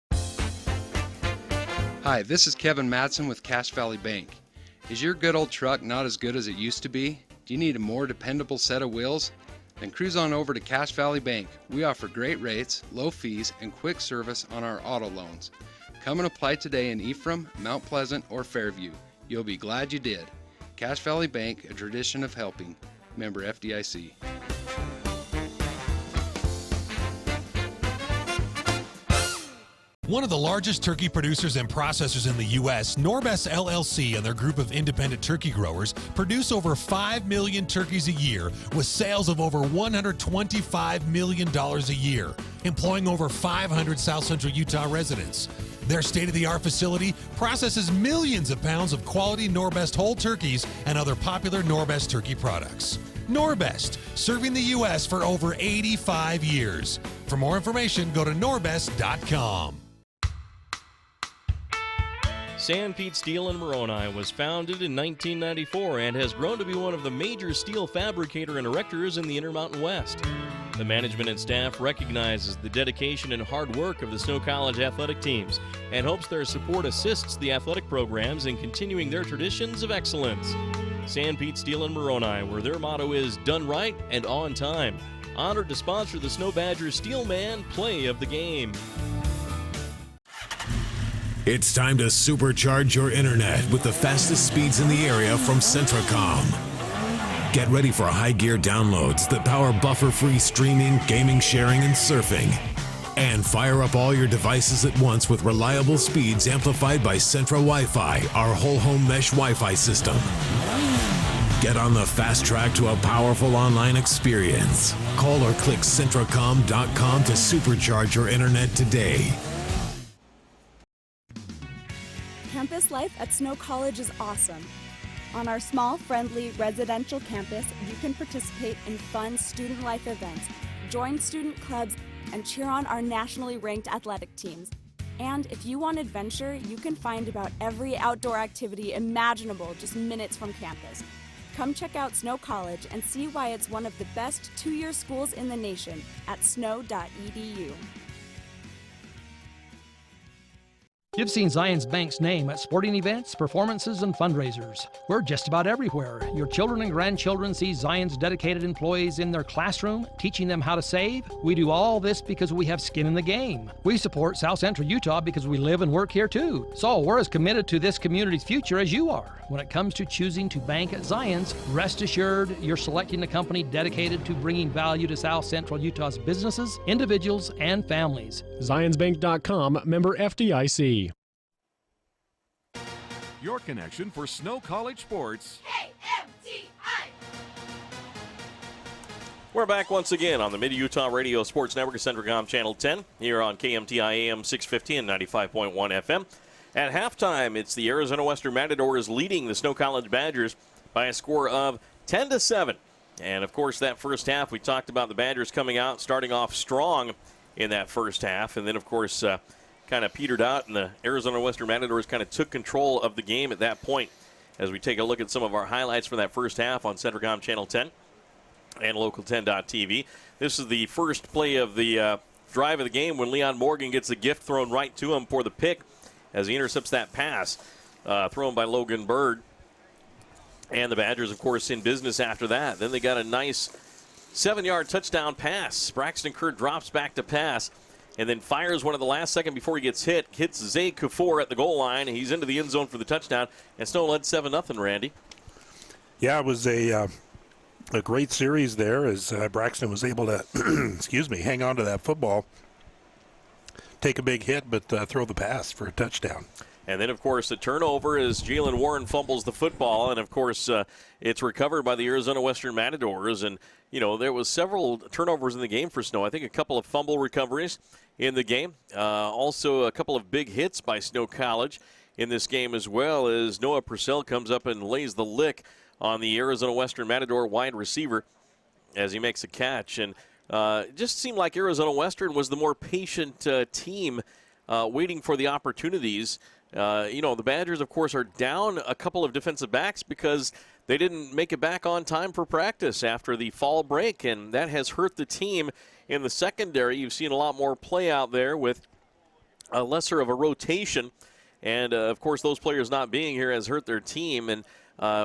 Hi, this is Kevin Matson with Cache Valley Bank. Is your good old truck not as good as it used to be? Do you need a more dependable set of wheels? Then cruise on over to Cache Valley Bank. We offer great rates, low fees, and quick service on our auto loans. Come and apply today in Ephraim, Mount Pleasant, or Fairview. You'll be glad you did. Cache Valley Bank, a tradition of helping. Member FDIC. One of the largest turkey producers and processors in the U.S., Norbest LLC and their group of independent turkey growers produce over 5 million turkeys a year with sales of over $125 million a year, employing over 500 South Central Utah residents. Their state-of-the-art facility processes millions of pounds of quality Norbest whole turkeys and other popular Norbest turkey products. Norbest, serving the U.S. for over 85 years. For more information, go to norbest.com. Sanpete Steel in Moroni was founded in 1994 and has grown to be one of the major steel fabricator and erectors in the Intermountain West. The management and staff recognizes the dedication and hard work of the Snow College athletic teams and hopes their support assists the athletic programs in continuing their traditions of excellence. Sanpete Steel in Moroni, where their motto is done right and on time. Honored to sponsor the Snow Badgers Steelman Play of the Game. It's time to supercharge your internet with the fastest speeds in the area from Centracom. Get ready for high gear downloads that power buffer-free streaming, gaming, sharing, and surfing. And fire up all your devices at once with reliable speeds amplified by Centra Wi-Fi, our whole home mesh Wi-Fi system. Get on the fast track to a powerful online experience. Call or click Centracom.com to supercharge your internet today. Campus life at Snow College is awesome. On our small, friendly, residential campus, you can participate in fun student life events, join student clubs, and cheer on our nationally ranked athletic teams. And if you want adventure, you can find about every outdoor activity imaginable just minutes from campus. Come check out Snow College and see why it's one of the best two-year schools in the nation at snow.edu. You've seen Zions Bank's name at sporting events, performances, and fundraisers. We're just about everywhere. Your children and grandchildren see Zions dedicated employees in their classroom, teaching them how to save. We do all this because we have skin in the game. We support South Central Utah because we live and work here too. So we're as committed to this community's future as you are. When it comes to choosing to bank at Zions, rest assured you're selecting a company dedicated to bringing value to South Central Utah's businesses, individuals, and families. ZionsBank.com, member FDIC. Your connection for Snow College sports. We're back once again on the Mid-Utah Radio Sports Network at Centracom Channel 10 here on KMTI AM 650 and 95.1 FM. At halftime, it's the Arizona Western Matadors leading the Snow College Badgers by a score of 10-7. And, of course, that first half, we talked about the Badgers coming out, starting off strong in that first half. And then, of course, kind of petered out, and the Arizona Western Matadors kind of took control of the game at that point. As we take a look at some of our highlights from that first half on Centracom Channel 10 and Local10.tv. This is the first play of the drive of the game when Leon Morgan gets the gift thrown right to him for the pick as he intercepts that pass thrown by Logan Bird. And the Badgers, of course, in business after that. Then they got a nice 7-yard touchdown pass. Braxton Kerr drops back to pass and then fires one at the last second before he gets hit. Hits Zay Kufor at the goal line. He's into the end zone for the touchdown. And Snow led 7-0, Randy. Yeah, it was a great series there as Braxton was able to, hang on to that football, take a big hit, but throw the pass for a touchdown. And then, of course, the turnover as Jalen Warren fumbles the football. And, of course, it's recovered by the Arizona Western Matadors. And, you know, there was several turnovers in the game for Snow. I think a couple of fumble recoveries in the game. Also a couple of big hits by Snow College in this game as well, as Noah Purcell comes up and lays the lick on the Arizona Western Matador wide receiver as he makes a catch. And it just seemed like Arizona Western was the more patient team waiting for the opportunities. The Badgers, of course, are down a couple of defensive backs because they didn't make it back on time for practice after the fall break, and that has hurt the team in the secondary. You've seen a lot more play out there with a lesser of a rotation, and, of course, those players not being here has hurt their team, and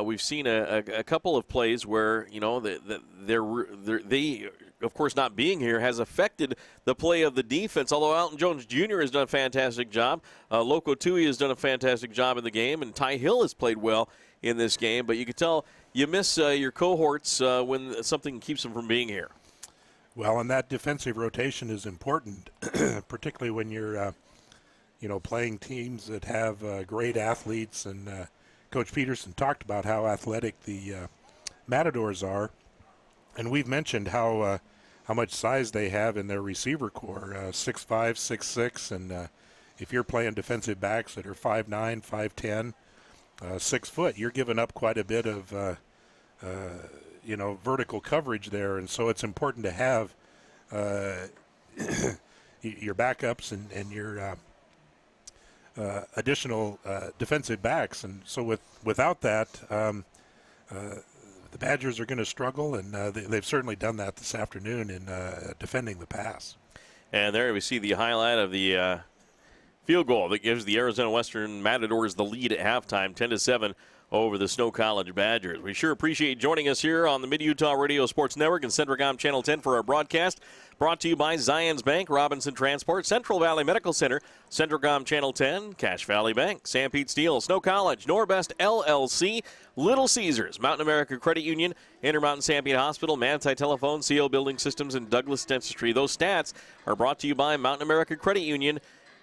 we've seen a couple of plays where, you know, they of course, not being here has affected the play of the defense, although Alton Jones Jr. has done a fantastic job. Loco Tui has done a fantastic job in the game, and Ty Hill has played well in this game. But you can tell you miss your cohorts when something keeps them from being here. Well, and that defensive rotation is important, particularly when you're playing teams that have great athletes. And Coach Peterson talked about how athletic the Matadors are. And we've mentioned how much size they have in their receiver core, 6'5", 6'6", and if you're playing defensive backs that are 5'9", 5'10", 6 foot, you're giving up quite a bit of vertical coverage there, and so it's important to have your backups and your additional defensive backs, and so without that. The Badgers are going to struggle, and they've certainly done that this afternoon in defending the pass. And there we see the highlight of the field goal that gives the Arizona Western Matadors the lead at halftime, 10-7 over the Snow College Badgers. We sure appreciate joining us here on the Mid-Utah Radio Sports Network and Centricom Channel 10 for our broadcast. Brought to you by Zions Bank, Robinson Transport, Central Valley Medical Center, Centricom Channel 10, Cache Valley Bank, San Pete Steel, Snow College, Norbest LLC, Little Caesars, Mountain America Credit Union, Intermountain San Pete Hospital, Manti Telephone, CO Building Systems, and Douglas Dentistry. Those stats are brought to you by Mountain America Credit Union.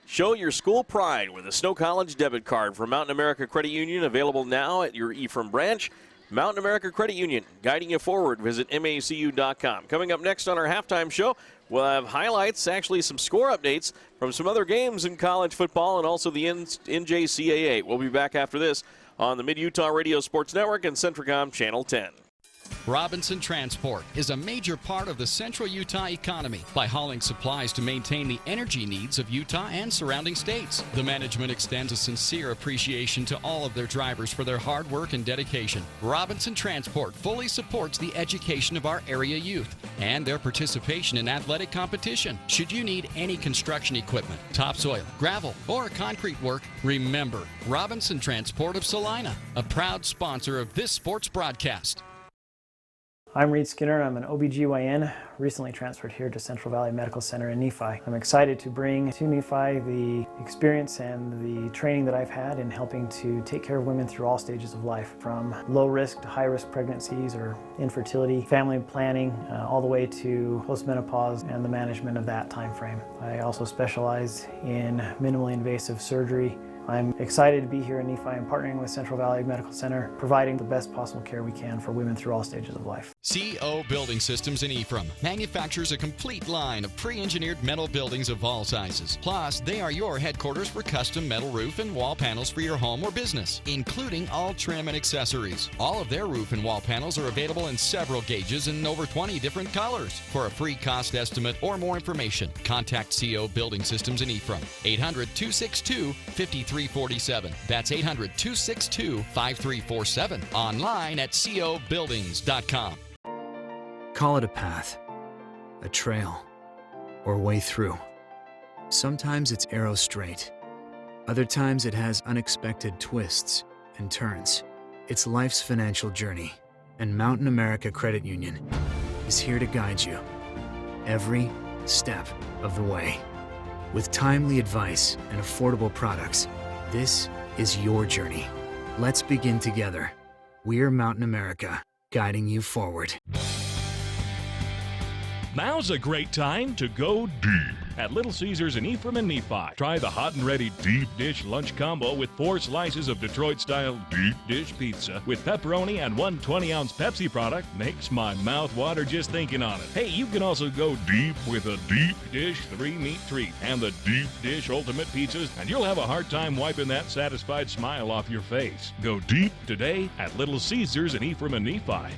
Show your school pride with a Snow College debit card from Mountain America Credit Union, available now at your Ephraim branch. Mountain America Credit Union, guiding you forward. Visit macu.com. Coming up next on our halftime show, we'll have highlights, actually some score updates from some other games in college football and also the NJCAA. We'll be back after this on the Mid-Utah Radio Sports Network and Centricom Channel 10. Robinson Transport is a major part of the central Utah economy by hauling supplies to maintain the energy needs of Utah and surrounding states. The management extends a sincere appreciation to all of their drivers for their hard work and dedication. Robinson Transport fully supports the education of our area youth and their participation in athletic competition. Should you need any construction equipment, topsoil, gravel, or concrete work, remember Robinson Transport of Salina, a proud sponsor of this sports broadcast. I'm Reed Skinner. I'm an OBGYN, recently transferred here to Central Valley Medical Center in Nephi. I'm excited to bring to Nephi the experience and the training that I've had in helping to take care of women through all stages of life, from low risk to high risk pregnancies or infertility, family planning, all the way to postmenopause and the management of that time frame. I also specialize in minimally invasive surgery. I'm excited to be here in Nephi and partnering with Central Valley Medical Center, providing the best possible care we can for women through all stages of life. CO Building Systems in Ephraim manufactures a complete line of pre-engineered metal buildings of all sizes. Plus, they are your headquarters for custom metal roof and wall panels for your home or business, including all trim and accessories. All of their roof and wall panels are available in several gauges and over 20 different colors. For a free cost estimate or more information, contact CO Building Systems in Ephraim, 800-262-5347. That's 800-262-5347. Online at cobuildings.com. Call it a path, a trail, or way through. Sometimes it's arrow straight. Other times it has unexpected twists and turns. It's life's financial journey, and Mountain America Credit Union is here to guide you every step of the way. With timely advice and affordable products, this is your journey. Let's begin together. We're Mountain America, guiding you forward. Now's a great time to go deep at Little Caesars in Ephraim and Nephi. Try the hot and ready deep dish lunch combo with 4 slices of Detroit-style deep dish pizza with pepperoni and 1 20-ounce Pepsi product. Makes my mouth water just thinking on it. Hey, you can also go deep with a deep dish 3-meat treat and the deep dish ultimate pizzas, and you'll have a hard time wiping that satisfied smile off your face. Go deep today at Little Caesars in Ephraim and Nephi.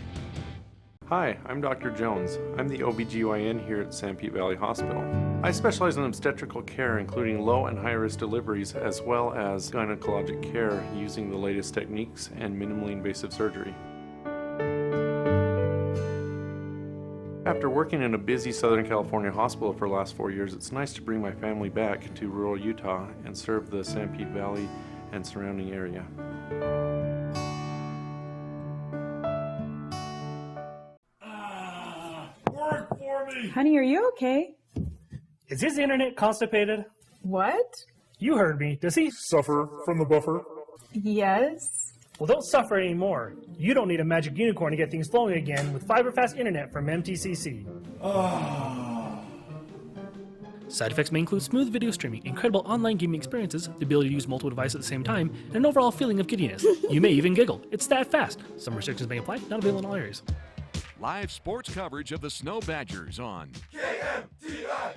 Hi, I'm Dr. Jones. I'm the OBGYN here at San Pete Valley Hospital. I specialize in obstetrical care, including low and high risk deliveries, as well as gynecologic care using the latest techniques and minimally invasive surgery. After working in a busy Southern California hospital for the last 4 years, it's nice to bring my family back to rural Utah and serve the San Pete Valley and surrounding area. Work for for me. Honey, are you okay? Is his internet constipated? What? You heard me. Does he Suffer from the buffer. Yes. Well, don't suffer anymore. You don't need a magic unicorn to get things flowing again with fiber-fast internet from MTCC. Side effects may include smooth video streaming, incredible online gaming experiences, the ability to use multiple devices at the same time, and an overall feeling of giddiness. You may even giggle. It's that fast. Some restrictions may apply. Not available in all areas. Live sports coverage of the Snow Badgers on KMTI.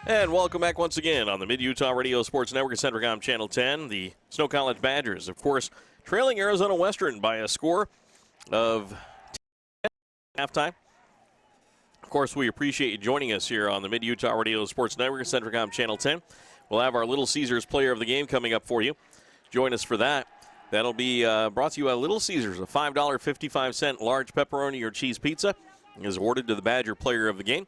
And welcome back once again on the Mid-Utah Radio Sports Network at Centricom Channel 10. The Snow College Badgers, of course, trailing Arizona Western by a score of 10 halftime. Of course, we appreciate you joining us here on the Mid-Utah Radio Sports Network at Centricom Channel 10. We'll have our Little Caesars Player of the Game coming up for you. Join us for that. That'll be brought to you by Little Caesars. A $5.55 large pepperoni or cheese pizza is awarded to the Badger Player of the Game.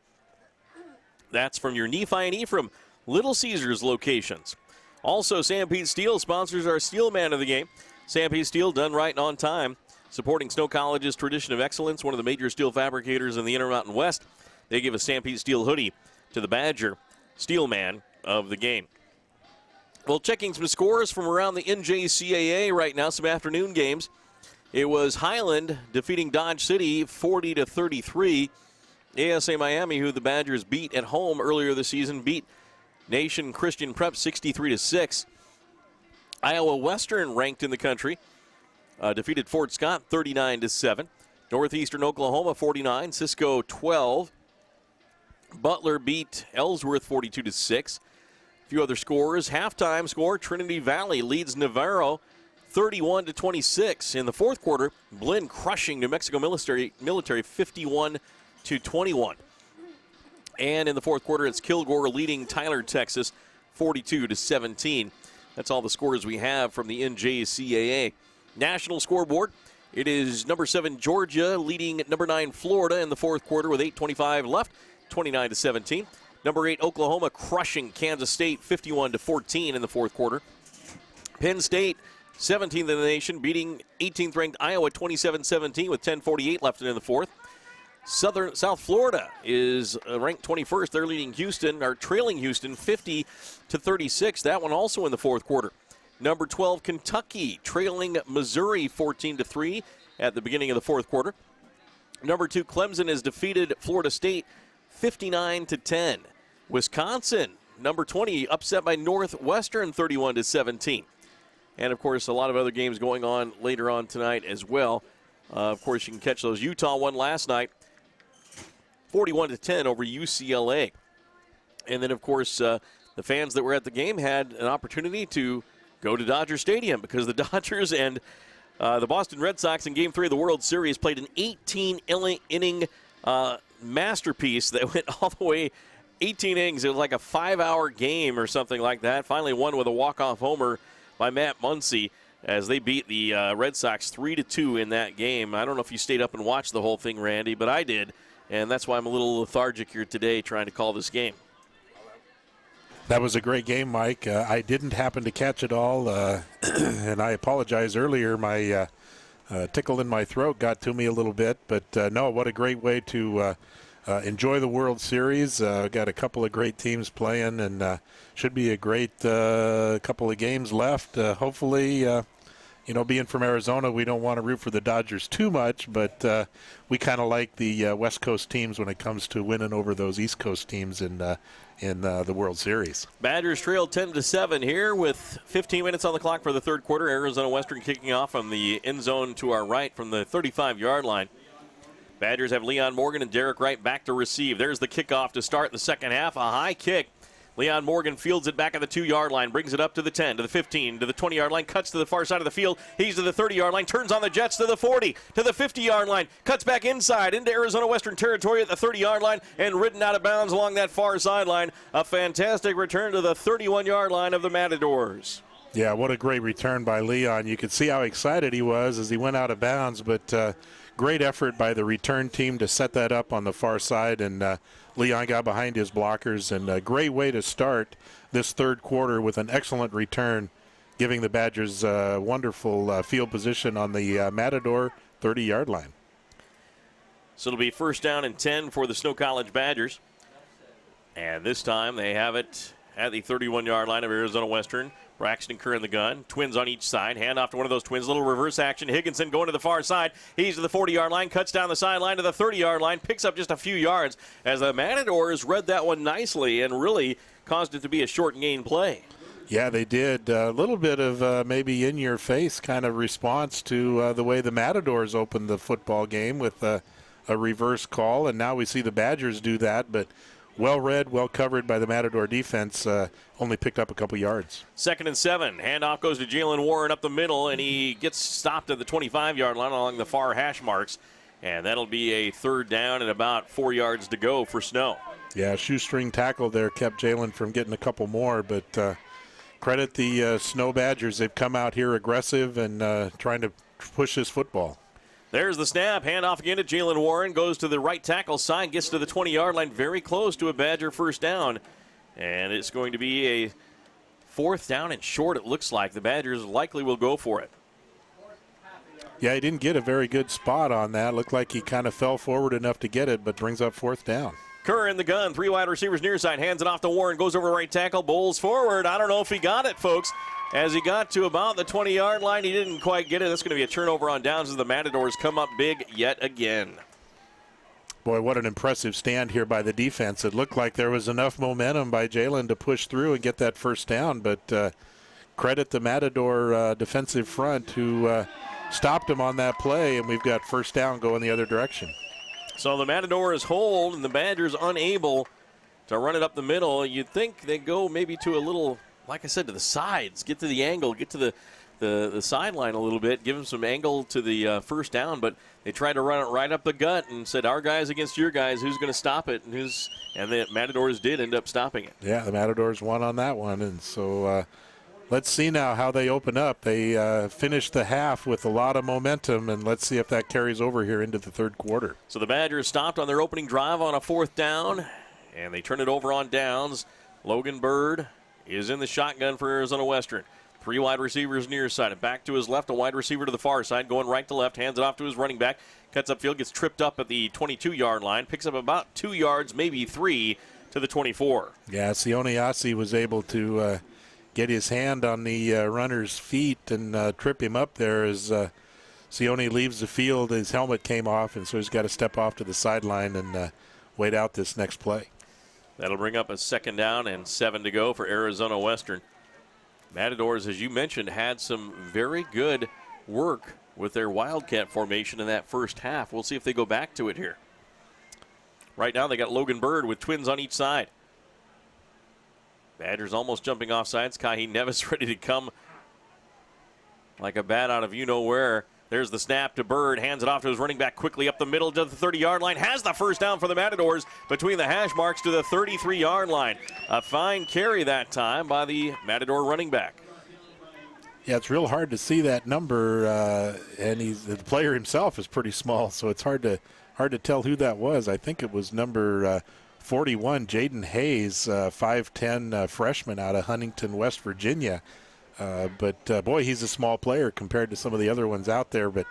That's from your Nephi and Ephraim Little Caesars locations. Also, Sam Pete Steel sponsors our Steel Man of the Game. Sam Pete Steel, done right and on time, supporting Snow College's tradition of excellence, one of the major steel fabricators in the Intermountain West. They give a Sam Pete Steel hoodie to the Badger Steel Man of the Game. Well, checking some scores from around the NJCAA right now, some afternoon games. It was Highland defeating Dodge City 40-33. ASA Miami, who the Badgers beat at home earlier this season, beat Nation Christian Prep 63-6. Iowa Western, ranked in the country, defeated Fort Scott 39-7. Northeastern Oklahoma 49, Cisco 12. Butler beat Ellsworth 42-6. A few other scores. Halftime score: Trinity Valley leads Navarro 31-26. In the fourth quarter, Blinn crushing New Mexico Military 51-21. And in the fourth quarter, it's Kilgore leading Tyler, Texas 42-17. That's all the scores we have from the NJCAA. National scoreboard: it is number 7 Georgia leading number 9 Florida in the fourth quarter with 8:25 left, 29-17. Number 8 Oklahoma crushing Kansas State 51-14 in the fourth quarter. Penn State, 17th in the nation, beating 18th ranked Iowa 27-17 with 10:48 left in the fourth. South Florida is ranked 21st. They're leading Houston, or trailing Houston 50-36. That one also in the fourth quarter. Number 12 Kentucky trailing Missouri 14-3 at the beginning of the fourth quarter. Number 2 Clemson has defeated Florida State 59-10. Wisconsin, number 20, upset by Northwestern 31-17. And of course, a lot of other games going on later on tonight as well. Of course, you can catch those. Utah won last night 41-10 over UCLA. And then, of course, the fans that were at the game had an opportunity to go to Dodger Stadium because the Dodgers and the Boston Red Sox in Game 3 of the World Series played an 18-inning masterpiece that went all the way 18 innings. It was like a 5-hour game or something like that. Finally won with a walk-off homer by Matt Muncy as they beat the Red Sox 3-2 in that game. I don't know if you stayed up and watched the whole thing, Randy, but I did, and that's why I'm a little lethargic here today trying to call this game. That was a great game, Mike. I didn't happen to catch it all, and I apologize earlier. My tickle in my throat got to me a little bit, but no, what a great way to enjoy the World Series. Got a couple of great teams playing, and should be a great couple of games left. Hopefully, being from Arizona, we don't want to root for the Dodgers too much, but we kind of like the West Coast teams when it comes to winning over those East Coast teams in the World Series. Badgers trail 10-7 here with 15 minutes on the clock for the third quarter. Arizona Western kicking off from the end zone to our right from the 35-yard line. Badgers have Leon Morgan and Derek Wright back to receive. There's the kickoff to start the second half. A high kick. Leon Morgan fields it back at the 2-yard line, brings it up to the 10, to the 15, to the 20-yard line, cuts to the far side of the field. He's to the 30-yard line, turns on the Jets to the 40, to the 50-yard line, cuts back inside into Arizona Western territory at the 30-yard line, and ridden out of bounds along that far sideline. A fantastic return to the 31-yard line of the Matadors. Yeah, what a great return by Leon. You could see how excited he was as he went out of bounds, but great effort by the return team to set that up on the far side, and Leon got behind his blockers, and a great way to start this third quarter with an excellent return, giving the Badgers wonderful field position on the Matador 30-yard line. So it'll be first down and 10 for the Snow College Badgers. And this time they have it at the 31-yard line of Arizona Western. Braxton Kerr in the gun. Twins on each side. Hand off to one of those twins. Little reverse action. Higginson going to the far side. He's to the 40-yard line. Cuts down the sideline to the 30-yard line. Picks up just a few yards as the Matadors read that one nicely and really caused it to be a short gain play. Yeah, they did. A little bit of maybe in-your-face kind of response to the way the Matadors opened the football game with a reverse call, and now we see the Badgers do that, but well read, well covered by the Matador defense, only picked up a couple yards. 2nd and 7. Handoff goes to Jalen Warren up the middle, and he gets stopped at the 25-yard line along the far hash marks, and that'll be a third down and about 4 yards to go for Snow. Yeah, shoestring tackle there kept Jalen from getting a couple more, but credit the Snow Badgers. They've come out here aggressive and trying to push this football. There's the snap. Handoff again to Jalen Warren. Goes to the right tackle side. Gets to the 20-yard line. Very close to a Badger first down. And it's going to be a fourth down and short, it looks like. The Badgers likely will go for it. Yeah, he didn't get a very good spot on that. Looked like he kind of fell forward enough to get it, but brings up fourth down. Kerr in the gun. 3 wide receivers near side. Hands it off to Warren. Goes over right tackle. Bowls forward. I don't know if he got it, folks. As he got to about the 20-yard line, he didn't quite get it. That's going to be a turnover on downs as the Matadors come up big yet again. Boy, what an impressive stand here by the defense. It looked like there was enough momentum by Jalen to push through and get that first down, but credit the Matador defensive front who stopped him on that play, and we've got first down going the other direction. So the Matadors hold, and the Badgers unable to run it up the middle. You'd think they go maybe to a little, like I said, to the sides, get to the angle, get to the sideline a little bit, give them some angle to the first down, but they tried to run it right up the gut and said, our guys against your guys, who's going to stop it? And the Matadors did end up stopping it. Yeah, the Matadors won on that one, and so let's see now how they open up. They finished the half with a lot of momentum, and let's see if that carries over here into the third quarter. So the Badgers stopped on their opening drive on a fourth down, and they turn it over on downs. Logan Bird is in the shotgun for Arizona Western. 3 wide receivers near side. And back to his left, a wide receiver to the far side, going right to left, hands it off to his running back. Cuts upfield, gets tripped up at the 22-yard line, picks up about 2 yards, maybe 3, to the 24. Yeah, Sione Asi was able to get his hand on the runner's feet and trip him up there as Sione leaves the field. His helmet came off, and so he's got to step off to the sideline and wait out this next play. That'll bring up a 2nd down and 7 to go for Arizona Western. Matadors, as you mentioned, had some very good work with their Wildcat formation in that first half. We'll see if they go back to it here. Right now they got Logan Bird with twins on each side. Badgers almost jumping off sides. Kahi Nevis ready to come like a bat out of you-know-where. There's the snap to Bird. Hands it off to his running back quickly up the middle to the 30-yard line. Has the first down for the Matadors between the hash marks to the 33-yard line. A fine carry that time by the Matador running back. Yeah, it's real hard to see that number, and the player himself is pretty small, so it's hard to tell who that was. I think it was number 41, Jaden Hayes, 5'10", freshman out of Huntington, West Virginia. But boy, he's a small player compared to some of the other ones out there. But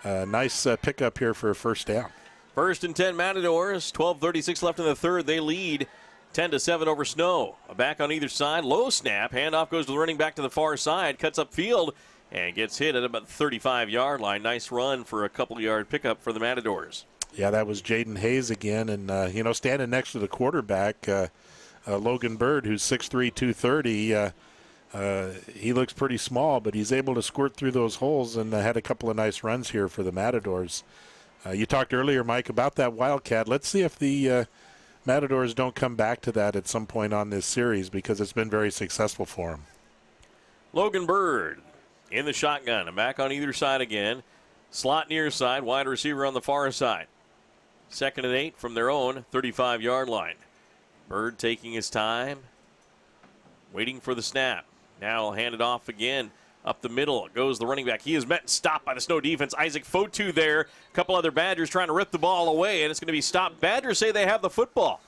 nice pickup here for a first down. 1st and 10 Matadors. 12:36 left in the third. They lead 10-7 over Snow. A back on either side. Low snap. Handoff goes to the running back to the far side. Cuts up field and gets hit at about the 35-yard line. Nice run for a couple-yard pickup for the Matadors. Yeah, that was Jaden Hayes again. And, standing next to the quarterback, Logan Bird, who's 6'3", 230, he looks pretty small, but he's able to squirt through those holes and had a couple of nice runs here for the Matadors. You talked earlier, Mike, about that Wildcat. Let's see if the Matadors don't come back to that at some point on this series because it's been very successful for them. Logan Bird in the shotgun and back on either side again. Slot near side, wide receiver on the far side. 2nd and 8 from their own 35-yard line. Bird taking his time, waiting for the snap. Now he'll hand it off again. Up the middle goes the running back. He is met and stopped by the Snow defense. Isaac Fotu there. A couple other Badgers trying to rip the ball away, and it's going to be stopped. Badgers say they have the football,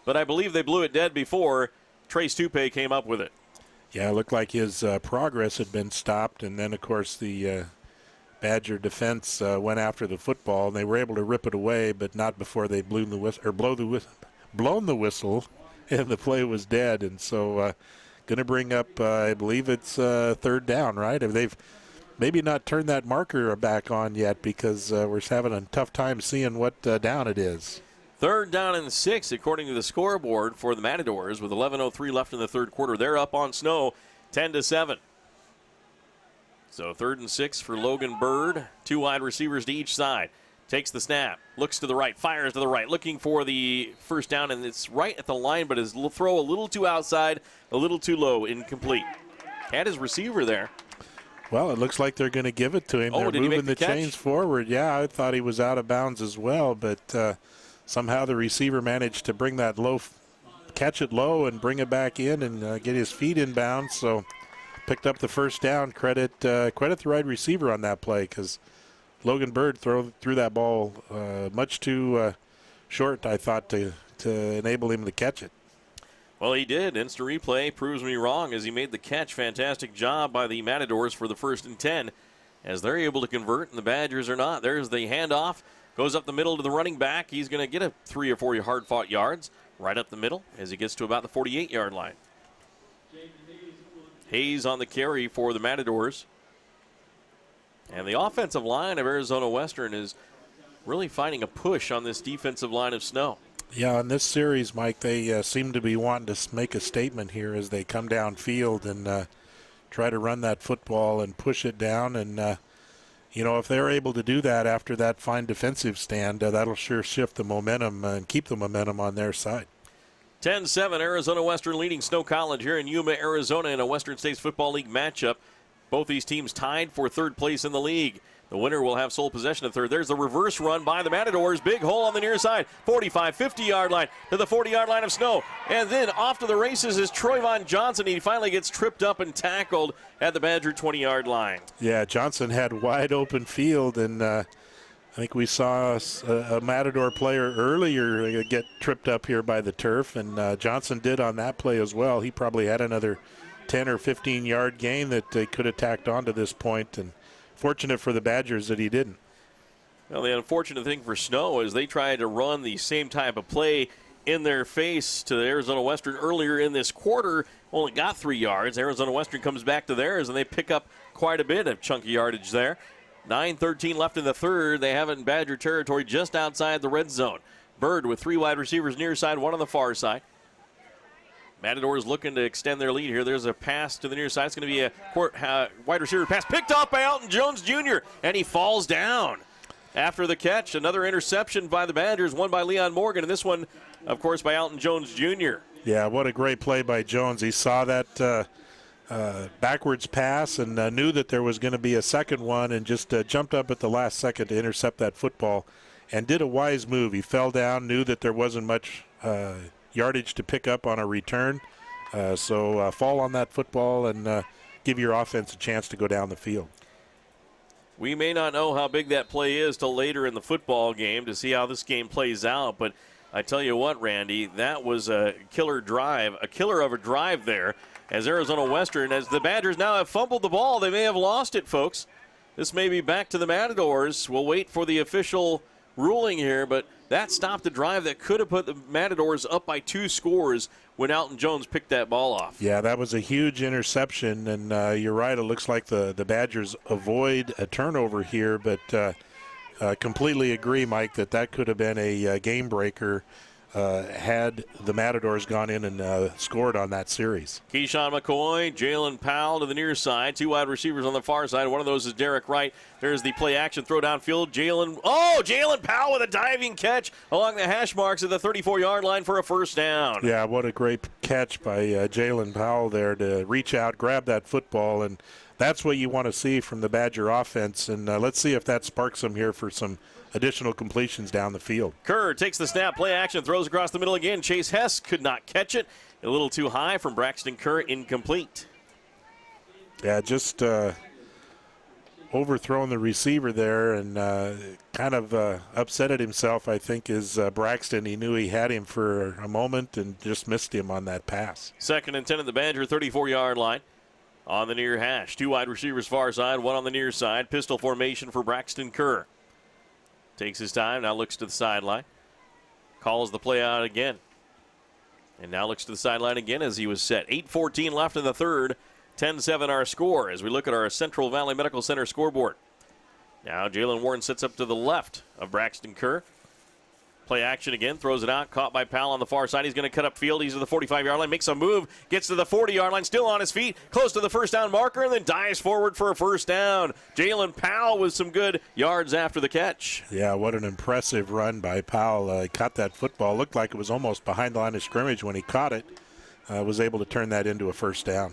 but I believe they blew it dead before Trace Tupe came up with it. Yeah, it looked like his progress had been stopped, and then, of course, the Badger defense went after the football, and they were able to rip it away, but not before they blown the whistle, and the play was dead. And so going to bring up, I believe it's third down, right? They've maybe not turned that marker back on yet because we're having a tough time seeing what down it is. Third down and 6, according to the scoreboard for the Matadors, with 11:03 left in the third quarter. They're up on Snow, 10-7. So 3rd and 6 for Logan Bird. 2 wide receivers to each side. Takes the snap, looks to the right, fires to the right, looking for the first down, and it's right at the line, but his throw a little too outside, a little too low, incomplete. Had his receiver there. Well, it looks like they're going to give it to him. Oh, they're did he moving make the catch? chains forward. Yeah, I thought he was out of bounds as well, but somehow the receiver managed to bring that catch it low and bring it back in and get his feet in bounds. So picked up the first down. Credit the right receiver on that play because Logan Bird threw that ball much too short, I thought, to enable him to catch it. Well, he did. Instant replay proves me wrong as he made the catch. Fantastic job by the Matadors for the 1st and 10 as they're able to convert and the Badgers are not. There's the handoff. Goes up the middle to the running back. He's going to get a 3 or 4 hard-fought yards right up the middle as he gets to about the 48-yard line. Hayes on the carry for the Matadors. And the offensive line of Arizona Western is really finding a push on this defensive line of Snow. Yeah, in this series, Mike, they seem to be wanting to make a statement here as they come downfield and try to run that football and push it down. And, if they're able to do that after that fine defensive stand, that'll sure shift the momentum and keep the momentum on their side. 10-7, Arizona Western leading Snow College here in Yuma, Arizona in a Western States Football League matchup. Both these teams tied for 3rd place in the league. The winner will have sole possession of 3rd. There's the reverse run by the Matadors. Big hole on the near side. 45, 50-yard line to the 40-yard line of Snow. And then off to the races is Troyvon Johnson. He finally gets tripped up and tackled at the Badger 20-yard line. Yeah, Johnson had wide open field, and I think we saw a Matador player earlier get tripped up here by the turf, and Johnson did on that play as well. He probably had another 10 or 15-yard gain that they could have tacked on to this point, and fortunate for the Badgers that he didn't. Well, the unfortunate thing for Snow is they tried to run the same type of play in their face to the Arizona Western earlier in this quarter, only got 3 yards. Arizona Western comes back to theirs, and they pick up quite a bit of chunky yardage there. 9:13 left in the 3rd. They have it in Badger territory just outside the red zone. Bird with 3 wide receivers near side, 1 on the far side. Matadors looking to extend their lead here. There's a pass to the near side. It's going to be a wide receiver pass picked up by Alton Jones Jr., and he falls down after the catch. Another interception by the Badgers, one by Leon Morgan, and this one, of course, by Alton Jones Jr. Yeah, what a great play by Jones. He saw that backwards pass and knew that there was going to be a second one and just jumped up at the last second to intercept that football and did a wise move. He fell down, knew that there wasn't much yardage to pick up on a return. So fall on that football and give your offense a chance to go down the field. We may not know how big that play is till later in the football game to see how this game plays out, but I tell you what, Randy, that was a killer drive, a killer of a drive there as Arizona Western, as the Badgers now have fumbled the ball. They may have lost it, folks. This may be back to the Matadors. We'll wait for the official ruling here, but that stopped the drive that could have put the Matadors up by 2 scores when Alton Jones picked that ball off. Yeah, that was a huge interception, and you're right. It looks like the Badgers avoid a turnover here, but completely agree, Mike, that could have been a game breaker had the Matadors gone in and scored on that series. Keyshawn McCoy, Jalen Powell to the near side. 2 wide receivers on the far side. One of those is Derek Wright. There's the play action throw downfield. Jalen Powell with a diving catch along the hash marks at the 34-yard line for a first down. Yeah, what a great catch by Jalen Powell there to reach out, grab that football, and that's what you want to see from the Badger offense. And let's see if that sparks them here for some additional completions down the field. Kerr takes the snap, play action, throws across the middle again. Chase Hess could not catch it. A little too high from Braxton Kerr, incomplete. Yeah, just overthrown the receiver there and kind of upset at himself, I think, is Braxton. He knew he had him for a moment and just missed him on that pass. 2nd and 10 at the Badger 34-yard line. on the near hash. 2 wide receivers far side, 1 on the near side. Pistol formation for Braxton Kerr. Takes his time, now looks to the sideline. Calls the play out again. And now looks to the sideline again as he was set. 8:14 left in the third. 10-7 our score as we look at our Central Valley Medical Center scoreboard. Now Jalen Warren sits up to the left of Braxton Kerr. Play action again, throws it out, caught by Powell on the far side. He's going to cut up field. He's to the 45-yard line, makes a move, gets to the 40-yard line, still on his feet, close to the first down marker, and then dives forward for a first down. Jalen Powell with some good yards after the catch. Yeah, what an impressive run by Powell. Caught that football. Looked like it was almost behind the line of scrimmage when he caught it. Was able to turn that into a first down.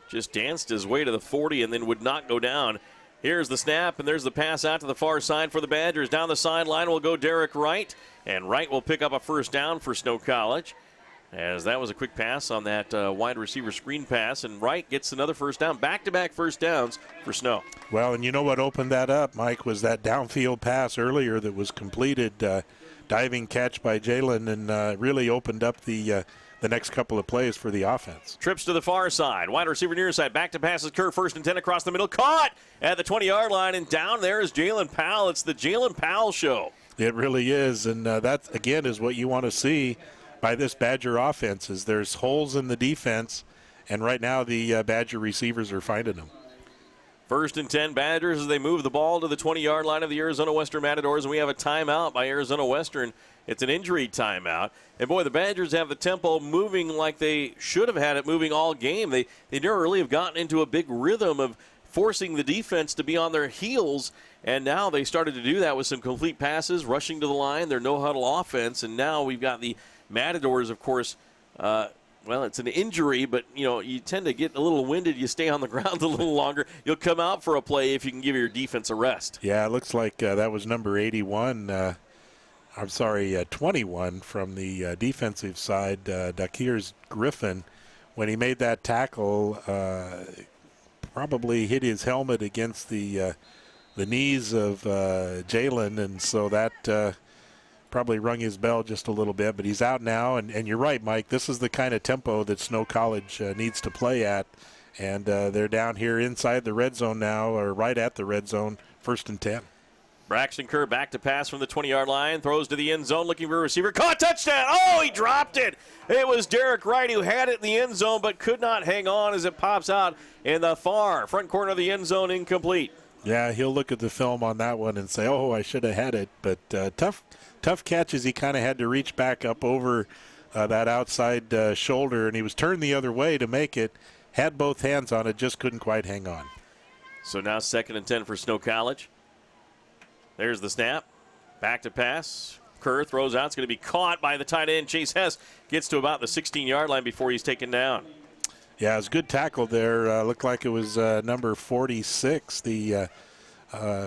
Just danced his way to the 40 and then would not go down. Here's the snap, and there's the pass out to the far side for the Badgers. Down the sideline will go Derek Wright, and Wright will pick up a first down for Snow College, as that was a quick pass on that wide receiver screen pass, and Wright gets another first down. Back-to-back first downs for Snow. Well, and you know what opened that up, Mike, was that downfield pass earlier that was completed, diving catch by Jalen, and really opened up the next couple of plays for the offense. Trips to the far side. Wide receiver near side. Back to passes. Kerr first and 10 across the middle. Caught at the 20-yard line. And down there is Jalen Powell. It's the Jalen Powell show. It really is. And that, again, is what you want to see by this Badger offense is there's holes in the defense. And right now the Badger receivers are finding them. First and 10 Badgers as they move the ball to the 20-yard line of the Arizona Western Matadors. And we have a timeout by Arizona Western. It's an injury timeout. And, boy, the Badgers have the tempo moving like they should have had it moving all game. They never really have gotten into a big rhythm of forcing the defense to be on their heels. And now they started to do that with some complete passes, rushing to the line, their no-huddle offense. And now we've got the Matadors, of course. Well, it's an injury, but, you tend to get a little winded. You stay on the ground a little longer. You'll come out for a play if you can give your defense a rest. Yeah, it looks like that was number 81. 21 from the defensive side, Dakir Griffin. When he made that tackle, probably hit his helmet against the knees of Jalen, and so that probably rung his bell just a little bit. But he's out now, and you're right, Mike. This is the kind of tempo that Snow College needs to play at, and they're down here inside the red zone now, or right at the red zone, 1st and 10. Braxton Kerr back to pass from the 20-yard line, throws to the end zone, looking for a receiver. Caught, touchdown! Oh, he dropped it! It was Derek Wright who had it in the end zone, but could not hang on as it pops out in the far front corner of the end zone, incomplete. Yeah, he'll look at the film on that one and say, oh, I should have had it. But tough catches. He kind of had to reach back up over that outside shoulder, and he was turned the other way to make it. Had both hands on it, just couldn't quite hang on. So now 2nd and 10 for Snow College. There's the snap. Back to pass. Kerr throws out. It's going to be caught by the tight end. Chase Hess gets to about the 16-yard line before he's taken down. Yeah, it was a good tackle there. Looked like it was number 46, the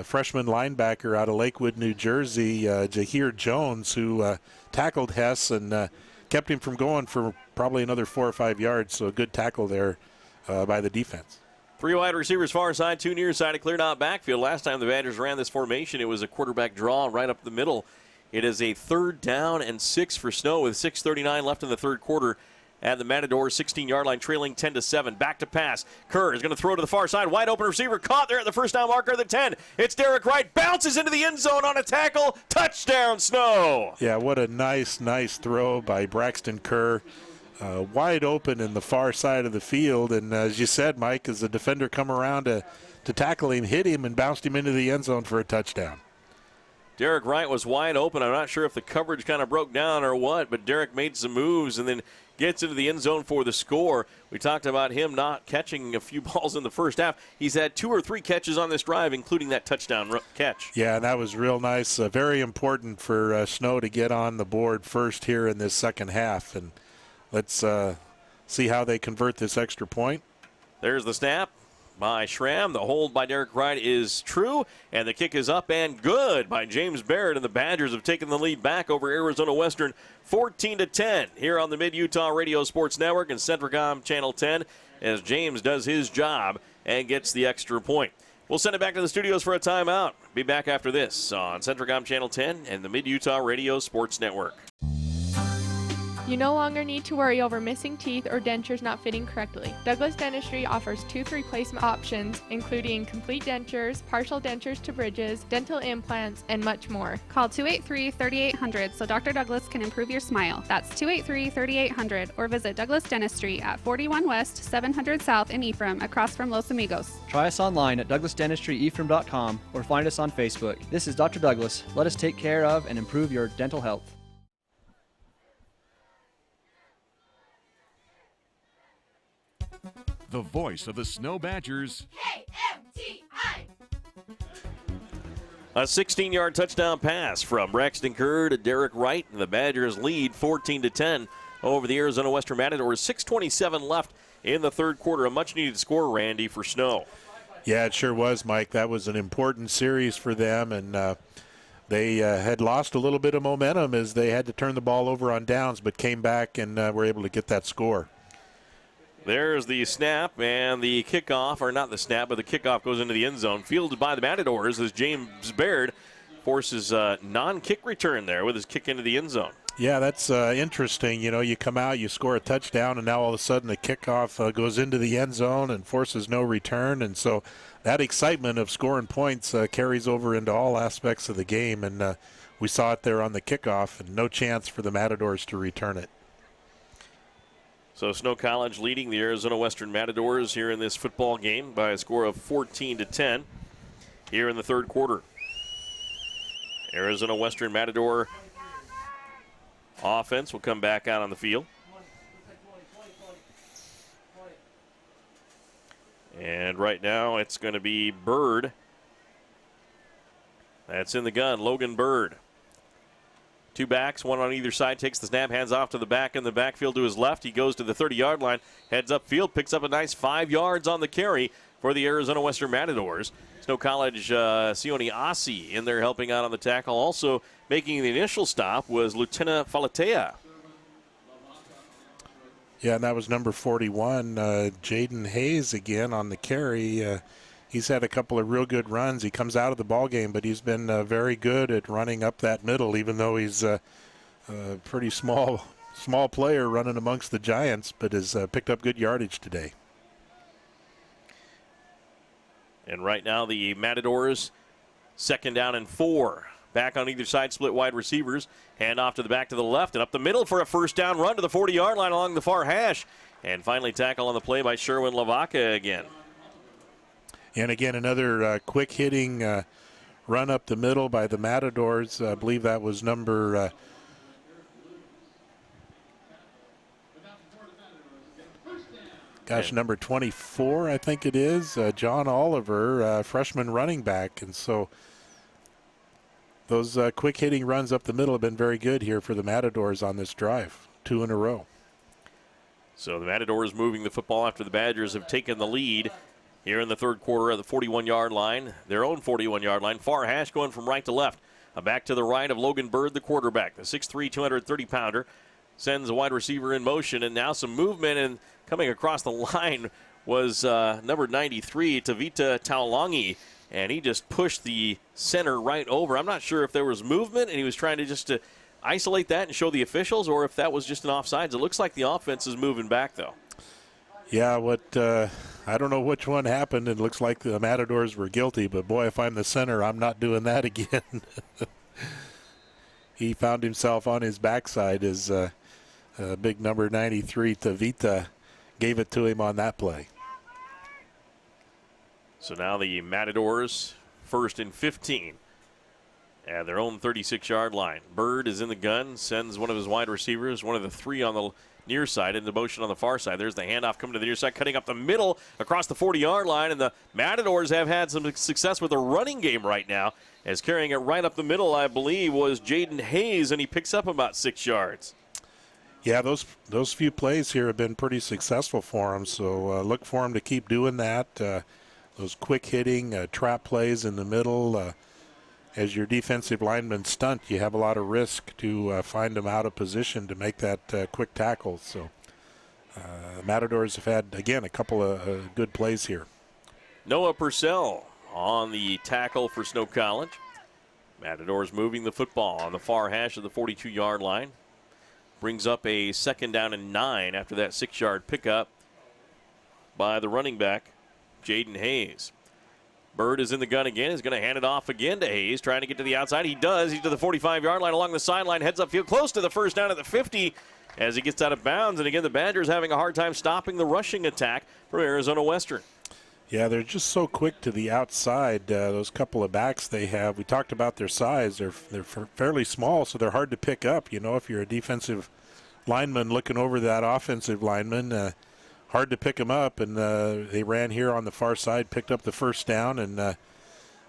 freshman linebacker out of Lakewood, New Jersey, Jahir Jones, who tackled Hess and kept him from going for probably another 4 or 5 yards. So a good tackle there by the defense. 3 wide receivers far side, 2 near side, a cleared out backfield. Last time the Badgers ran this formation, it was a quarterback draw right up the middle. It is a 3rd down and 6 for Snow with 6:39 left in the third quarter at the Matadors 16-yard line, trailing 10-7. Back to pass. Kerr is going to throw to the far side. Wide open receiver caught there at the first down marker of the 10. It's Derek Wright. Bounces into the end zone on a tackle. Touchdown, Snow. Yeah, what a nice throw by Braxton Kerr. Wide open in the far side of the field, and as you said, Mike, as the defender come around to tackle him, hit him, and bounced him into the end zone for a touchdown. Derek Wright was wide open. I'm not sure if the coverage kind of broke down or what, but Derek made some moves and then gets into the end zone for the score. We talked about him not catching a few balls in the first half. He's had 2 or 3 catches on this drive, including that touchdown catch. Yeah, and that was real nice. Very important for Snow to get on the board first here in this second half, and let's see how they convert this extra point. There's the snap by Schramm. The hold by Derek Wright is true, and the kick is up and good by James Barrett, and the Badgers have taken the lead back over Arizona Western 14-10 here on the Mid-Utah Radio Sports Network and Centricom Channel 10 as James does his job and gets the extra point. We'll send it back to the studios for a timeout. Be back after this on Centricom Channel 10 and the Mid-Utah Radio Sports Network. You no longer need to worry over missing teeth or dentures not fitting correctly. Douglas Dentistry offers tooth replacement options, including complete dentures, partial dentures to bridges, dental implants, and much more. Call 283-3800 so Dr. Douglas can improve your smile. That's 283-3800, or visit Douglas Dentistry at 41 West, 700 South in Ephraim, across from Los Amigos. Try us online at douglasdentistry.ephraim.com or find us on Facebook. This is Dr. Douglas. Let us take care of and improve your dental health. The voice of the Snow Badgers. A 16-yard touchdown pass from Braxton Kerr to Derek Wright. And the Badgers lead 14-10 over the Arizona Western Matadors. 6:27 left in the third quarter. A much-needed score, Randy, for Snow. Yeah, it sure was, Mike. That was an important series for them, and they had lost a little bit of momentum as they had to turn the ball over on downs, but came back and were able to get that score. There's the snap and the kickoff, or not the snap, but the kickoff goes into the end zone. Fielded by the Matadors as James Baird forces a non-kick return there with his kick into the end zone. Yeah, that's interesting. You know, you come out, you score a touchdown, and now all of a sudden the kickoff goes into the end zone and forces no return. And so that excitement of scoring points carries over into all aspects of the game. And we saw it there on the kickoff, and no chance for the Matadors to return it. So Snow College leading the Arizona Western Matadors here in this football game by a score of 14-10 here in the third quarter. Arizona Western Matador offense will come back out on the field. And right now it's going to be Bird. That's in the gun, Logan Bird. Two backs, one on either side, takes the snap, hands off to the back in the backfield to his left. He goes to the 30-yard line, heads upfield, picks up a nice 5 yards on the carry for the Arizona Western Matadors. Snow College Sione Asi in there helping out on the tackle. Also making the initial stop was Lieutenant Falatea. Yeah, and that was number 41, Jaden Hayes again on the carry. He's had a couple of real good runs. He comes out of the ball game, but he's been very good at running up that middle, even though he's a pretty small player running amongst the giants, but has picked up good yardage today. And right now the Matadors, 2nd down and 4. Back on either side, split wide receivers. Hand off to the back to the left and up the middle for a first down run to the 40-yard line along the far hash. And finally tackle on the play by Sherwin Lavaca again. And again, another quick hitting run up the middle by the Matadors. I believe that was number number 24, I think it is, John Oliver, freshman running back. And so those quick hitting runs up the middle have been very good here for the Matadors on this drive, 2 in a row. So the Matadors moving the football after the Badgers have taken the lead here in the third quarter at the 41-yard line, their own 41-yard line. Far hash going from right to left. Back to the right of Logan Bird, the quarterback. The 6'3", 230-pounder sends a wide receiver in motion, and now some movement, and coming across the line was number 93, Tavita Taulongi, and he just pushed the center right over. I'm not sure if there was movement, and he was trying to just to isolate that and show the officials, or if that was just an offsides. It looks like the offense is moving back, though. Yeah, I don't know which one happened. It looks like the Matadors were guilty, but boy, if I'm the center, I'm not doing that again. He found himself on his backside as big number 93, Tavita, gave it to him on that play. So now the Matadors 1st and 15 at their own 36-yard line. Bird is in the gun, sends one of his wide receivers, one of the 3 on the near side, into motion on the far side. There's the handoff coming to the near side, cutting up the middle across the 40-yard line, and the Matadors have had some success with the running game right now, as carrying it right up the middle, I believe, was Jaden Hayes, and he picks up about 6 yards. Yeah, those few plays here have been pretty successful for him, so look for him to keep doing that. Those quick hitting trap plays in the middle. As your defensive linemen stunt, you have a lot of risk to find them out of position to make that quick tackle. So Matadors have had, again, a couple of good plays here. Noah Purcell on the tackle for Snow College. Matadors moving the football on the far hash of the 42-yard line. Brings up a 2nd down and 9 after that 6-yard pickup by the running back, Jaden Hayes. Bird is in the gun again. He's going to hand it off again to Hayes, trying to get to the outside. He does. He's to the 45-yard line along the sideline, heads upfield, close to the first down at the 50 as he gets out of bounds. And again, the Badgers having a hard time stopping the rushing attack from Arizona Western. Yeah, they're just so quick to the outside. Those couple of backs they have, we talked about their size. They're fairly small, so they're hard to pick up. You know, if you're a defensive lineman looking over that offensive lineman, hard to pick them up, and they ran here on the far side, picked up the first down, and a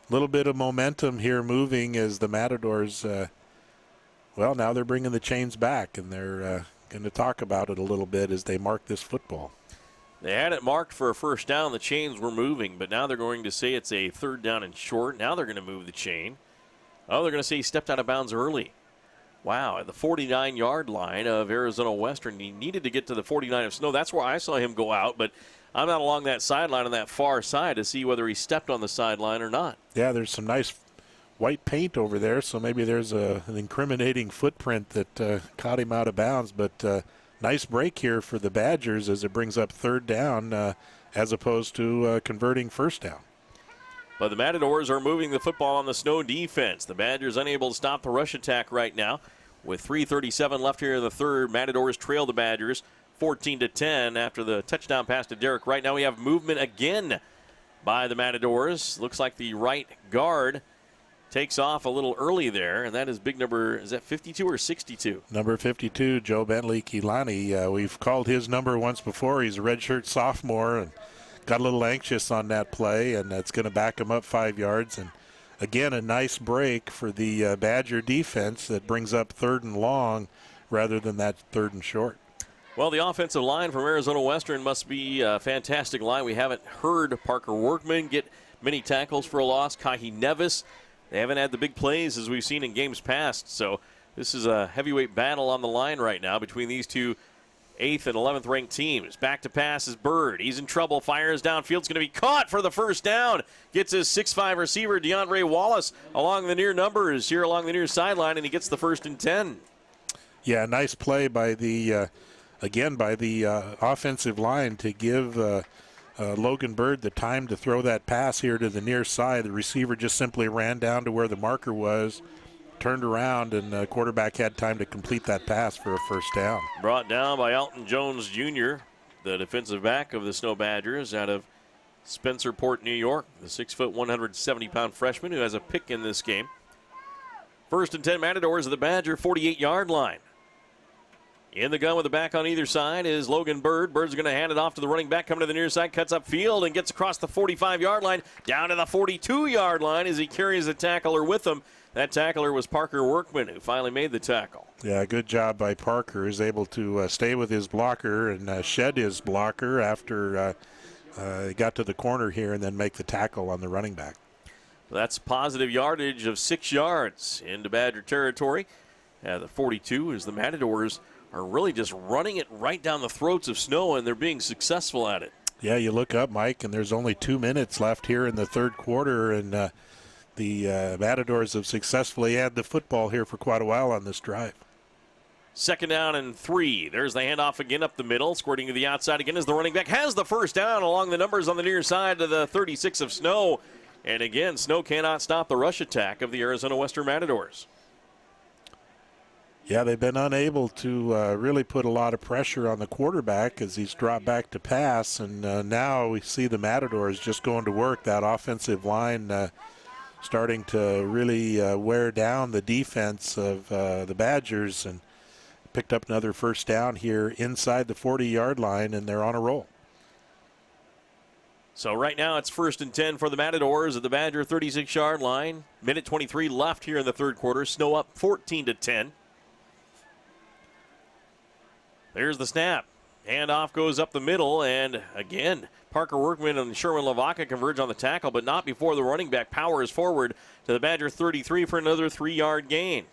little bit of momentum here moving as the Matadors, well, now they're bringing the chains back, and they're going to talk about it a little bit as they mark this football. They had it marked for a first down. The chains were moving, but now they're going to say it's a 3rd down and short. Now they're going to move the chain. Oh, they're going to say he stepped out of bounds early. Wow, at the 49-yard line of Arizona Western. He needed to get to the 49 of Snow. That's where I saw him go out, but I'm not along that sideline on that far side to see whether he stepped on the sideline or not. Yeah, there's some nice white paint over there, so maybe there's an incriminating footprint that caught him out of bounds, but nice break here for the Badgers as it brings up 3rd down as opposed to converting 1st down. But the Matadors are moving the football on the Snow defense. The Badgers unable to stop the rush attack right now. With 3:37 left here in the third, Matadors trail the Badgers 14-10 after the touchdown pass to Derek. Right now we have movement again by the Matadors. Looks like the right guard takes off a little early there, and that is big number, is that 52 or 62? Number 52, Joe Bentley-Kilani. We've called his number once before. He's a redshirt sophomore and got a little anxious on that play, and that's going to back him up 5 yards. And again, a nice break for the Badger defense that brings up 3rd and long rather than that 3rd and short. Well, the offensive line from Arizona Western must be a fantastic line. We haven't heard Parker Workman get many tackles for a loss. Kahi Nevis, they haven't had the big plays as we've seen in games past. So this is a heavyweight battle on the line right now between these two 8th and 11th ranked teams. Back to pass is Bird. He's in trouble. Fires downfield. It's going to be caught for the first down. Gets his 6'5 receiver, Deandre Wallace, along the near numbers here along the near sideline, and he gets the 1st and 10. Yeah, nice play by the, offensive line to give Logan Bird the time to throw that pass here to the near side. The receiver just simply ran down to where the marker was, turned around, and the quarterback had time to complete that pass for a first down. Brought down by Alton Jones Jr., the defensive back of the Snow Badgers out of Spencerport, New York, the 6', 170-pound freshman who has a pick in this game. 1st and 10 Matadors of the Badger 48-yard line. In the gun with the back on either side is Logan Bird. Bird's going to hand it off to the running back, coming to the near side, cuts up field and gets across the 45-yard line, down to the 42-yard line as he carries the tackler with him. That tackler was Parker Workman, who finally made the tackle. Yeah, good job by Parker. He's able to stay with his blocker and shed his blocker after he got to the corner here and then make the tackle on the running back. That's positive yardage of 6 yards into Badger territory. The 42 is the Matadors are really just running it right down the throats of Snow, and they're being successful at it. Yeah, you look up, Mike, and there's only 2 minutes left here in the third quarter, and the Matadors have successfully had the football here for quite a while on this drive. 2nd down and 3. There's the handoff again up the middle, squirting to the outside again as the running back has the first down along the numbers on the near side to the 36 of Snow. And again, Snow cannot stop the rush attack of the Arizona Western Matadors. Yeah, they've been unable to really put a lot of pressure on the quarterback as he's dropped back to pass. And now we see the Matadors just going to work. That offensive line starting to really wear down the defense of the Badgers, and picked up another first down here inside the 40-yard line, and they're on a roll. So right now it's 1st and 10 for the Matadors at the Badger 36-yard line. Minute 23 left here in the third quarter. Snow up 14-10. There's the snap. Handoff goes up the middle, and again, Parker Workman and Sherman Lavaca converge on the tackle, but not before the running back powers forward to the Badger 33 for another 3-yard gain.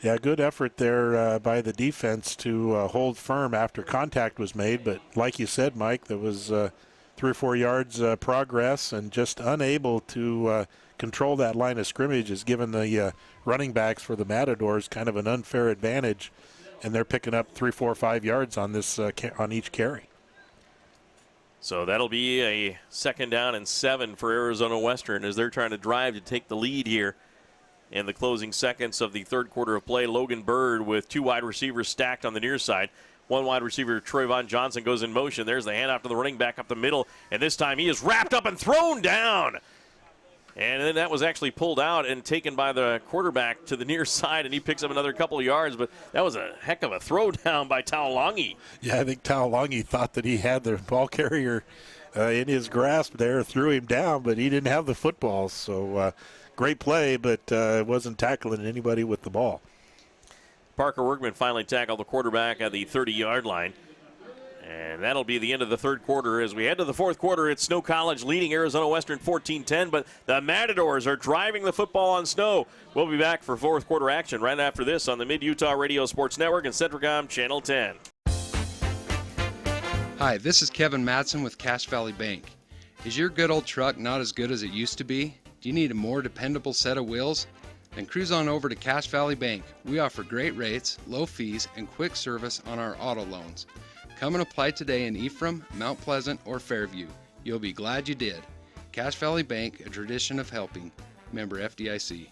Yeah, good effort there by the defense to hold firm after contact was made, but like you said, Mike, there was 3 or 4 yards progress, and just unable to control that line of scrimmage has given the running backs for the Matadors kind of an unfair advantage, and they're picking up 3, 4, 5 yards on this on each carry. So that'll be a 2nd down and 7 for Arizona Western as they're trying to drive to take the lead here in the closing seconds of the third quarter of play. Logan Bird with 2 wide receivers stacked on the near side. 1 wide receiver, Trayvon Johnson, goes in motion. There's the handoff to the running back up the middle, and this time he is wrapped up and thrown down. And then that was actually pulled out and taken by the quarterback to the near side, and he picks up another couple of yards, but that was a heck of a throw down by Taulagi. Yeah, I think Taulagi thought that he had the ball carrier in his grasp there, threw him down, but he didn't have the football. So great play, but it wasn't tackling anybody with the ball. Parker Workman finally tackled the quarterback at the 30-yard line. And that'll be the end of the third quarter. As we head to the fourth quarter, it's Snow College leading Arizona Western 14-10, but the Matadors are driving the football on Snow. We'll be back for fourth quarter action right after this on the Mid-Utah Radio Sports Network and Centricom Channel 10. Hi, this is Kevin Madsen with Cache Valley Bank. Is your good old truck not as good as it used to be? Do you need a more dependable set of wheels? Then cruise on over to Cache Valley Bank. We offer great rates, low fees, and quick service on our auto loans. Come and apply today in Ephraim, Mount Pleasant, or Fairview. You'll be glad you did. Cache Valley Bank, a tradition of helping. Member FDIC.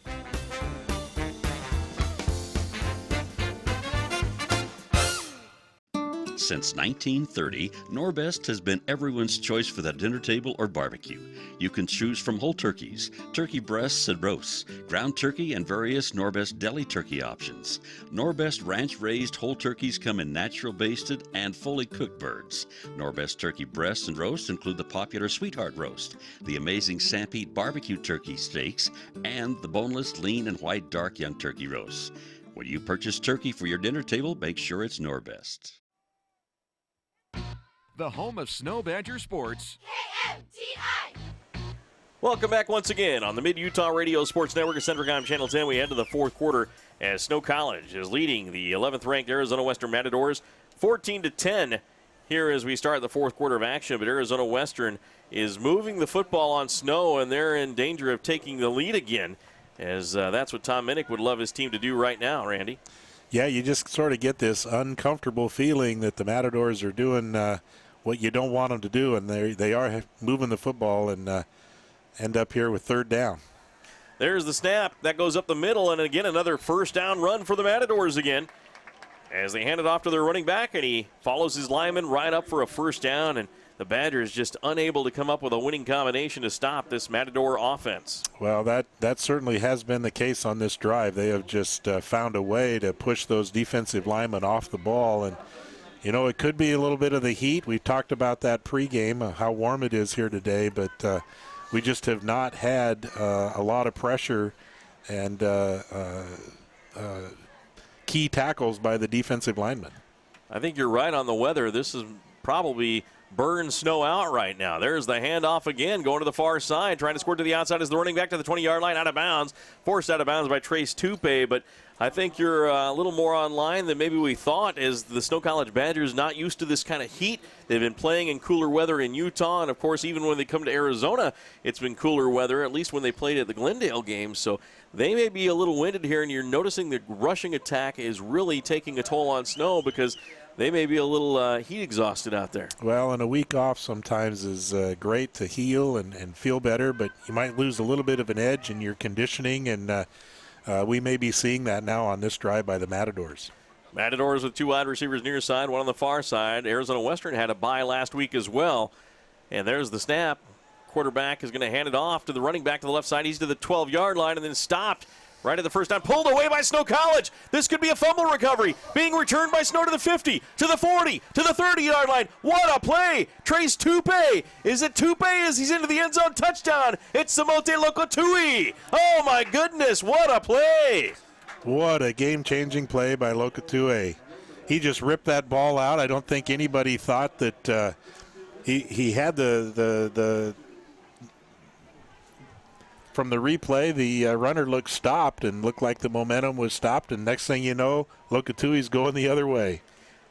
Since 1930, Norbest has been everyone's choice for the dinner table or barbecue. You can choose from whole turkeys, turkey breasts and roasts, ground turkey, and various Norbest deli turkey options. Norbest ranch-raised whole turkeys come in natural basted and fully cooked birds. Norbest turkey breasts and roasts include the popular Sweetheart Roast, the amazing Stampede barbecue turkey steaks, and the boneless, lean, and white dark young turkey roasts. When you purchase turkey for your dinner table, make sure it's Norbest. The home of Snow Badger Sports. Welcome back once again on the Mid-Utah Radio Sports Network of Centricom Channel 10. We head to the fourth quarter as Snow College is leading the 11th-ranked Arizona Western Matadors 14-10 here as we start the fourth quarter of action. But Arizona Western is moving the football on Snow, and they're in danger of taking the lead again, as that's what Tom Minnick would love his team to do right now, Randy. Yeah, you just sort of get this uncomfortable feeling that the Matadors are doing what you don't want them to do, and they are moving the football and end up here with third down. There's the snap. That goes up the middle, and again, another first down run for the Matadors again. As they hand it off to their running back, and he follows his lineman right up for a first down, and the Badgers just unable to come up with a winning combination to stop this Matador offense. Well, that certainly has been the case on this drive. They have just found a way to push those defensive linemen off the ball, and you know, it could be a little bit of the heat. We talked about that pregame, how warm it is here today, but we just have not had a lot of pressure and key tackles by the defensive linemen. I think you're right on the weather. This is probably burn Snow out right now. There's the handoff again, going to the far side, trying to squirt to the outside as the running back to the 20-yard line, out of bounds, forced out of bounds by Trace Tupe, but I think you're a little more online than maybe we thought, as the Snow College Badgers not used to this kind of heat. They've been playing in cooler weather in Utah, and of course, even when they come to Arizona, it's been cooler weather, at least when they played at the Glendale games. So they may be a little winded here, and you're noticing the rushing attack is really taking a toll on Snow because they may be a little heat exhausted out there. Well, and a week off sometimes is great to heal and feel better, but you might lose a little bit of an edge in your conditioning, and we may be seeing that now on this drive by the Matadors. Matadors with two wide receivers near side, one on the far side. Arizona Western had a bye last week as well. And there's the snap. Quarterback is going to hand it off to the running back to the left side. He's to the 12-yard line and then stopped right at the first down. Pulled away by Snow College. This could be a fumble recovery. Being returned by Snow to the 50, to the 40, to the 30-yard line. What a play. Trace Tupe. Is it Tupe as he's into the end zone? Touchdown. It's Samote Lokotui. Oh, my goodness. What a play. What a game-changing play by Lokotui. He just ripped that ball out. I don't think anybody thought that he had the from the replay, the runner looked stopped and looked like the momentum was stopped, and next thing you know, Lokotui's going the other way.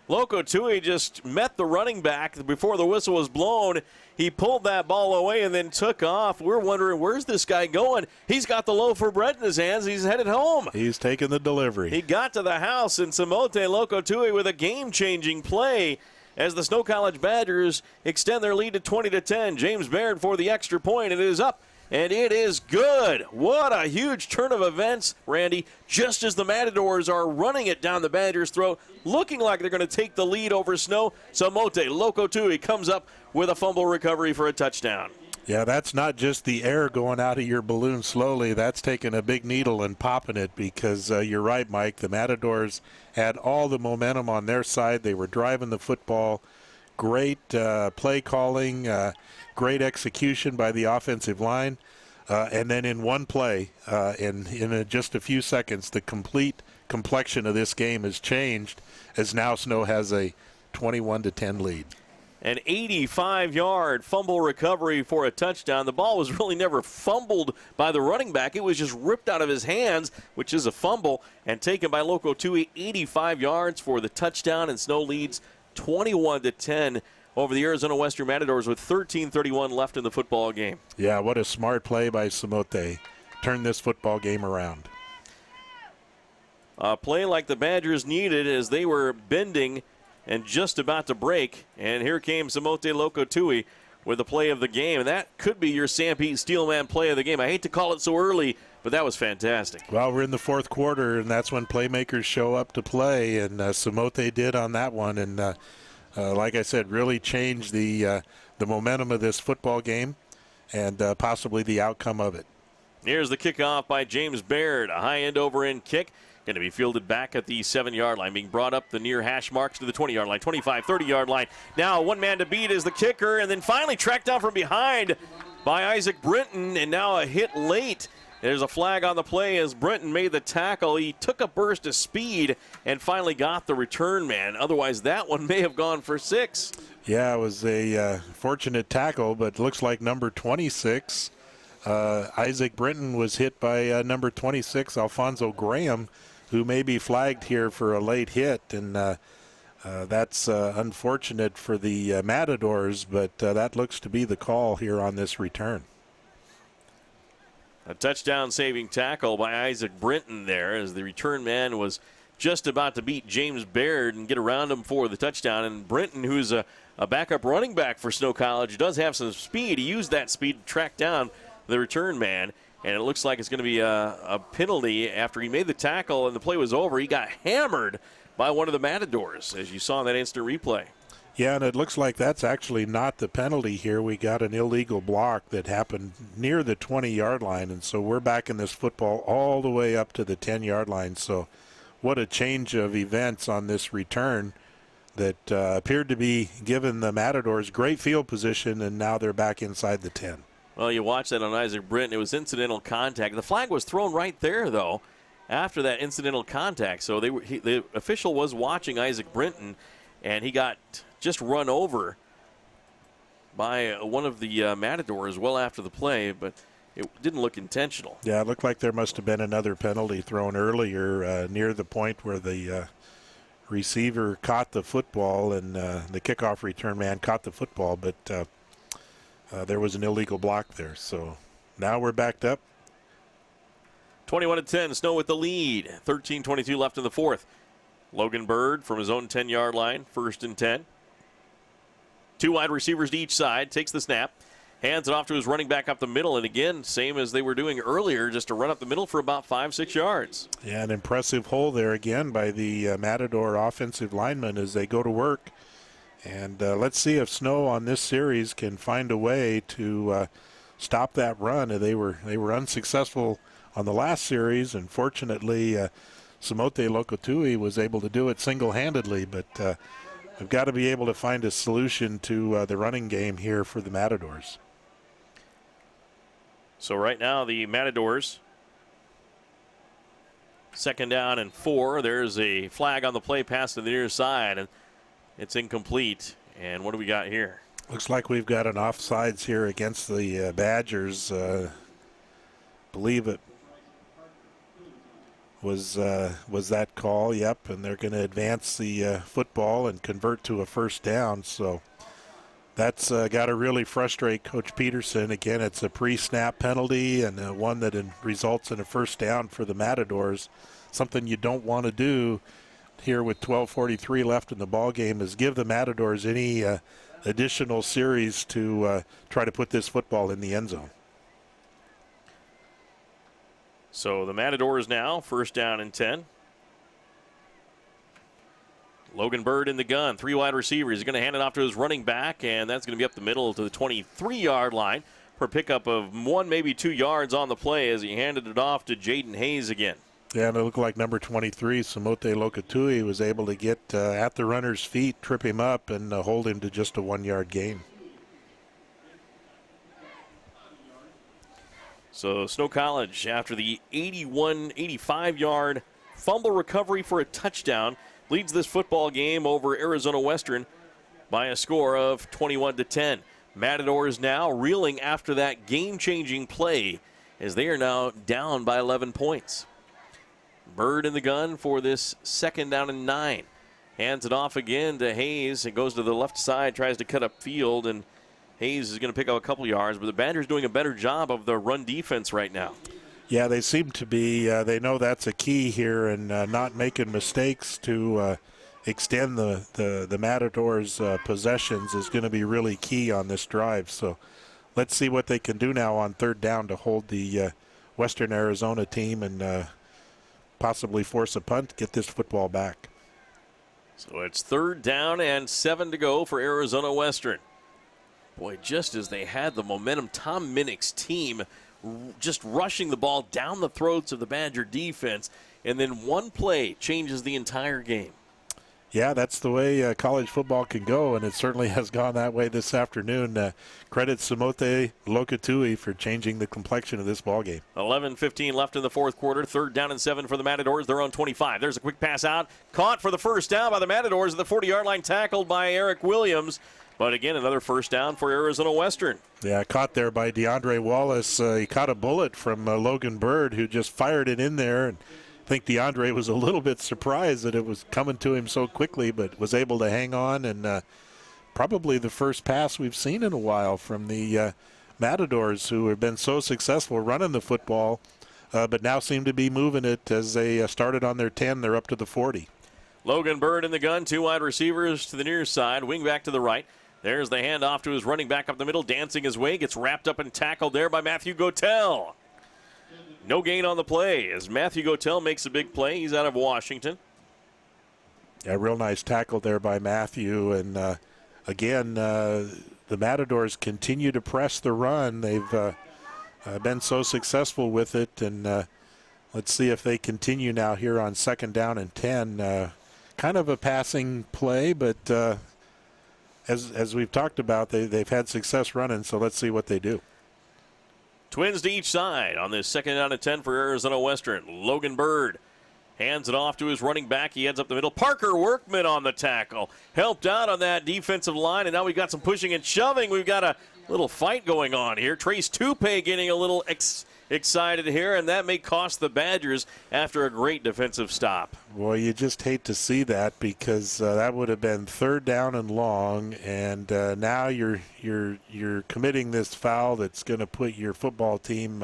Loco Tui just met the running back before the whistle was blown. He pulled that ball away and then took off. We're wondering, where's this guy going? He's got the loaf of bread in his hands. He's headed home. He's taking the delivery. He got to the house, and Samote Loco Tui with a game-changing play as the Snow College Badgers extend their lead to 20-10. James Baird for the extra point. It is up, and it is good. What a huge turn of events, Randy, just as the Matadors are running it down the Badgers' throat, looking like they're going to take the lead over Snow. Samote Loco Tui comes up with a fumble recovery for a touchdown. Yeah, that's not just the air going out of your balloon slowly. That's taking a big needle and popping it because you're right, Mike. The Matadors had all the momentum on their side. They were driving the football. Great play calling, great execution by the offensive line. And then in one play, in just a few seconds, the complete complexion of this game has changed as now Snow has a 21-10 lead. An 85-yard fumble recovery for a touchdown. The ball was really never fumbled by the running back. It was just ripped out of his hands, which is a fumble, and taken by Loco Tui. 85 yards for the touchdown, and Snow leads 21-10 over the Arizona Western Matadors with 13:31 left in the football game. Yeah, what a smart play by Samote. Turn this football game around. A play like the Badgers needed as they were bending and just about to break. And here came Samote Loco Tui with the play of the game. And that could be your Sanpete Steelman play of the game. I hate to call it so early, but that was fantastic. Well, we're in the fourth quarter, and that's when playmakers show up to play. And Samote did on that one. And like I said, really changed the momentum of this football game and possibly the outcome of it. Here's the kickoff by James Baird. A high end over end kick. Going to be fielded back at the 7-yard line, being brought up the near hash marks to the 20-yard line, 25, 30-yard line. Now one man to beat is the kicker, and then finally tracked down from behind by Isaac Brinton, and now a hit late. There's a flag on the play as Brinton made the tackle. He took a burst of speed and finally got the return man. Otherwise, that one may have gone for 6. Yeah, it was a fortunate tackle, but looks like number 26. Isaac Brinton was hit by number 26, Alfonso Graham, who may be flagged here for a late hit, and that's unfortunate for the Matadors, but that looks to be the call here on this return. A touchdown-saving tackle by Isaac Brinton there as the return man was just about to beat James Baird and get around him for the touchdown. And Brinton, who's a backup running back for Snow College, does have some speed. He used that speed to track down the return man. And it looks like it's going to be a penalty after he made the tackle and the play was over. He got hammered by one of the Matadors, as you saw in that instant replay. Yeah, and it looks like that's actually not the penalty here. We got an illegal block that happened near the 20-yard line, and so we're backing this football all the way up to the 10-yard line. So what a change of events on this return that appeared to be giving the Matadors great field position, and now they're back inside the 10. Well, you watch that on Isaac Brinton. It was incidental contact. The flag was thrown right there, though, after that incidental contact. So the official was watching Isaac Brinton, and he got just run over by one of the Matadors well after the play, but it didn't look intentional. Yeah, it looked like there must have been another penalty thrown earlier near the point where the receiver caught the football and the kickoff return man caught the football, but there was an illegal block there. So now we're backed up. 21-10, Snow with the lead. 13:22 left in the fourth. Logan Bird from his own 10-yard line, 1st and 10. 2 wide receivers to each side, takes the snap, hands it off to his running back up the middle, and again, same as they were doing earlier, just to run up the middle for about 5-6 yards. Yeah, an impressive hole there again by the Matador offensive linemen as they go to work. And let's see if Snow on this series can find a way to stop that run. They were unsuccessful on the last series, and fortunately Samote Loco Tui was able to do it single-handedly, but we've got to be able to find a solution to the running game here for the Matadors. So right now the Matadors, 2nd down and 4. There's a flag on the play pass to the near side, and it's incomplete. And what do we got here? Looks like we've got an offsides here against the Badgers. Believe it. was that call. Yep, and they're going to advance the football and convert to a first down. So that's got to really frustrate Coach Peterson. Again, it's a pre-snap penalty and one that results in a first down for the Matadors. Something you don't want to do here with 12:43 left in the ball game is give the Matadors any additional series to try to put this football in the end zone. So the Matadors now, first down and 10. Logan Bird in the gun, 3 wide receivers. He's going to hand it off to his running back, and that's going to be up the middle to the 23-yard line for a pickup of 1, maybe 2 yards on the play as he handed it off to Jaden Hayes again. Yeah, and it looked like number 23, Samote Lokatui, was able to get at the runner's feet, trip him up, and hold him to just a 1-yard gain. So Snow College, after the 85-yard fumble recovery for a touchdown, leads this football game over Arizona Western by a score of 21-10. Matadors now reeling after that game-changing play as they are now down by 11 points. Bird in the gun for this second down and 9. Hands it off again to Hayes. It goes to the left side, tries to cut up field, and Hayes is going to pick up a couple yards, but the Badgers doing a better job of the run defense right now. Yeah, they seem to be. They know that's a key here, and not making mistakes to extend the Matadors' possessions is going to be really key on this drive. So let's see what they can do now on third down to hold the Western Arizona team and possibly force a punt, get this football back. So it's third down and 7 to go for Arizona Western. Boy, just as they had the momentum, Tom Minnick's team just rushing the ball down the throats of the Badger defense, and then one play changes the entire game. Yeah, that's the way college football can go, and it certainly has gone that way this afternoon. Credit Samote Lokatui for changing the complexion of this ball game. 11:15 left in the fourth quarter. Third down and 7 for the Matadors. They're on 25. There's a quick pass out. Caught for the first down by the Matadors at the 40-yard line, tackled by Eric Williams. But again, another first down for Arizona Western. Yeah, caught there by Deandre Wallace. He caught a bullet from Logan Bird, who just fired it in there. And I think DeAndre was a little bit surprised that it was coming to him so quickly, but was able to hang on, and probably the first pass we've seen in a while from the Matadors, who have been so successful running the football, but now seem to be moving it as they started on their 10. They're up to the 40. Logan Bird in the gun, 2 wide receivers to the near side, wing back to the right. There's the handoff to his running back up the middle, dancing his way, gets wrapped up and tackled there by Matthew Gotel. No gain on the play as Matthew Gotel makes a big play. He's out of Washington. Yeah, real nice tackle there by Matthew. And again, the Matadors continue to press the run. They've been so successful with it. And let's see if they continue now here on second down and 10. Kind of a passing play, but as we've talked about, they've had success running. So let's see what they do. Twins to each side on this second down and 10 for Arizona Western. Logan Bird hands it off to his running back. He heads up the middle. Parker Workman on the tackle. Helped out on that defensive line, and now we've got some pushing and shoving. We've got a little fight going on here. Trace Tupe getting a little excited here, and that may cost the Badgers after a great defensive stop. Well, you just hate to see that because that would have been third down and long, and now you're committing this foul that's going to put your football team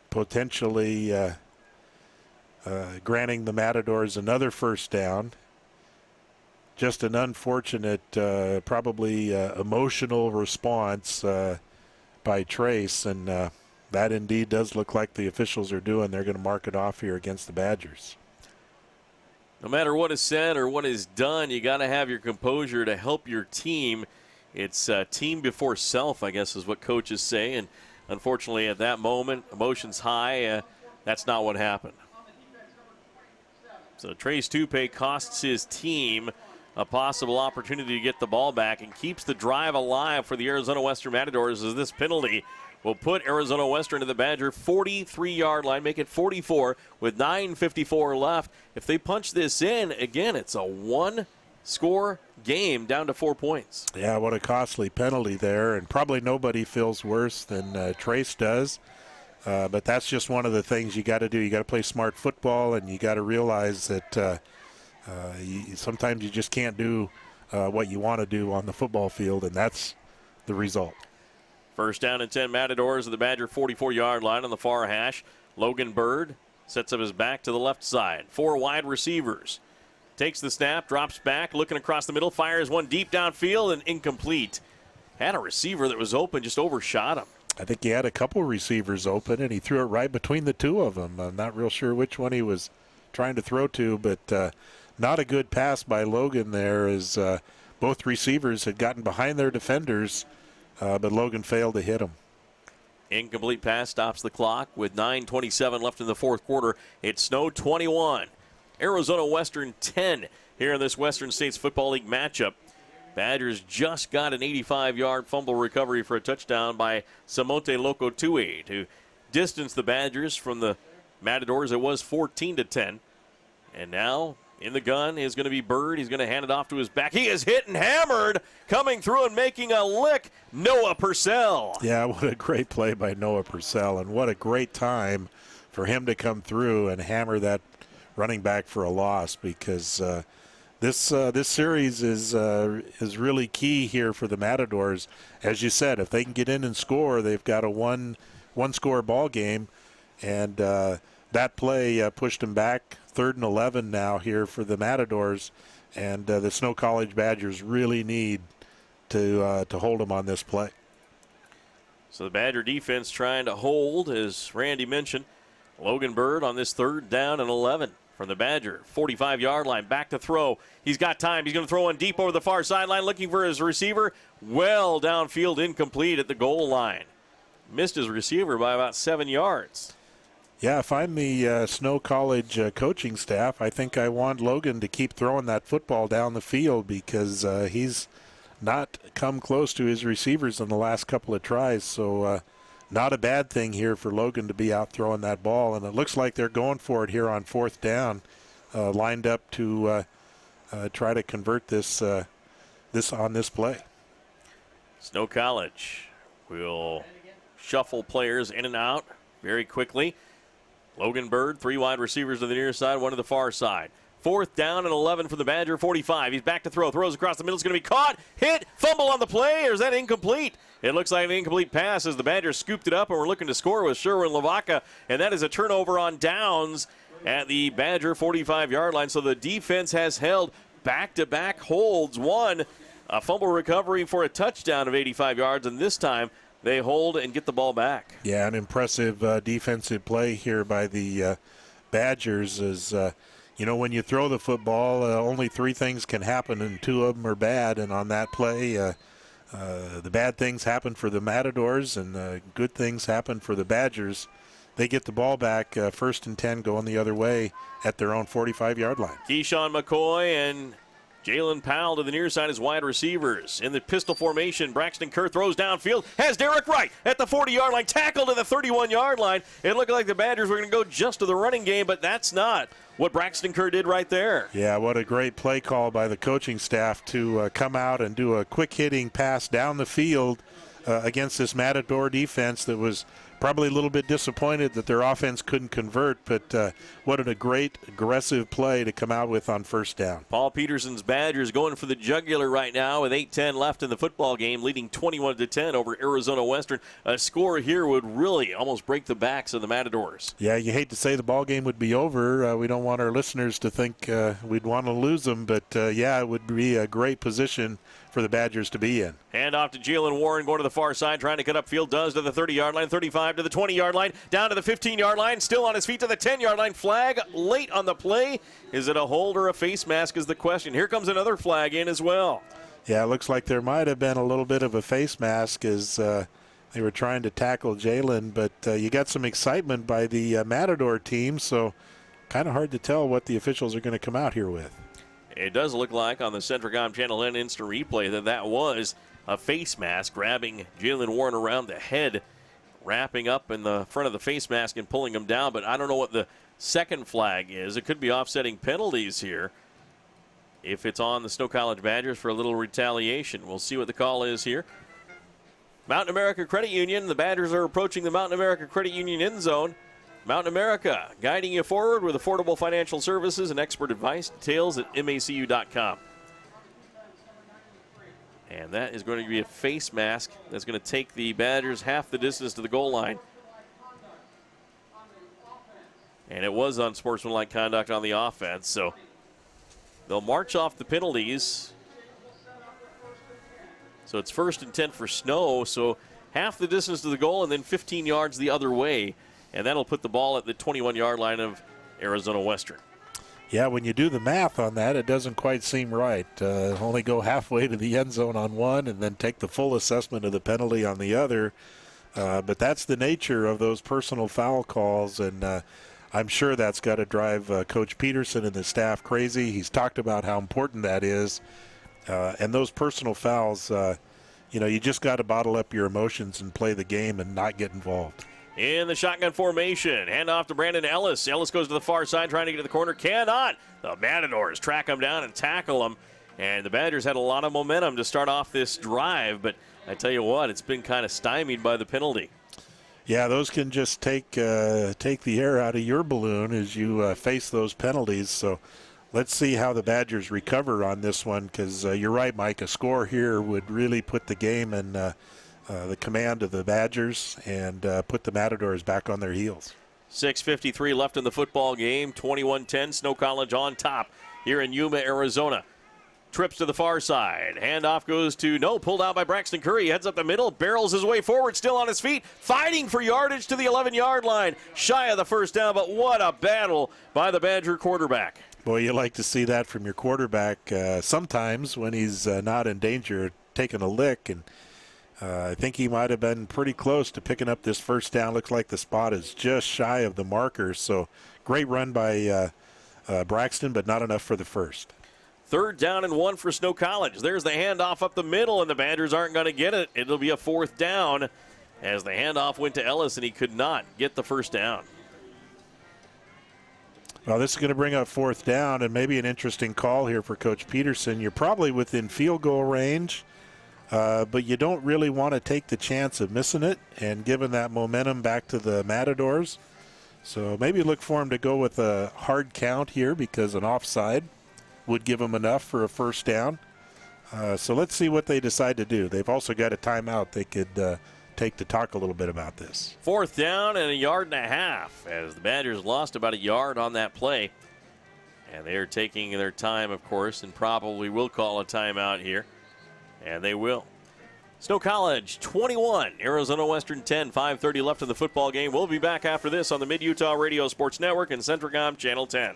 potentially granting the Matadors another first down. Just an unfortunate, probably emotional response by Trace, and that indeed does look like the officials are doing. They're going to mark it off here against the Badgers. No matter what is said or what is done, you got to have your composure to help your team. It's team before self, I guess is what coaches say. And unfortunately, at that moment, emotions high, that's not what happened. So Trace Tupe costs his team a possible opportunity to get the ball back and keeps the drive alive for the Arizona Western Matadors as this penalty will put Arizona Western to the Badger 43-yard line, make it 44 with 9:54 left. If they punch this in, again, it's a one-score game down to 4 points. Yeah, what a costly penalty there, and probably nobody feels worse than Trace does. But that's just one of the things you got to do. You got to play smart football, and you got to realize that sometimes you just can't do what you want to do on the football field, and that's the result. First down and 10, Matadors at the Badger 44-yard line on the far hash. Logan Bird sets up his back to the left side. 4 wide receivers. Takes the snap, drops back, looking across the middle, fires one deep downfield and incomplete. Had a receiver that was open, just overshot him. I think he had a couple receivers open, and he threw it right between the two of them. I'm not real sure which one he was trying to throw to, but not a good pass by Logan there, as both receivers had gotten behind their defenders, but Logan failed to hit him. Incomplete pass stops the clock with 9:27 left in the fourth quarter. It's Snow 21, Arizona Western 10 here in this Western States Football League matchup. Badgers just got an 85-yard fumble recovery for a touchdown by Samonte Lokotue to distance the Badgers from the Matadors. It was 14-10. And now in the gun is going to be Bird. He's going to hand it off to his back. He is hit and hammered. Coming through and making a lick, Noah Purcell. Yeah, what a great play by Noah Purcell, and what a great time for him to come through and hammer that running back for a loss, because this series is really key here for the Matadors. As you said, if they can get in and score, they've got a one-score ball game, and that play pushed them back 3rd and 11 now here for the Matadors, and the Snow College Badgers really need to hold them on this play. So the Badger defense trying to hold, as Randy mentioned. Logan Bird on this 3rd down and 11 from the Badger 45-yard line. Back to throw. He's got time. He's going to throw one deep over the far sideline, looking for his receiver. Well downfield, incomplete at the goal line. Missed his receiver by about 7 yards. Yeah, if I'm the Snow College coaching staff, I think I want Logan to keep throwing that football down the field, because he's not come close to his receivers in the last couple of tries. So not a bad thing here for Logan to be out throwing that ball. And it looks like they're going for it here on 4th down, lined up to try to convert this on this play. Snow College will shuffle players in and out very quickly. Logan Bird, 3 wide receivers to the near side, 1 to the far side. 4th down and 11 for the Badger 45. He's back to throw. Throws across the middle. It's going to be caught, hit, fumble on the play, or is that incomplete? It looks like an incomplete pass as the Badgers scooped it up and we're looking to score with Sherwin Lavaca, and that is a turnover on downs at the Badger 45-yard line. So the defense has held back-to-back holds. One, a fumble recovery for a touchdown of 85 yards, and this time they hold and get the ball back. Yeah, an impressive defensive play here by the Badgers. Is when you throw the football, only 3 things can happen, and 2 of them are bad. And on that play, the bad things happen for the Matadors, and good things happen for the Badgers. They get the ball back, 1st and 10, going the other way at their own 45-yard line. Keyshawn McCoy and Jalen Powell to the near side as wide receivers. In the pistol formation, Braxton Kerr throws downfield, has Derek Wright at the 40-yard line, tackled at the 31-yard line. It looked like the Badgers were going to go just to the running game, but that's not what Braxton Kerr did right there. Yeah, what a great play call by the coaching staff to come out and do a quick-hitting pass down the field against this Matador defense that was probably a little bit disappointed that their offense couldn't convert, but what a great aggressive play to come out with on 1st down. Paul Peterson's Badgers going for the jugular right now with 8:10 left in the football game, leading 21-10 over Arizona Western. A score here would really almost break the backs of the Matadors. Yeah, you hate to say the ball game would be over. We don't want our listeners to think we'd want to lose them, but yeah, it would be a great position for the Badgers to be in. Hand off to Jalen Warren going to the far side, trying to get upfield, does to the 30-yard line, 35 to the 20-yard line, down to the 15-yard line, still on his feet to the 10-yard line. Flag late on the play. Is it a hold or a face mask is the question. Here comes another flag in as well. Yeah, it looks like there might have been a little bit of a face mask as they were trying to tackle Jalen, but you got some excitement by the Matador team, so kind of hard to tell what the officials are going to come out here with. It does look like on the Centricom Channel N instant replay that was a face mask grabbing Jalen Warren around the head, wrapping up in the front of the face mask and pulling him down. But I don't know what the second flag is. It could be offsetting penalties here if it's on the Snow College Badgers for a little retaliation. We'll see what the call is here. Mountain America Credit Union. The Badgers are approaching the Mountain America Credit Union end zone. Mountain America, guiding you forward with affordable financial services and expert advice. Details at macu.com. And that is going to be a face mask that's going to take the Badgers half the distance to the goal line. And it was unsportsmanlike conduct on the offense, so they'll march off the penalties. So it's 1st and 10 for Snow, so half the distance to the goal and then 15 yards the other way. And that'll put the ball at the 21-yard line of Arizona Western. Yeah, when you do the math on that, it doesn't quite seem right. Only go halfway to the end zone on one and then take the full assessment of the penalty on the other. But that's the nature of those personal foul calls, and I'm sure that's got to drive Coach Peterson and the staff crazy. He's talked about how important that is. And those personal fouls, you just got to bottle up your emotions and play the game and not get involved. In the shotgun formation, hand off to Brandon Ellis. Ellis goes to the far side trying to get to the corner. Cannot. The Matadors track him down and tackle him. And the Badgers had a lot of momentum to start off this drive, but I tell you what, it's been kind of stymied by the penalty. Yeah, those can just take the air out of your balloon as you face those penalties. So let's see how the Badgers recover on this one, because you're right, Mike. A score here would really put the game in the command of the Badgers and put the Matadors back on their heels. 6:53 left in the football game. 21-10, Snow College on top here in Yuma, Arizona. Trips to the far side. Handoff goes to, pulled out by Braxton Curry. Heads up the middle, barrels his way forward, still on his feet, fighting for yardage to the 11-yard line. Shy of the first down, but what a battle by the Badger quarterback. Boy, you like to see that from your quarterback sometimes when he's not in danger of taking a lick, and I think he might have been pretty close to picking up this first down. Looks like the spot is just shy of the marker. So great run by Braxton, but not enough for the first. 3rd down and 1 for Snow College. There's the handoff up the middle, and the Badgers aren't going to get it. It'll be a 4th down as the handoff went to Ellis, and he could not get the first down. Well, this is going to bring up 4th down, and maybe an interesting call here for Coach Peterson. You're probably within field goal range. But you don't really want to take the chance of missing it and giving that momentum back to the Matadors. So maybe look for him to go with a hard count here, because an offside would give them enough for a first down. So let's see what they decide to do. They've also got a timeout they could take to talk a little bit about this. 4th down and 1.5 yards as the Badgers lost about 1 yard on that play. And they're taking their time, of course, and probably will call a timeout here. And they will. Snow College 21, Arizona Western 10, 5:30 left in the football game. We'll be back after this on the Mid-Utah Radio Sports Network and Centricom Channel 10.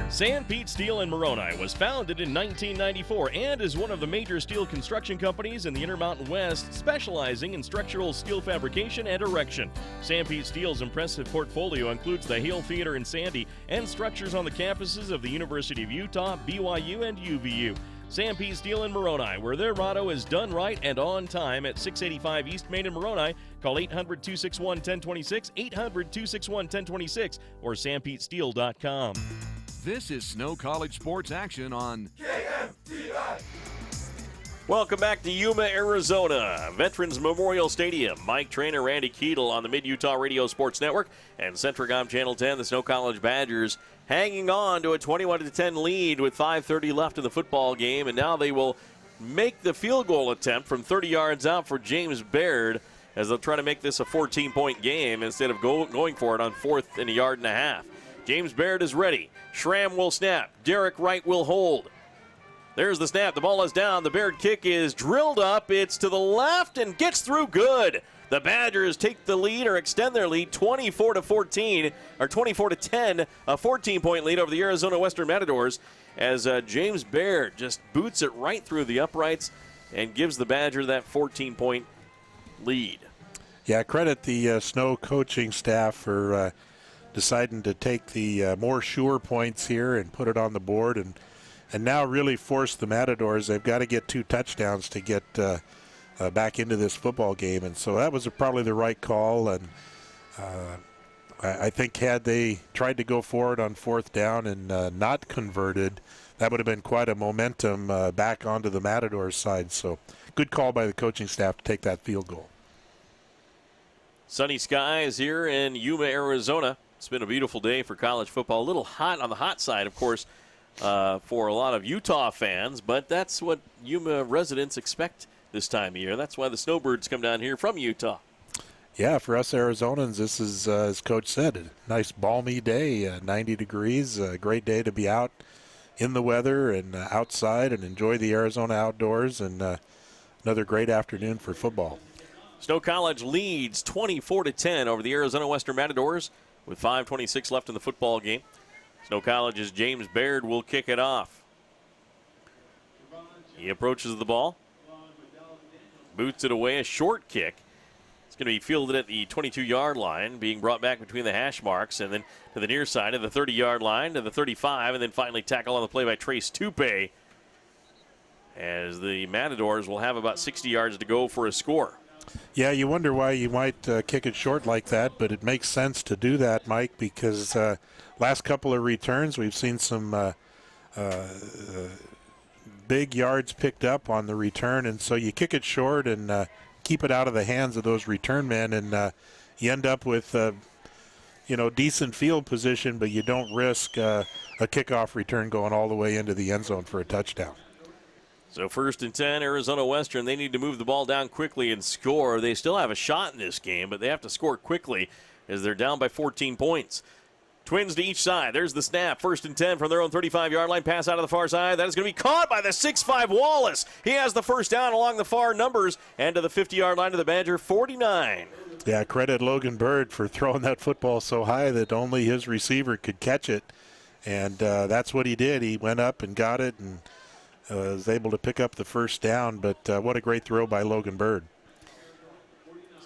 San Pete Steel in Moroni was founded in 1994 and is one of the major steel construction companies in the Intermountain West, specializing in structural steel fabrication and erection. San Pete Steel's impressive portfolio includes the Hale Theater in Sandy and structures on the campuses of the University of Utah, BYU, and UVU. San Pete Steel in Moroni, where their motto is done right and on time, at 685 East Main in Moroni. Call 800-261-1026, 800-261-1026, or sanpetesteel.com. This is Snow College Sports Action on KMTI. Welcome back to Yuma, Arizona, Veterans Memorial Stadium. Mike Trainer, Randy Keetle on the Mid-Utah Radio Sports Network and Centricom Channel 10. The Snow College Badgers hanging on to a 21-10 lead with 5:30 left in the football game, and now they will make the field goal attempt from 30 yards out for James Baird as they'll try to make this a 14-point game instead of going for it on 4th and 1.5 yards. James Baird is ready. Schramm will snap. Derek Wright will hold. There's the snap. The ball is down. The Baird kick is drilled up. It's to the left and gets through good. The Badgers take the lead or extend their lead 24-14 or 24-10, a 14-point lead over the Arizona Western Matadors as James Baird just boots it right through the uprights and gives the Badger that 14-point lead. Yeah, credit the Snow coaching staff for deciding to take the more sure points here and put it on the board and now really force the Matadors. They've got to get 2 touchdowns to get back into this football game. And so that was probably the right call. And I think had they tried to go forward on 4th down and not converted, that would have been quite a momentum back onto the Matadors side. So good call by the coaching staff to take that field goal. Sunny skies here in Yuma, Arizona. It's been a beautiful day for college football. A little hot on the hot side, of course, for a lot of Utah fans, but that's what Yuma residents expect this time of year. That's why the snowbirds come down here from Utah. Yeah, for us Arizonans, this is, as Coach said, a nice balmy day, 90 degrees, a great day to be out in the weather and outside and enjoy the Arizona outdoors, and another great afternoon for football. Snow College leads 24-10 over the Arizona Western Matadors with 5:26 left in the football game. Snow College's James Baird will kick it off. He approaches the ball, boots it away, a short kick. It's going to be fielded at the 22-yard line, being brought back between the hash marks, and then to the near side of the 30-yard line, to the 35, and then finally tackled on the play by Trace Tupe, as the Matadors will have about 60 yards to go for a score. Yeah, you wonder why you might kick it short like that, but it makes sense to do that, Mike, because last couple of returns we've seen some big yards picked up on the return, and so you kick it short and keep it out of the hands of those return men, and you end up with decent field position, but you don't risk a kickoff return going all the way into the end zone for a touchdown. So 1st and 10, Arizona Western. They need to move the ball down quickly and score. They still have a shot in this game, but they have to score quickly as they're down by 14 points. Twins to each side. There's the snap. 1st and 10 from their own 35-yard line. Pass out of the far side. That is going to be caught by the 6'5 Wallace. He has the first down along the far numbers and to the 50-yard line to the Badger 49. Yeah, credit Logan Bird for throwing that football so high that only his receiver could catch it. And that's what he did. He went up and got it and was able to pick up the first down. But what a great throw by Logan Bird.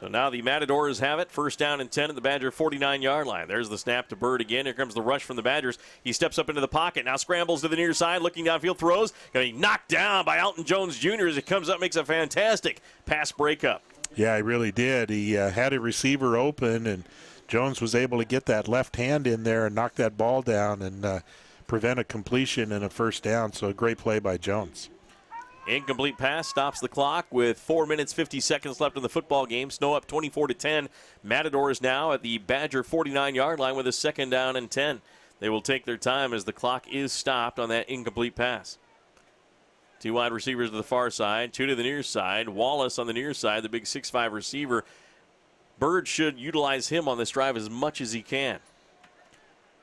So now the Matadors have it. 1st down and 10 at the Badger 49-yard line. There's the snap to Bird again. Here comes the rush from the Badgers. He steps up into the pocket. Now scrambles to the near side, looking downfield, throws. Going to be knocked down by Alton Jones Jr. as it comes up, makes a fantastic pass breakup. Yeah, he really did. He had a receiver open, and Jones was able to get that left hand in there and knock that ball down and prevent a completion and a first down. So a great play by Jones. Incomplete pass stops the clock with 4 minutes 50 seconds left in the football game. Snow up 24-10. Matadors now at the Badger 49-yard line with a 2nd down and 10. They will take their time as the clock is stopped on that incomplete pass. 2 wide receivers to the far side, 2 to the near side. Wallace on the near side, the big 6'5 receiver. Bird should utilize him on this drive as much as he can.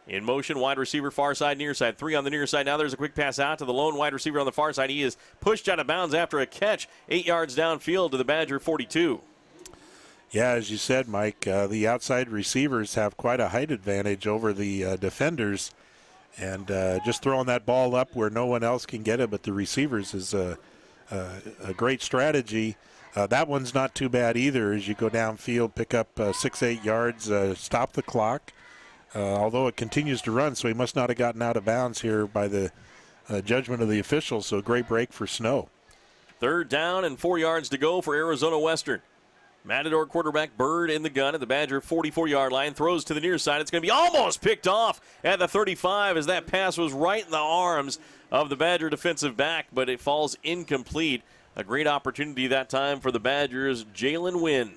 In motion, wide receiver, far side, near side. 3 on the near side. Now there's a quick pass out to the lone wide receiver on the far side. He is pushed out of bounds after a catch 8 yards downfield to the Badger 42. Yeah, as you said, Mike, the outside receivers have quite a height advantage over the defenders. And just throwing that ball up where no one else can get it but the receivers is a great strategy. That one's not too bad either as you go downfield, pick up 6-8 yards, stop the clock. Although it continues to run, so he must not have gotten out of bounds here by the judgment of the officials. So great break for Snow. 3rd down and 4 yards to go for Arizona Western. Matador quarterback Bird in the gun at the Badger 44-yard line. Throws to the near side. It's going to be almost picked off at the 35 as that pass was right in the arms of the Badger defensive back, but it falls incomplete. A great opportunity that time for the Badgers, Jalen Wynn.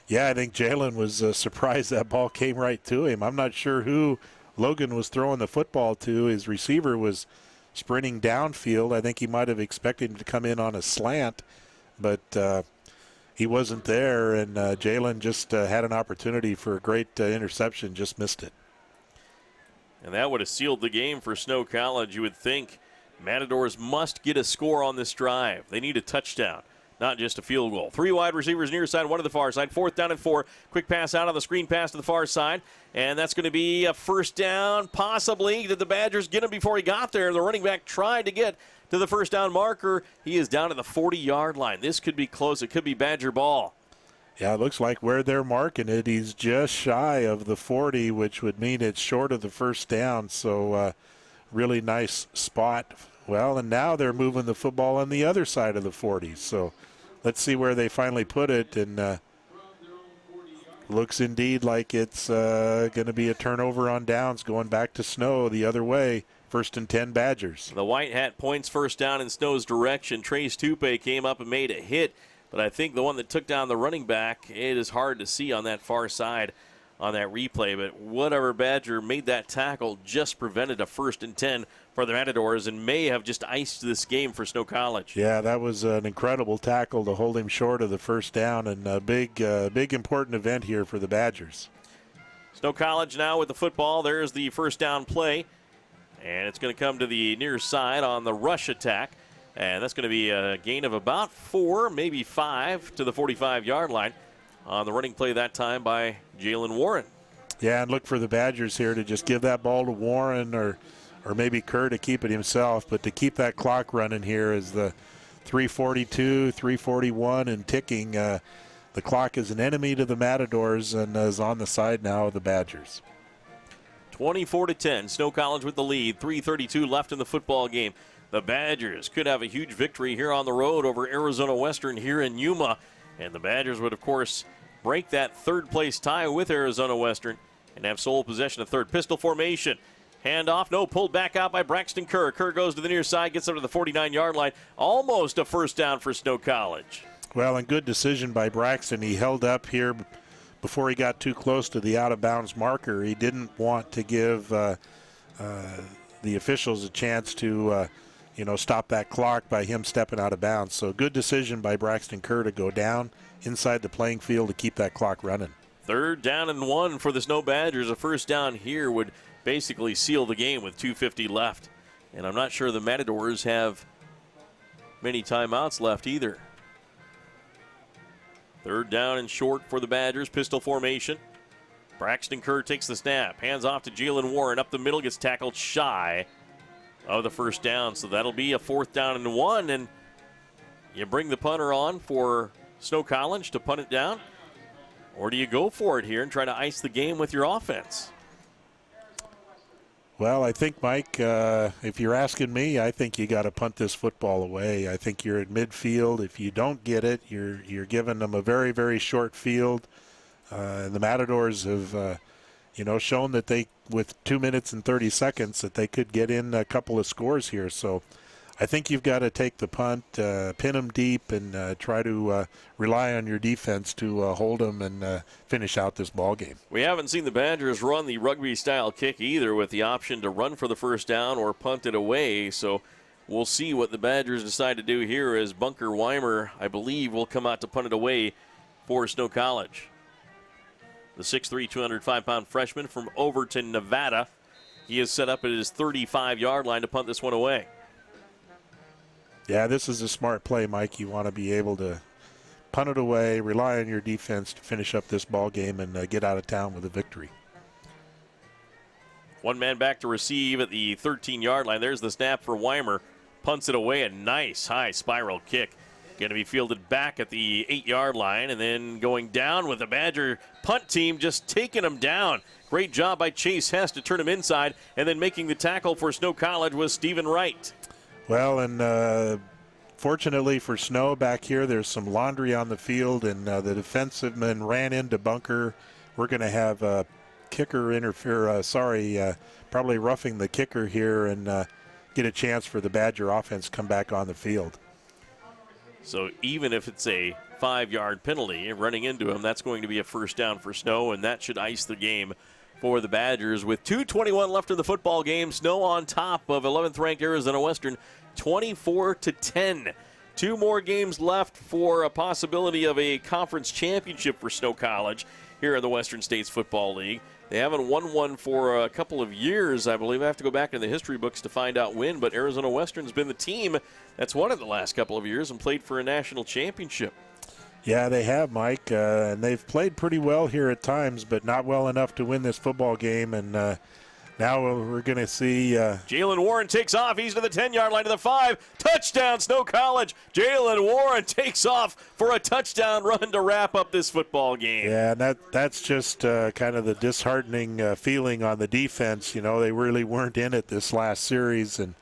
Yeah, I think Jalen was surprised that ball came right to him. I'm not sure who Logan was throwing the football to. His receiver was sprinting downfield. I think he might have expected him to come in on a slant, but he wasn't there, and Jalen just had an opportunity for a great interception, just missed it. And that would have sealed the game for Snow College, you would think. Matadors must get a score on this drive. They need a touchdown, not just a field goal. 3 wide receivers near side, 1 to the far side. 4th down and 4. Quick pass out on the screen pass to the far side. And that's going to be a first down, possibly. Did the Badgers get him before he got there? The running back tried to get to the first down marker. He is down at the 40-yard line. This could be close. It could be Badger ball. Yeah, it looks like where they're marking it, he's just shy of the 40, which would mean it's short of the first down. So really nice spot. Well, and now they're moving the football on the other side of the 40. So let's see where they finally put it. And looks indeed like it's going to be a turnover on downs going back to Snow the other way. First and 10 Badgers. The White Hat points first down in Snow's direction. Trace Tupe came up and made a hit, but I think the one that took down the running back, it is hard to see on that far side on that replay, but whatever Badger made that tackle just prevented a 1st and 10 for the Matadors and may have just iced this game for Snow College. Yeah, that was an incredible tackle to hold him short of the first down, and a big important event here for the Badgers. Snow College now with the football. There's the first down play, and it's going to come to the near side on the rush attack, and that's going to be a gain of about 4, maybe 5 to the 45-yard line on the running play that time by Jalen Warren. Yeah, and look for the Badgers here to just give that ball to Warren or maybe Kerr to keep it himself, but to keep that clock running here is the 3:42, 3:41 and ticking. The clock is an enemy to the Matadors and is on the side now of the Badgers. 24-10, Snow College with the lead. 3:32 left in the football game. The Badgers could have a huge victory here on the road over Arizona Western here in Yuma, and the Badgers would, of course, break that third-place tie with Arizona Western and have sole possession of third. Pistol formation. Handoff, no, pulled back out by Braxton Kerr. Kerr goes to the near side, gets up to the 49-yard line. Almost a first down for Snow College. Well, and good decision by Braxton. He held up here before he got too close to the out-of-bounds marker. He didn't want to give the officials a chance to, stop that clock by him stepping out of bounds. So good decision by Braxton Kerr to go down inside the playing field to keep that clock running. 3rd down and 1 for the Snow Badgers. A first down here would basically seal the game with 2:50 left. And I'm not sure the Matadors have many timeouts left either. 3rd down and short for the Badgers. Pistol formation. Braxton Kerr takes the snap. Hands off to Jalen Warren. Up the middle, gets tackled shy of the first down. So that'll be a 4th down and 1. And you bring the punter on for Snow College to punt it down? Or do you go for it here and try to ice the game with your offense? Well, I think, Mike, if you're asking me, I think you got to punt this football away. I think you're at midfield. If you don't get it, you're giving them a very, very short field. And the Matadors have, shown that they, with 2 minutes and 30 seconds, that they could get in a couple of scores here. So I think you've got to take the punt, pin them deep, and try to rely on your defense to hold them and finish out this ball game. We haven't seen the Badgers run the rugby-style kick either, with the option to run for the first down or punt it away. So we'll see what the Badgers decide to do here as Bunker Weimer, I believe, will come out to punt it away for Snow College. The 6'3", 205-pound freshman from Overton, Nevada. He is set up at his 35-yard line to punt this one away. Yeah, this is a smart play, Mike. You want to be able to punt it away, rely on your defense to finish up this ball game and get out of town with a victory. One man back to receive at the 13-yard line. There's the snap for Weimer. Punts it away. A nice high spiral kick. Going to be fielded back at the 8-yard line and then going down with the Badger punt team just taking him down. Great job by Chase Hess to turn him inside, and then making the tackle for Snow College was Stephen Wright. Well, and fortunately for Snow back here, there's some laundry on the field, and the defensive men ran into Bunker. We're going to have a kicker interfere, probably roughing the kicker here and get a chance for the Badger offense to come back on the field. So even if it's a 5-yard penalty, running into him, that's going to be a first down for Snow, and that should ice the game for the Badgers. With 2:21 left in the football game, Snow on top of 11th-ranked Arizona Western, 24-10. 2 more games left for a possibility of a conference championship for Snow College here in the Western States Football League. They haven't won one for a couple of years, I believe. I have to go back in the history books to find out when, but Arizona Western's been the team that's won it the last couple of years and played for a national championship. Yeah, they have, Mike, and they've played pretty well here at times, but not well enough to win this football game, and now we're going to see. Jalen Warren takes off. He's to the 10-yard line to the 5. Touchdown, Snow College. Jalen Warren takes off for a touchdown run to wrap up this football game. Yeah, and that's just kind of the disheartening feeling on the defense. You know, they really weren't in it this last series, and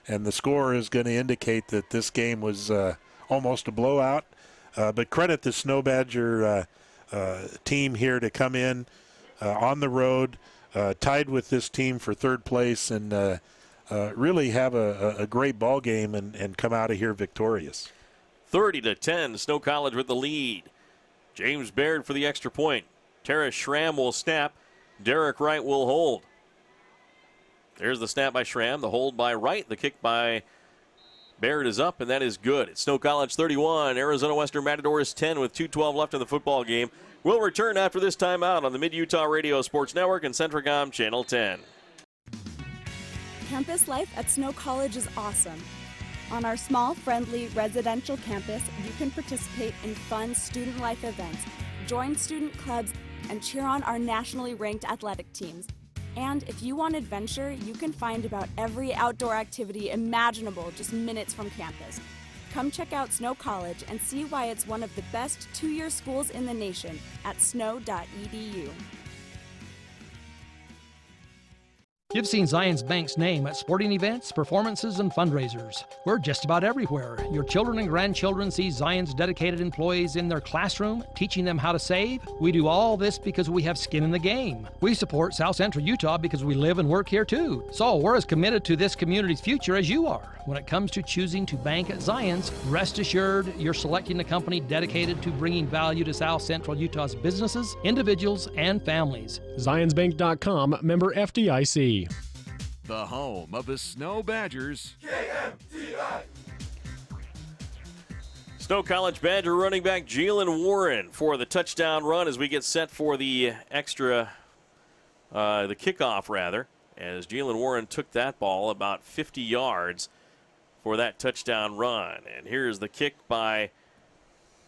the score is going to indicate that this game was almost a blowout. But credit the Snow Badger team here to come in on the road, tied with this team for third place, and really have a great ball game and come out of here victorious. 30-10, Snow College with the lead. James Baird for the extra point. Tara Schramm will snap. Derek Wright will hold. There's the snap by Schramm, the hold by Wright, the kick by Baird is up, and that is good. It's Snow College 31, Arizona Western Matadors 10 with 2:12 left in the football game. We'll return after this timeout on the Mid-Utah Radio Sports Network and Centricom Channel 10. Campus life at Snow College is awesome. On our small, friendly, residential campus, you can participate in fun student life events, join student clubs, and cheer on our nationally ranked athletic teams. And if you want adventure, you can find about every outdoor activity imaginable just minutes from campus. Come check out Snow College and see why it's one of the best two-year schools in the nation at snow.edu. You've seen Zions Bank's name at sporting events, performances, and fundraisers. We're just about everywhere. Your children and grandchildren see Zions dedicated employees in their classroom, teaching them how to save. We do all this because we have skin in the game. We support South Central Utah because we live and work here too. So we're as committed to this community's future as you are. When it comes to choosing to bank at Zions, rest assured you're selecting a company dedicated to bringing value to South Central Utah's businesses, individuals, and families. ZionsBank.com, member FDIC. The home of the Snow Badgers. KMTI. Snow College Badger running back Jalen Warren for the touchdown run as we get set for the kickoff rather, as Jalen Warren took that ball about 50 yards for that touchdown run. And here's the kick by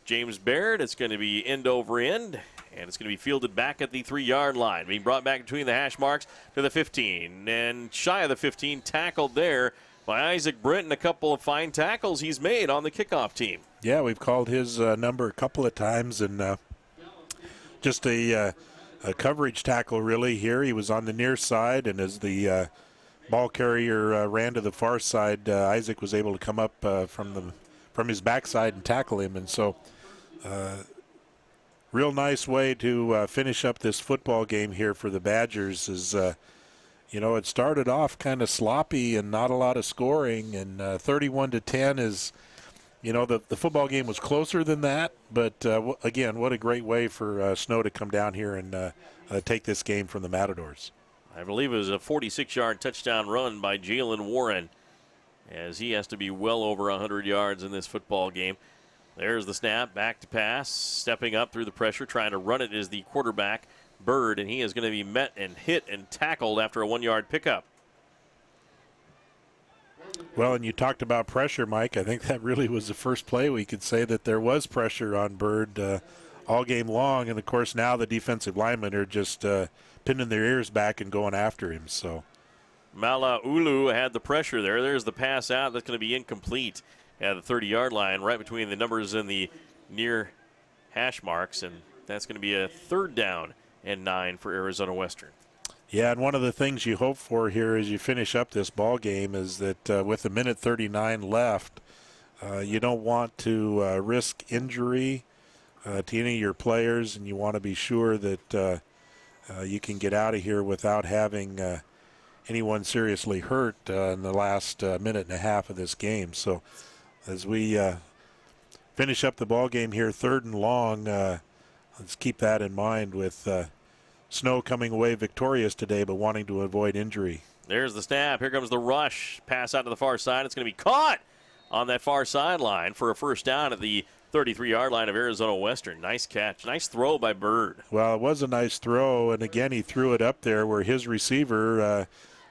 James Baird. It's going to be end over end, and it's going to be fielded back at the 3-yard line. Being brought back between the hash marks to the 15. And shy of the 15, tackled there by Isaac Britton. A couple of fine tackles he's made on the kickoff team. Yeah, we've called his number a couple of times, and just a coverage tackle really here. He was on the near side, and as the ball carrier ran to the far side, Isaac was able to come up from his backside and tackle him. And so real nice way to finish up this football game here for the Badgers. Is it started off kind of sloppy and not a lot of scoring, and 31-10 is, the football game was closer than that. But again, what a great way for Snow to come down here and take this game from the Matadors. I believe it was a 46-yard touchdown run by Jalen Warren, as he has to be well over 100 yards in this football game. There's the snap, back to pass, stepping up through the pressure, trying to run it is the quarterback, Bird, and he is going to be met and hit and tackled after a 1-yard pickup. Well, and you talked about pressure, Mike. I think that really was the first play we could say that there was pressure on Bird all game long. And, of course, now the defensive linemen are just pinning their ears back and going after him. So Malaulu had the pressure there. There's the pass out. That's going to be incomplete at the 30-yard line, right between the numbers and the near hash marks. And that's going to be a 3rd down and 9 for Arizona Western. Yeah, and one of the things you hope for here as you finish up this ball game is that with a minute 39 left, you don't want to risk injury to any of your players, and you want to be sure that you can get out of here without having anyone seriously hurt in the last minute and a half of this game. So as we finish up the ball game here, 3rd and long, let's keep that in mind with Snow coming away victorious today, but wanting to avoid injury. There's the snap. Here comes the rush. Pass out to the far side. It's going to be caught on that far sideline for a 1st down at the 33-yard line of Arizona Western. Nice catch. Nice throw by Bird. Well, it was a nice throw, and again, he threw it up there where his receiver,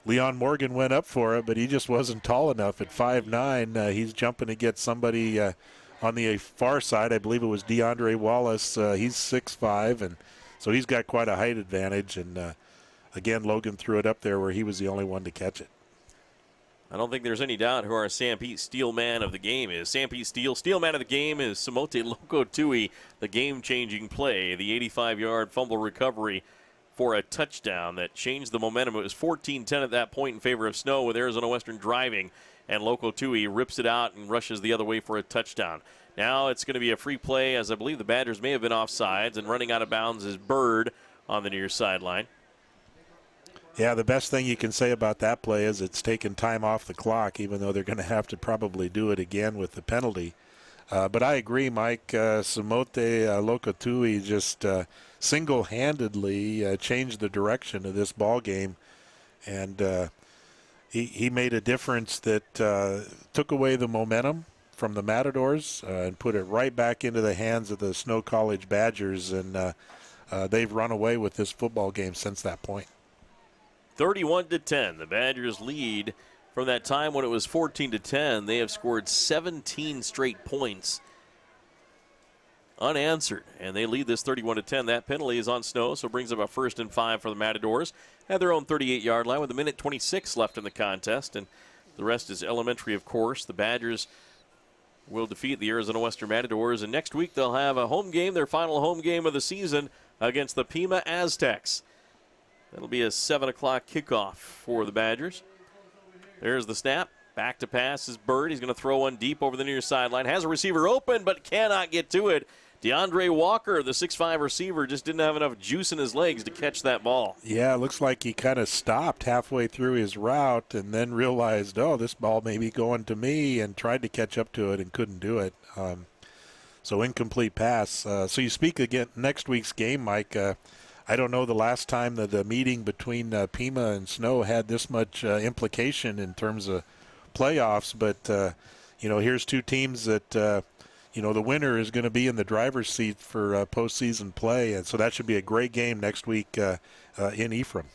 Leon Morgan, went up for it, but he just wasn't tall enough at 5'9". He's jumping to get somebody on the far side. I believe it was Deandre Wallace. He's 6'5", and so he's got quite a height advantage. And, again, Logan threw it up there where he was the only one to catch it. I don't think there's any doubt who our San Pete Steel man of the game is. San Pete Steel man of the game is Samote Loco Tui, the game-changing play, the 85-yard fumble recovery for a touchdown that changed the momentum. It was 14-10 at that point in favor of Snow with Arizona Western driving, and Loco Tui rips it out and rushes the other way for a touchdown. Now it's going to be a free play, as I believe the Badgers may have been offsides, and running out of bounds is Bird on the near sideline. Yeah, the best thing you can say about that play is it's taken time off the clock, even though they're going to have to probably do it again with the penalty. But I agree, Mike. Samote Lokatui just single-handedly changed the direction of this ball game, and he made a difference that took away the momentum from the Matadors and put it right back into the hands of the Snow College Badgers, and they've run away with this football game since that point. 31-10, the Badgers lead. From that time when it was 14-10, they have scored 17 straight points unanswered, and they lead this 31-10. That penalty is on Snow, so it brings up a 1st and 5 for the Matadors at their own 38-yard line with 1:26 left in the contest, and the rest is elementary, of course. The Badgers will defeat the Arizona Western Matadors, and next week they'll have a home game, their final home game of the season, against the Pima Aztecs. That'll be a 7 o'clock kickoff for the Badgers. There's the snap. Back to pass is Bird. He's going to throw one deep over the near sideline. Has a receiver open, but cannot get to it. Deandre Walker, the 6'5 receiver, just didn't have enough juice in his legs to catch that ball. Yeah, it looks like he kind of stopped halfway through his route and then realized, oh, this ball may be going to me, and tried to catch up to it and couldn't do it. So incomplete pass. So you speak again next week's game, Mike. I don't know the last time that the meeting between Pima and Snow had this much implication in terms of playoffs, but here's two teams that the winner is going to be in the driver's seat for postseason play, and so that should be a great game next week in Ephraim.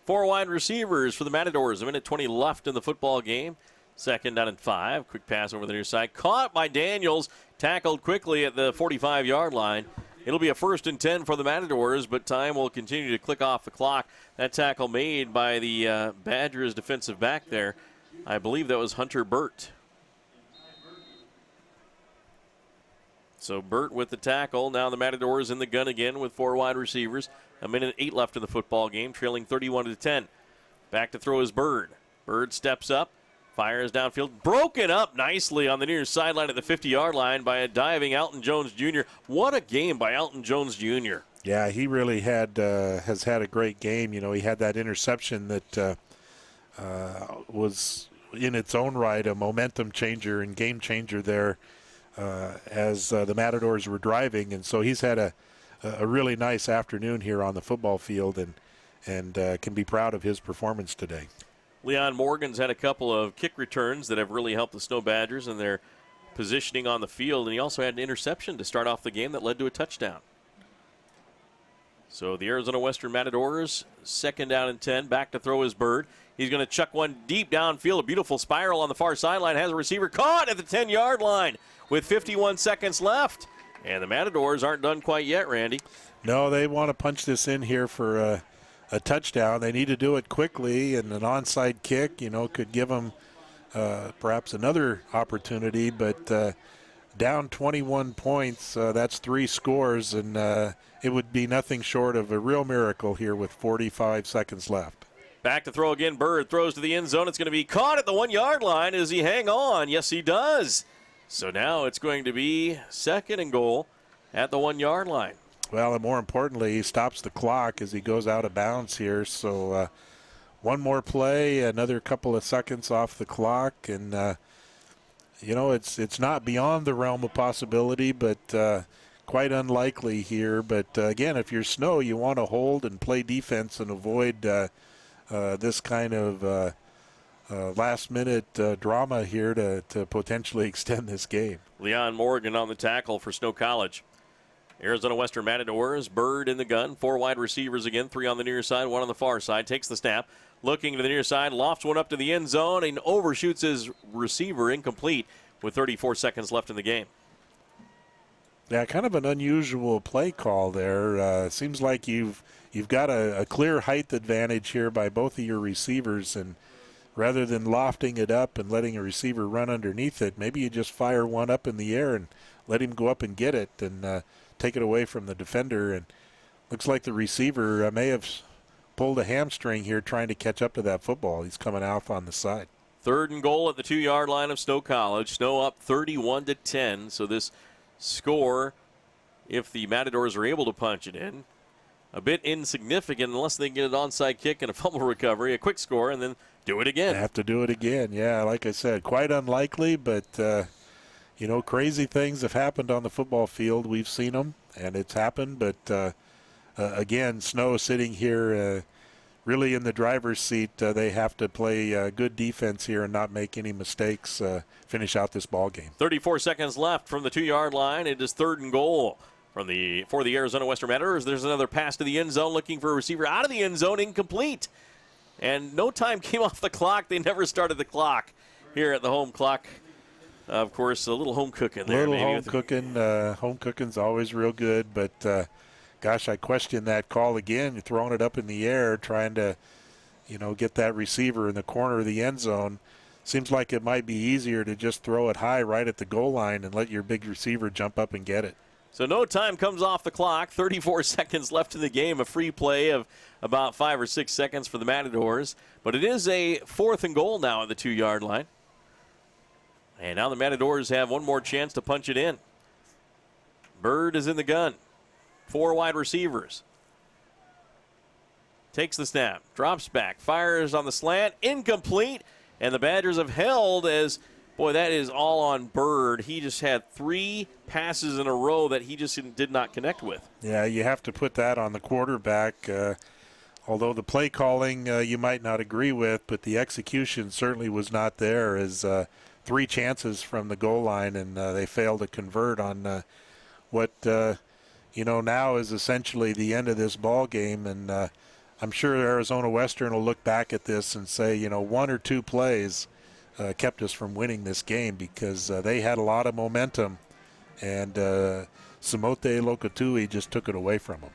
4 wide receivers for the Matadors. 1:20 left in the football game. 2nd down and 5. Quick pass over the near side. Caught by Daniels. Tackled quickly at the 45-yard line. It'll be a 1st and 10 for the Matadors, but time will continue to click off the clock. That tackle made by the Badgers defensive back there. I believe that was Hunter Burt. So Burt with the tackle. Now the Matadors in the gun again with 4 wide receivers. 1:08 left in the football game, trailing 31-10. Back to throw is Bird. Bird steps up, fires downfield, broken up nicely on the near sideline at the 50-yard line by a diving Alton Jones Jr. What a game by Alton Jones Jr. Yeah, he really has had a great game. He had that interception that was in its own right a momentum changer and game changer there as the Matadors were driving, and so he's had a really nice afternoon here on the football field, and can be proud of his performance today. Leon Morgan's had a couple of kick returns that have really helped the Snow Badgers in their positioning on the field, and he also had an interception to start off the game that led to a touchdown. So the Arizona Western Matadors, 2nd down and 10, back to throw is Bird. He's going to chuck one deep downfield, a beautiful spiral on the far sideline, has a receiver caught at the 10-yard line with 51 seconds left. And the Matadors aren't done quite yet, Randy. No, they want to punch this in here for a touchdown. They need to do it quickly, and an onside kick, could give them perhaps another opportunity, but down 21 points, that's 3 scores, and it would be nothing short of a real miracle here with 45 seconds left. Back to throw again. Bird throws to the end zone. It's going to be caught at the 1-yard line. Does he hang on? Yes, he does. So now it's going to be 2nd and goal at the 1-yard line. Well, and more importantly, he stops the clock as he goes out of bounds here. So one more play, another couple of seconds off the clock, and it's not beyond the realm of possibility, but quite unlikely here. But again, if you're Snow, you want to hold and play defense and avoid this kind of last-minute drama here to potentially extend this game. Leon Morgan on the tackle for Snow College. Arizona Western Matadors, Bird in the gun, 4 wide receivers again, 3 on the near side, 1 on the far side. Takes the snap, looking to the near side, lofts one up to the end zone, and overshoots his receiver, incomplete, with 34 seconds left in the game. Yeah, kind of an unusual play call there. Seems like you've got a clear height advantage here by both of your receivers, and rather than lofting it up and letting a receiver run underneath it, maybe you just fire one up in the air and let him go up and get it and take it away from the defender. And looks like the receiver may have pulled a hamstring here trying to catch up to that football. He's coming off on the side. 3rd and goal at the 2-yard line of Snow College. Snow up 31-10. So this score, if the Matadors are able to punch it in, a bit insignificant unless they get an onside kick and a fumble recovery, a quick score, and then do it again. They have to do it again. Yeah, like I said, quite unlikely, but, crazy things have happened on the football field. We've seen them, and it's happened. But, again, Snow sitting here really in the driver's seat. They have to play good defense here and not make any mistakes, finish out this ball game. 34 seconds left from the 2-yard line. It is 3rd and goal for the Arizona Western Matadors. There's another pass to the end zone, looking for a receiver out of the end zone, incomplete. And no time came off the clock. They never started the clock here at the home clock. Of course, a little home cooking there. Home cooking. Home cooking's always real good, but gosh, I question that call again. You're throwing it up in the air, trying to, get that receiver in the corner of the end zone. Seems like it might be easier to just throw it high right at the goal line and let your big receiver jump up and get it. So no time comes off the clock. 34 seconds left in the game. A free play of about 5 or 6 seconds for the Matadors. But it is a 4th and goal now at the 2-yard line. And now the Matadors have one more chance to punch it in. Bird is in the gun. 4 wide receivers. Takes the snap. Drops back. Fires on the slant. Incomplete. And the Badgers have held as, boy, that is all on Bird. He just had 3 passes in a row that he just did not connect with. Yeah, you have to put that on the quarterback. Although the play calling you might not agree with, but the execution certainly was not there, as 3 chances from the goal line, and they failed to convert on what now is essentially the end of this ball game. And I'm sure Arizona Western will look back at this and say, 1 or 2 plays kept us from winning this game, because they had a lot of momentum, and Samote Lokotui just took it away from them.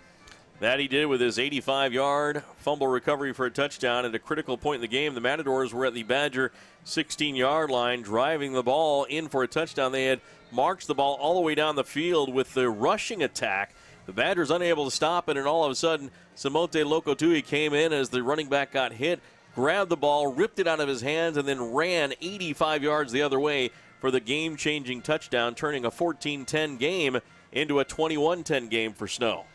That he did with his 85-yard fumble recovery for a touchdown. At a critical point in the game, the Matadors were at the Badger 16-yard line, driving the ball in for a touchdown. They had marched the ball all the way down the field with the rushing attack. The Badgers unable to stop it, and all of a sudden, Samote Lokotui came in as the running back got hit, grabbed the ball, ripped it out of his hands, and then ran 85 yards the other way for the game-changing touchdown, turning a 14-10 game into a 21-10 game for Snow.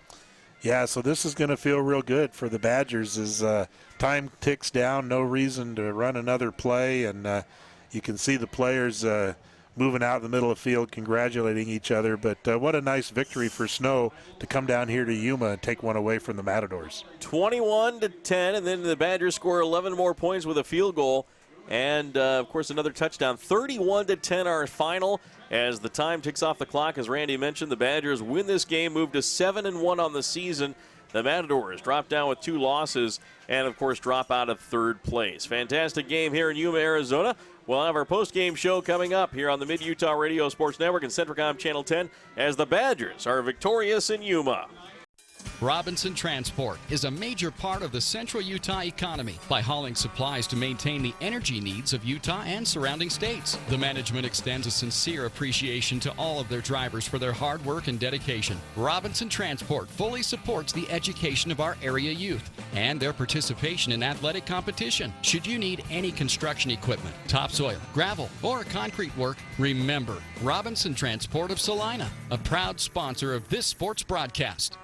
Yeah, so this is going to feel real good for the Badgers as time ticks down. No reason to run another play, and you can see the players moving out in the middle of the field, congratulating each other. But what a nice victory for Snow to come down here to Yuma and take one away from the Matadors. 21-10, and then the Badgers score 11 more points with a field goal. And, of course, another touchdown. 31-10 our final as the time ticks off the clock. As Randy mentioned, the Badgers win this game, move to 7-1 on the season. The Matadors drop down with 2 losses and, of course, drop out of 3rd place. Fantastic game here in Yuma, Arizona. We'll have our post-game show coming up here on the Mid-Utah Radio Sports Network and Centricom Channel 10 as the Badgers are victorious in Yuma. Robinson Transport is a major part of the central Utah economy by hauling supplies to maintain the energy needs of Utah and surrounding states. The management extends a sincere appreciation to all of their drivers for their hard work and dedication. Robinson Transport fully supports the education of our area youth and their participation in athletic competition. Should you need any construction equipment, topsoil, gravel, or concrete work, remember Robinson Transport of Salina, a proud sponsor of this sports broadcast.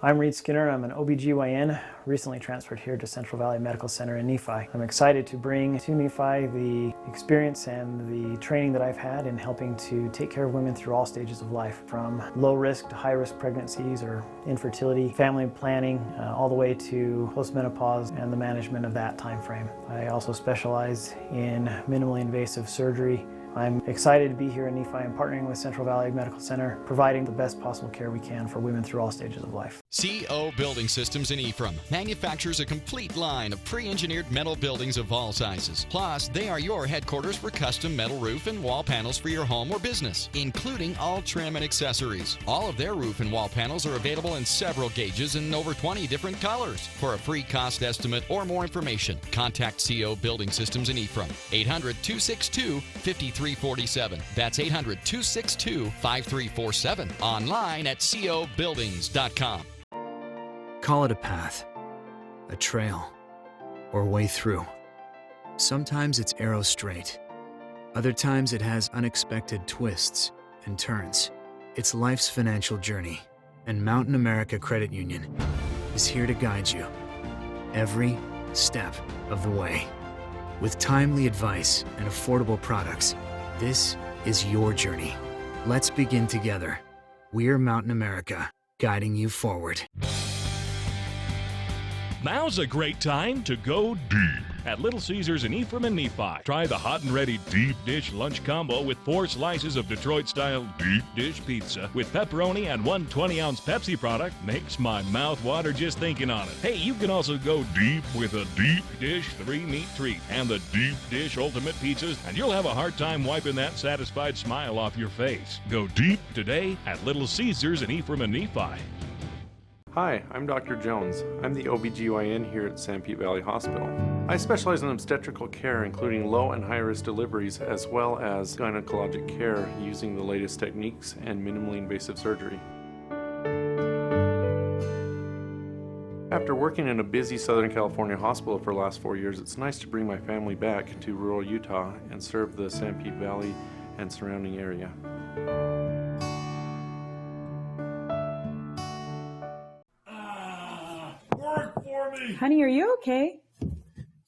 I'm Reed Skinner. I'm an OBGYN, recently transferred here to Central Valley Medical Center in Nephi. I'm excited to bring to Nephi the experience and the training that I've had in helping to take care of women through all stages of life, from low risk to high risk pregnancies or infertility, family planning, all the way to postmenopause and the management of that time frame. I also specialize in minimally invasive surgery. I'm excited to be here in Nephi and partnering with Central Valley Medical Center, providing the best possible care we can for women through all stages of life. CO Building Systems in Ephraim manufactures a complete line of pre-engineered metal buildings of all sizes. Plus, they are your headquarters for custom metal roof and wall panels for your home or business, including all trim and accessories. All of their roof and wall panels are available in several gauges and over 20 different colors. For a free cost estimate or more information, contact CO Building Systems in Ephraim, 800-262-5347. That's 800-262-5347. Online at cobuildings.com. Call it a path, a trail, or way through. Sometimes it's arrow straight. Other times it has unexpected twists and turns. It's life's financial journey, And Mountain America Credit Union is here to guide you every step of the way. With timely advice and affordable products, this is your journey. Let's begin together. We're Mountain America, guiding you forward. Now's a great time to go deep at Little Caesars in Ephraim and Nephi. Try the hot and ready deep dish lunch combo with 4 slices of Detroit-style deep dish pizza with pepperoni and 1 20-ounce Pepsi product. Makes my mouth water just thinking on it. Hey, you can also go deep with a deep dish 3-meat treat and the deep dish ultimate pizzas, and you'll have a hard time wiping that satisfied smile off your face. Go deep today at Little Caesars in Ephraim and Nephi. Hi, I'm Dr. Jones. I'm the OBGYN here at San Pete Valley Hospital. I specialize in obstetrical care, including low and high-risk deliveries, as well as gynecologic care using the latest techniques and minimally invasive surgery. After working in a busy Southern California hospital for the last 4 years, it's nice to bring my family back to rural Utah and serve the San Pete Valley and surrounding area. Honey, are you okay?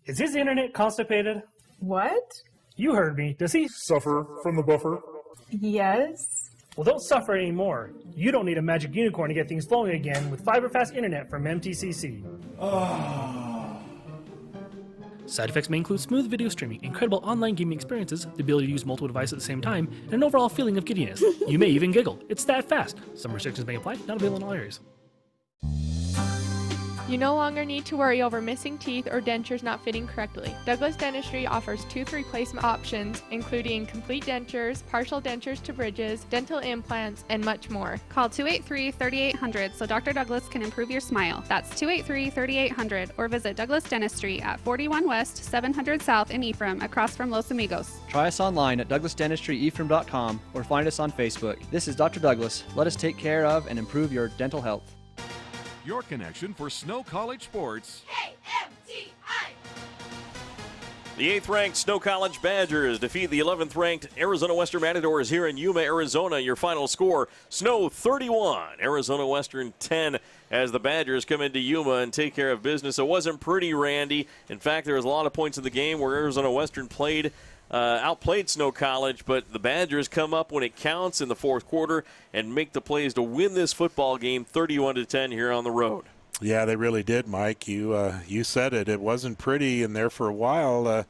Is his internet constipated? What? You heard me. Does he Suffer from the buffer? Yes. Well, don't suffer anymore. You don't need a magic unicorn to get things flowing again with fiber-fast internet from MTCC. Side effects may include smooth video streaming, incredible online gaming experiences, the ability to use multiple devices at the same time, and an overall feeling of giddiness. You may even giggle. It's that fast. Some restrictions may apply. Not available in all areas. You no longer need to worry over missing teeth or dentures not fitting correctly. Douglas Dentistry offers tooth replacement options, including complete dentures, partial dentures to bridges, dental implants, and much more. Call 283-3800 so Dr. Douglas can improve your smile. That's 283-3800, or visit Douglas Dentistry at 41 West, 700 South in Ephraim, across from Los Amigos. Try us online at douglasdentistry.ephraim.com or find us on Facebook. This is Dr. Douglas. Let us take care of and improve your dental health. Your connection for Snow College sports. The 8th-ranked Snow College Badgers defeat the 11th-ranked Arizona Western Matadors here in Yuma, Arizona. Your final score, Snow 31, Arizona Western 10, as the Badgers come into Yuma and take care of business. It wasn't pretty, Randy. In fact, there was a lot of points in the game where Arizona Western outplayed Snow College, but the Badgers come up when it counts in the fourth quarter and make the plays to win this football game 31-10 here on the road. Yeah, they really did, Mike. You said it. It wasn't pretty, and there for a while,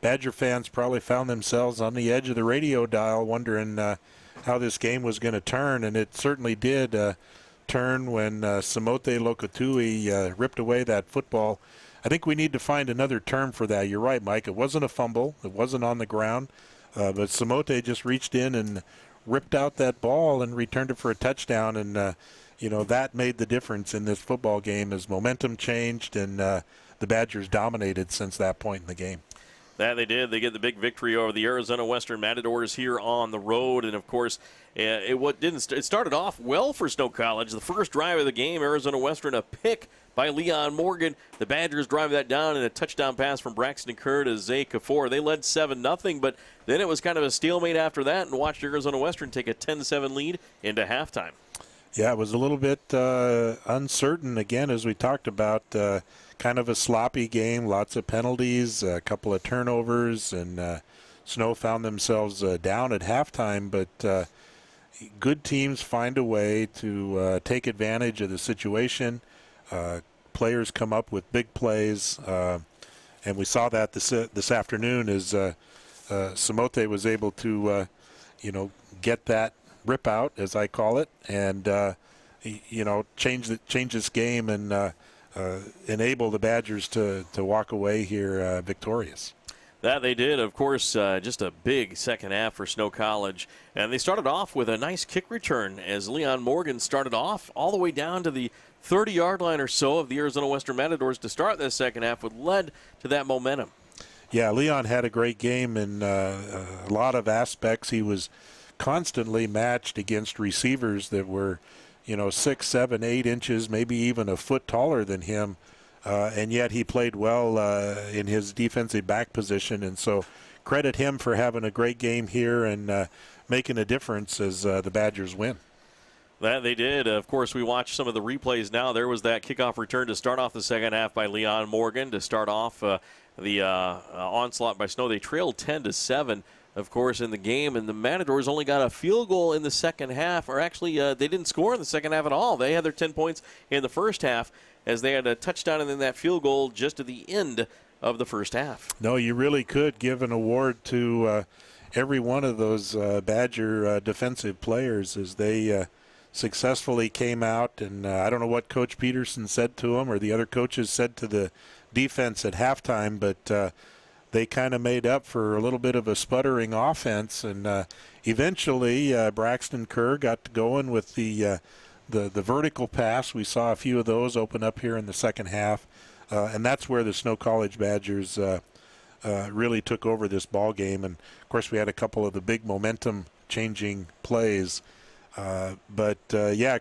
Badger fans probably found themselves on the edge of the radio dial wondering how this game was going to turn, and it certainly did turn when Samote Lokotui ripped away that football. I think we need to find another term for that. You're right, Mike. It wasn't a fumble. It wasn't on the ground. But Samote just reached in and ripped out that ball and returned it for a touchdown. And, that made the difference in this football game as momentum changed and the Badgers dominated since that point in the game. That they did. They get the big victory over the Arizona Western Matadors here on the road. And, of course, it started off well for Snow College. The first drive of the game, Arizona Western, a pick by Leon Morgan. The Badgers drive that down in a touchdown pass from Braxton Kerr to Zay Kafour. They led 7-0, but then it was kind of a stalemate after that and watched Arizona Western take a 10-7 lead into halftime. Yeah, it was a little bit uncertain, again, as we talked about. Kind of a sloppy game, lots of penalties, a couple of turnovers, and Snow found themselves down at halftime. But good teams find a way to take advantage of the situation. Players come up with big plays, and we saw that this afternoon as Samote was able to, get that rip out, as I call it, and change this game and enable the Badgers to walk away here victorious. That they did. Of course, just a big second half for Snow College. And they started off with a nice kick return as Leon Morgan started off all the way down to the 30-yard line or so of the Arizona Western Matadors to start this second half, which led to that momentum. Yeah, Leon had a great game in a lot of aspects. He was constantly matched against receivers that were, 6, 7, 8 inches, maybe even a foot taller than him. And yet he played well in his defensive back position. And so credit him for having a great game here and making a difference as the Badgers win. That they did. Of course, we watched some of the replays now. There was that kickoff return to start off the second half by Leon Morgan to start off the onslaught by Snow. They trailed 10-7, of course, in the game, and the Matadors only got a field goal in the second half, or actually they didn't score in the second half at all. They had their 10 points in the first half as they had a touchdown and then that field goal just at the end of the first half. No, you really could give an award to every one of those Badger defensive players as they successfully came out, and I don't know what Coach Peterson said to them or the other coaches said to the defense at halftime, but they kind of made up for a little bit of a sputtering offense, and eventually Braxton Kerr got going with the vertical pass. We saw a few of those open up here in the second half, and that's where the Snow College Badgers really took over this ball game. And of course, we had a couple of the big momentum-changing plays. But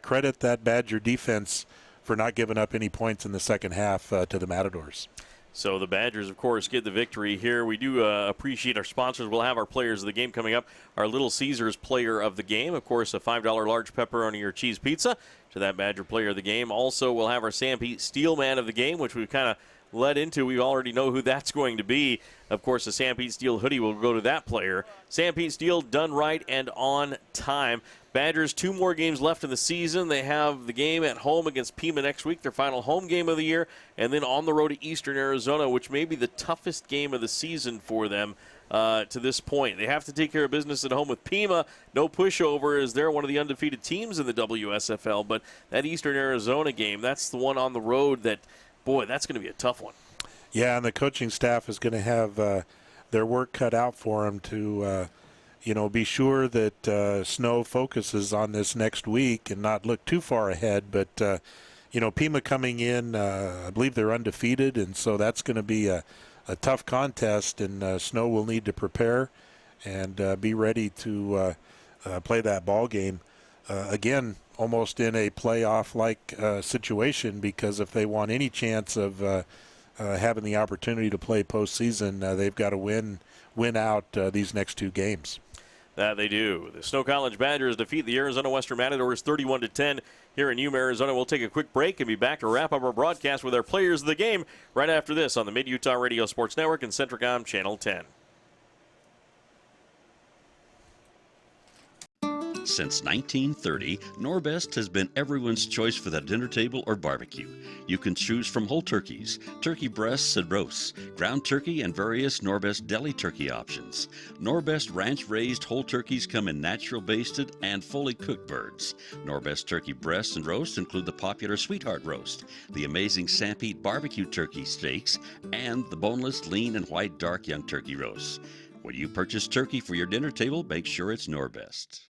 credit that Badger defense for not giving up any points in the second half to the Matadors. So the Badgers, of course, get the victory here. We do appreciate our sponsors. We'll have our players of the game coming up. Our Little Caesars player of the game, of course, a $5 large pepperoni or cheese pizza to that Badger player of the game. Also, we'll have our Sam Pete Steel man of the game, which we've kind of led into. We already know who that's going to be. Of course, the Sam Pete Steel hoodie will go to that player. Sam Pete Steel, done right and on time. Badgers, 2 more games left in the season. They have the game at home against Pima next week, their final home game of the year, and then on the road to Eastern Arizona, which may be the toughest game of the season for them to this point. They have to take care of business at home with Pima. No pushover, as they're one of the undefeated teams in the WSFL, but that Eastern Arizona game, that's the one on the road that, boy, that's going to be a tough one. Yeah, and the coaching staff is going to have their work cut out for them to be sure that Snow focuses on this next week and not look too far ahead. But, Pima coming in, I believe they're undefeated, and so that's going to be a tough contest, and Snow will need to prepare and be ready to play that ball game. Again, almost in a playoff-like situation, because if they want any chance of having the opportunity to play postseason, they've got to win out these next 2 games. That they do. The Snow College Badgers defeat the Arizona Western Matadors 31-10 here in Yuma, Arizona. We'll take a quick break and be back to wrap up our broadcast with our players of the game right after this on the Mid-Utah Radio Sports Network and Centricom Channel 10. Since 1930, Norbest has been everyone's choice for the dinner table or barbecue. You can choose from whole turkeys, turkey breasts and roasts, ground turkey, and various Norbest deli turkey options. Norbest ranch-raised whole turkeys come in natural basted and fully cooked birds. Norbest turkey breasts and roasts include the popular Sweetheart Roast, the amazing Sam Pete barbecue turkey steaks, and the boneless, lean, and white dark young turkey roasts. When you purchase turkey for your dinner table, make sure it's Norbest.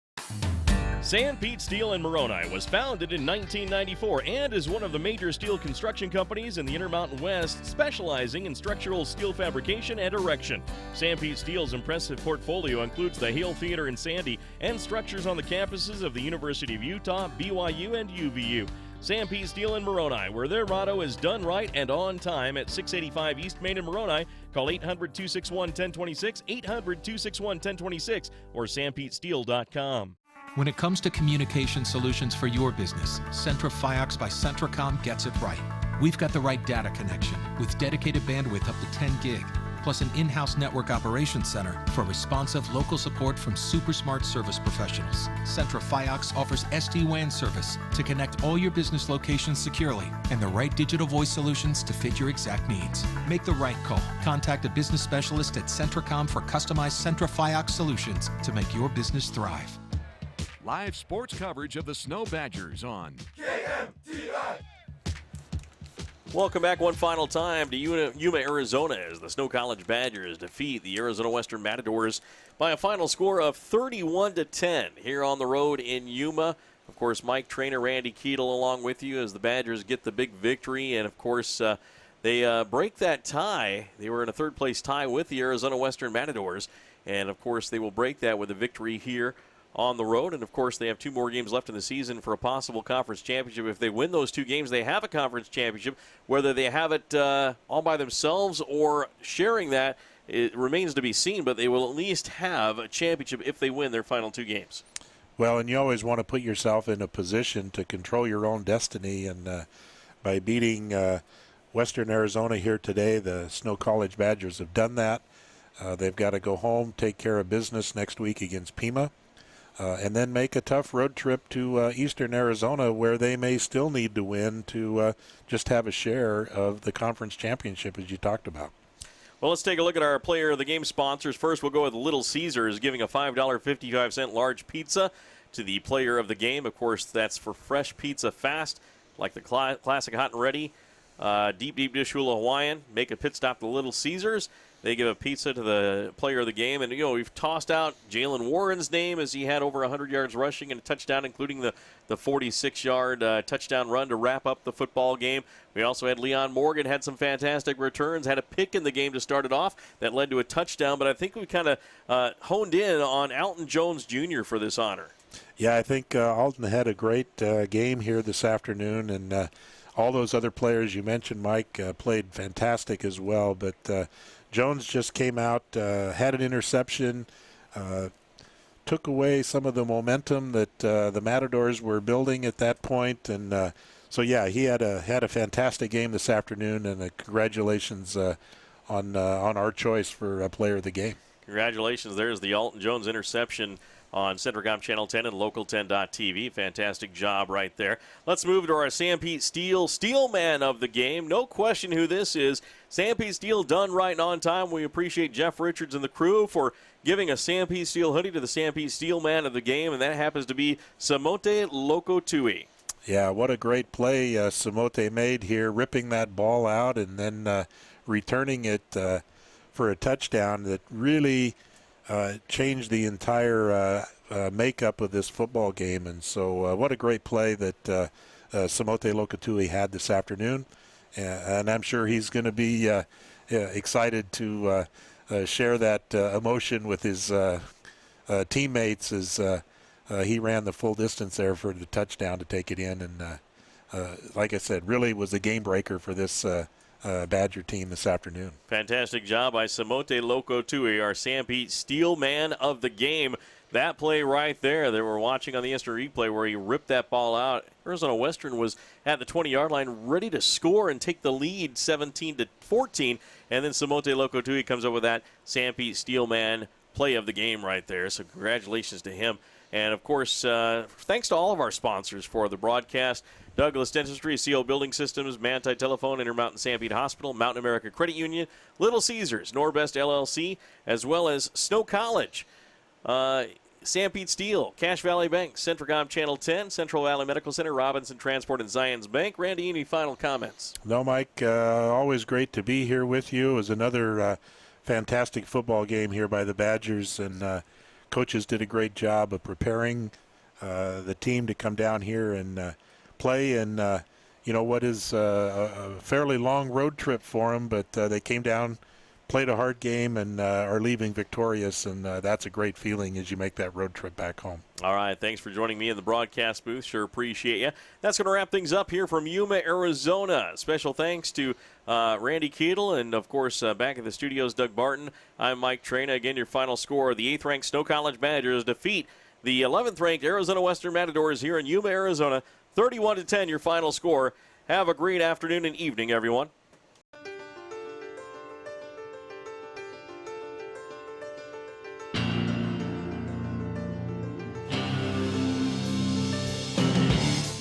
Sam Pete Steel in Moroni was founded in 1994 and is one of the major steel construction companies in the Intermountain West, specializing in structural steel fabrication and erection. Sam Pete Steel's impressive portfolio includes the Hale Theater in Sandy and structures on the campuses of the University of Utah, BYU, and UVU. Sam Pete Steel in Moroni, where their motto is done right and on time, at 685 East Main in Moroni. Call 800-261-1026, 800-261-1026, or sampetesteel.com. When it comes to communication solutions for your business, Centra Fiax by Centracom gets it right. We've got the right data connection with dedicated bandwidth up to 10 gig, plus an in-house network operations center for responsive local support from super smart service professionals. Centra Fiax offers SD-WAN service to connect all your business locations securely and the right digital voice solutions to fit your exact needs. Make the right call. Contact a business specialist at Centracom for customized Centra Fiax solutions to make your business thrive. Live sports coverage of the Snow Badgers on KMTI. Welcome back one final time to Yuma, Arizona, as the Snow College Badgers defeat the Arizona Western Matadors by a final score of 31-10 here on the road in Yuma. Of course, Mike Trainer, Randy Keetle along with you as the Badgers get the big victory. And, of course, they break that tie. They were in a third-place tie with the Arizona Western Matadors. And, of course, they will break that with a victory here on the road. And, of course, they have 2 more games left in the season for a possible conference championship. If they win those 2 games, they have a conference championship. Whether they have it all by themselves or sharing that, it remains to be seen, but they will at least have a championship if they win their final 2 games. Well, and you always want to put yourself in a position to control your own destiny, and by beating Western Arizona here today, the Snow College Badgers have done that. They've got to go home, take care of business next week against Pima, and then make a tough road trip to Eastern Arizona, where they may still need to win to just have a share of the conference championship, as you talked about. Well, let's take a look at our player of the game sponsors. First, we'll go with Little Caesars, giving a $5.55 large pizza to the player of the game. Of course, that's for fresh pizza fast, like the classic hot and ready, deep dish hula Hawaiian. Make a pit stop to Little Caesars. They give a pizza to the player of the game. And, we've tossed out Jalen Warren's name as he had over 100 yards rushing and a touchdown, including the 46-yard touchdown run to wrap up the football game. We also had Leon Morgan, had some fantastic returns, had a pick in the game to start it off that led to a touchdown. But I think we kind of honed in on Alton Jones Jr. for this honor. Yeah, I think Alton had a great game here this afternoon, and all those other players you mentioned, Mike, played fantastic as well. But Jones just came out, had an interception, took away some of the momentum that the Matadors were building at that point, and so yeah, he had a fantastic game this afternoon, and congratulations on our choice for player of the game. Congratulations! There's the Alton Jones interception on Centricom Channel 10 and Local10.tv. Fantastic job right there. Let's move to our Sanpete Steel man of the game. No question who this is. Sanpete Steel done right and on time. We appreciate Jeff Richards and the crew for giving a Sanpete Steel hoodie to the Sanpete Steel man of the game, and that happens to be Samote Lokotui. Yeah, what a great play Samote made here, ripping that ball out and then returning it for a touchdown that really changed the entire makeup of this football game. And so what a great play that Samote Lokotui had this afternoon. And I'm sure he's going to be excited to share that emotion with his teammates as he ran the full distance there for the touchdown to take it in. And like I said, really was a game breaker for this Badger team this afternoon. Fantastic job by Samote Lokotui, our Sanpete Steel man of the game. That play right there that we're watching on the instant replay where he ripped that ball out. Arizona Western was at the 20-yard line ready to score and take the lead 17-14, and then Samote Lokotui comes up with that Sanpete Steel man play of the game right there. So congratulations to him. And, of course, thanks to all of our sponsors for the broadcast. Douglas Dentistry, CO Building Systems, Manti Telephone, Intermountain Sanpete Hospital, Mountain America Credit Union, Little Caesars, Norbest LLC, as well as Snow College, Sanpete Steel, Cache Valley Bank, Centricom Channel 10, Central Valley Medical Center, Robinson Transport, and Zions Bank. Randy, any final comments? No, Mike, always great to be here with you. It was another fantastic football game here by the Badgers, and coaches did a great job of preparing the team to come down here and play in what is a fairly long road trip for them, but they came down, played a hard game, and are leaving victorious, and that's a great feeling as you make that road trip back home. All right, thanks for joining me in the broadcast booth. Sure appreciate you. That's going to wrap things up here from Yuma, Arizona. Special thanks to Randy Keetle, and, of course, back at the studios, Doug Barton. I'm Mike Trena. Again, your final score, the 8th-ranked Snow College Badgers defeat the 11th-ranked Arizona Western Matadors here in Yuma, Arizona. 31-10, your final score. Have a great afternoon and evening, everyone.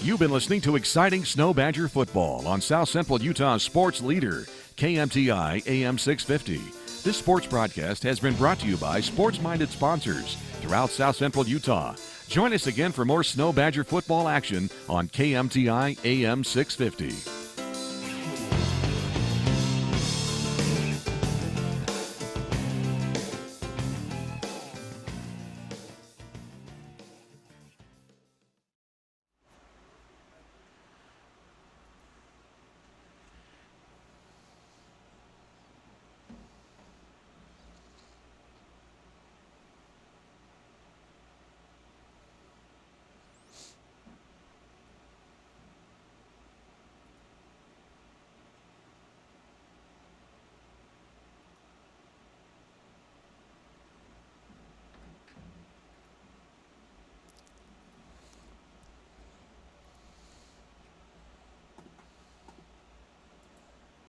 You've been listening to exciting Snow Badger football on South Central Utah's sports leader, KMTI AM 650. This sports broadcast has been brought to you by sports-minded sponsors throughout South Central Utah. Join us again for more Snow Badger football action on KMTI AM 650.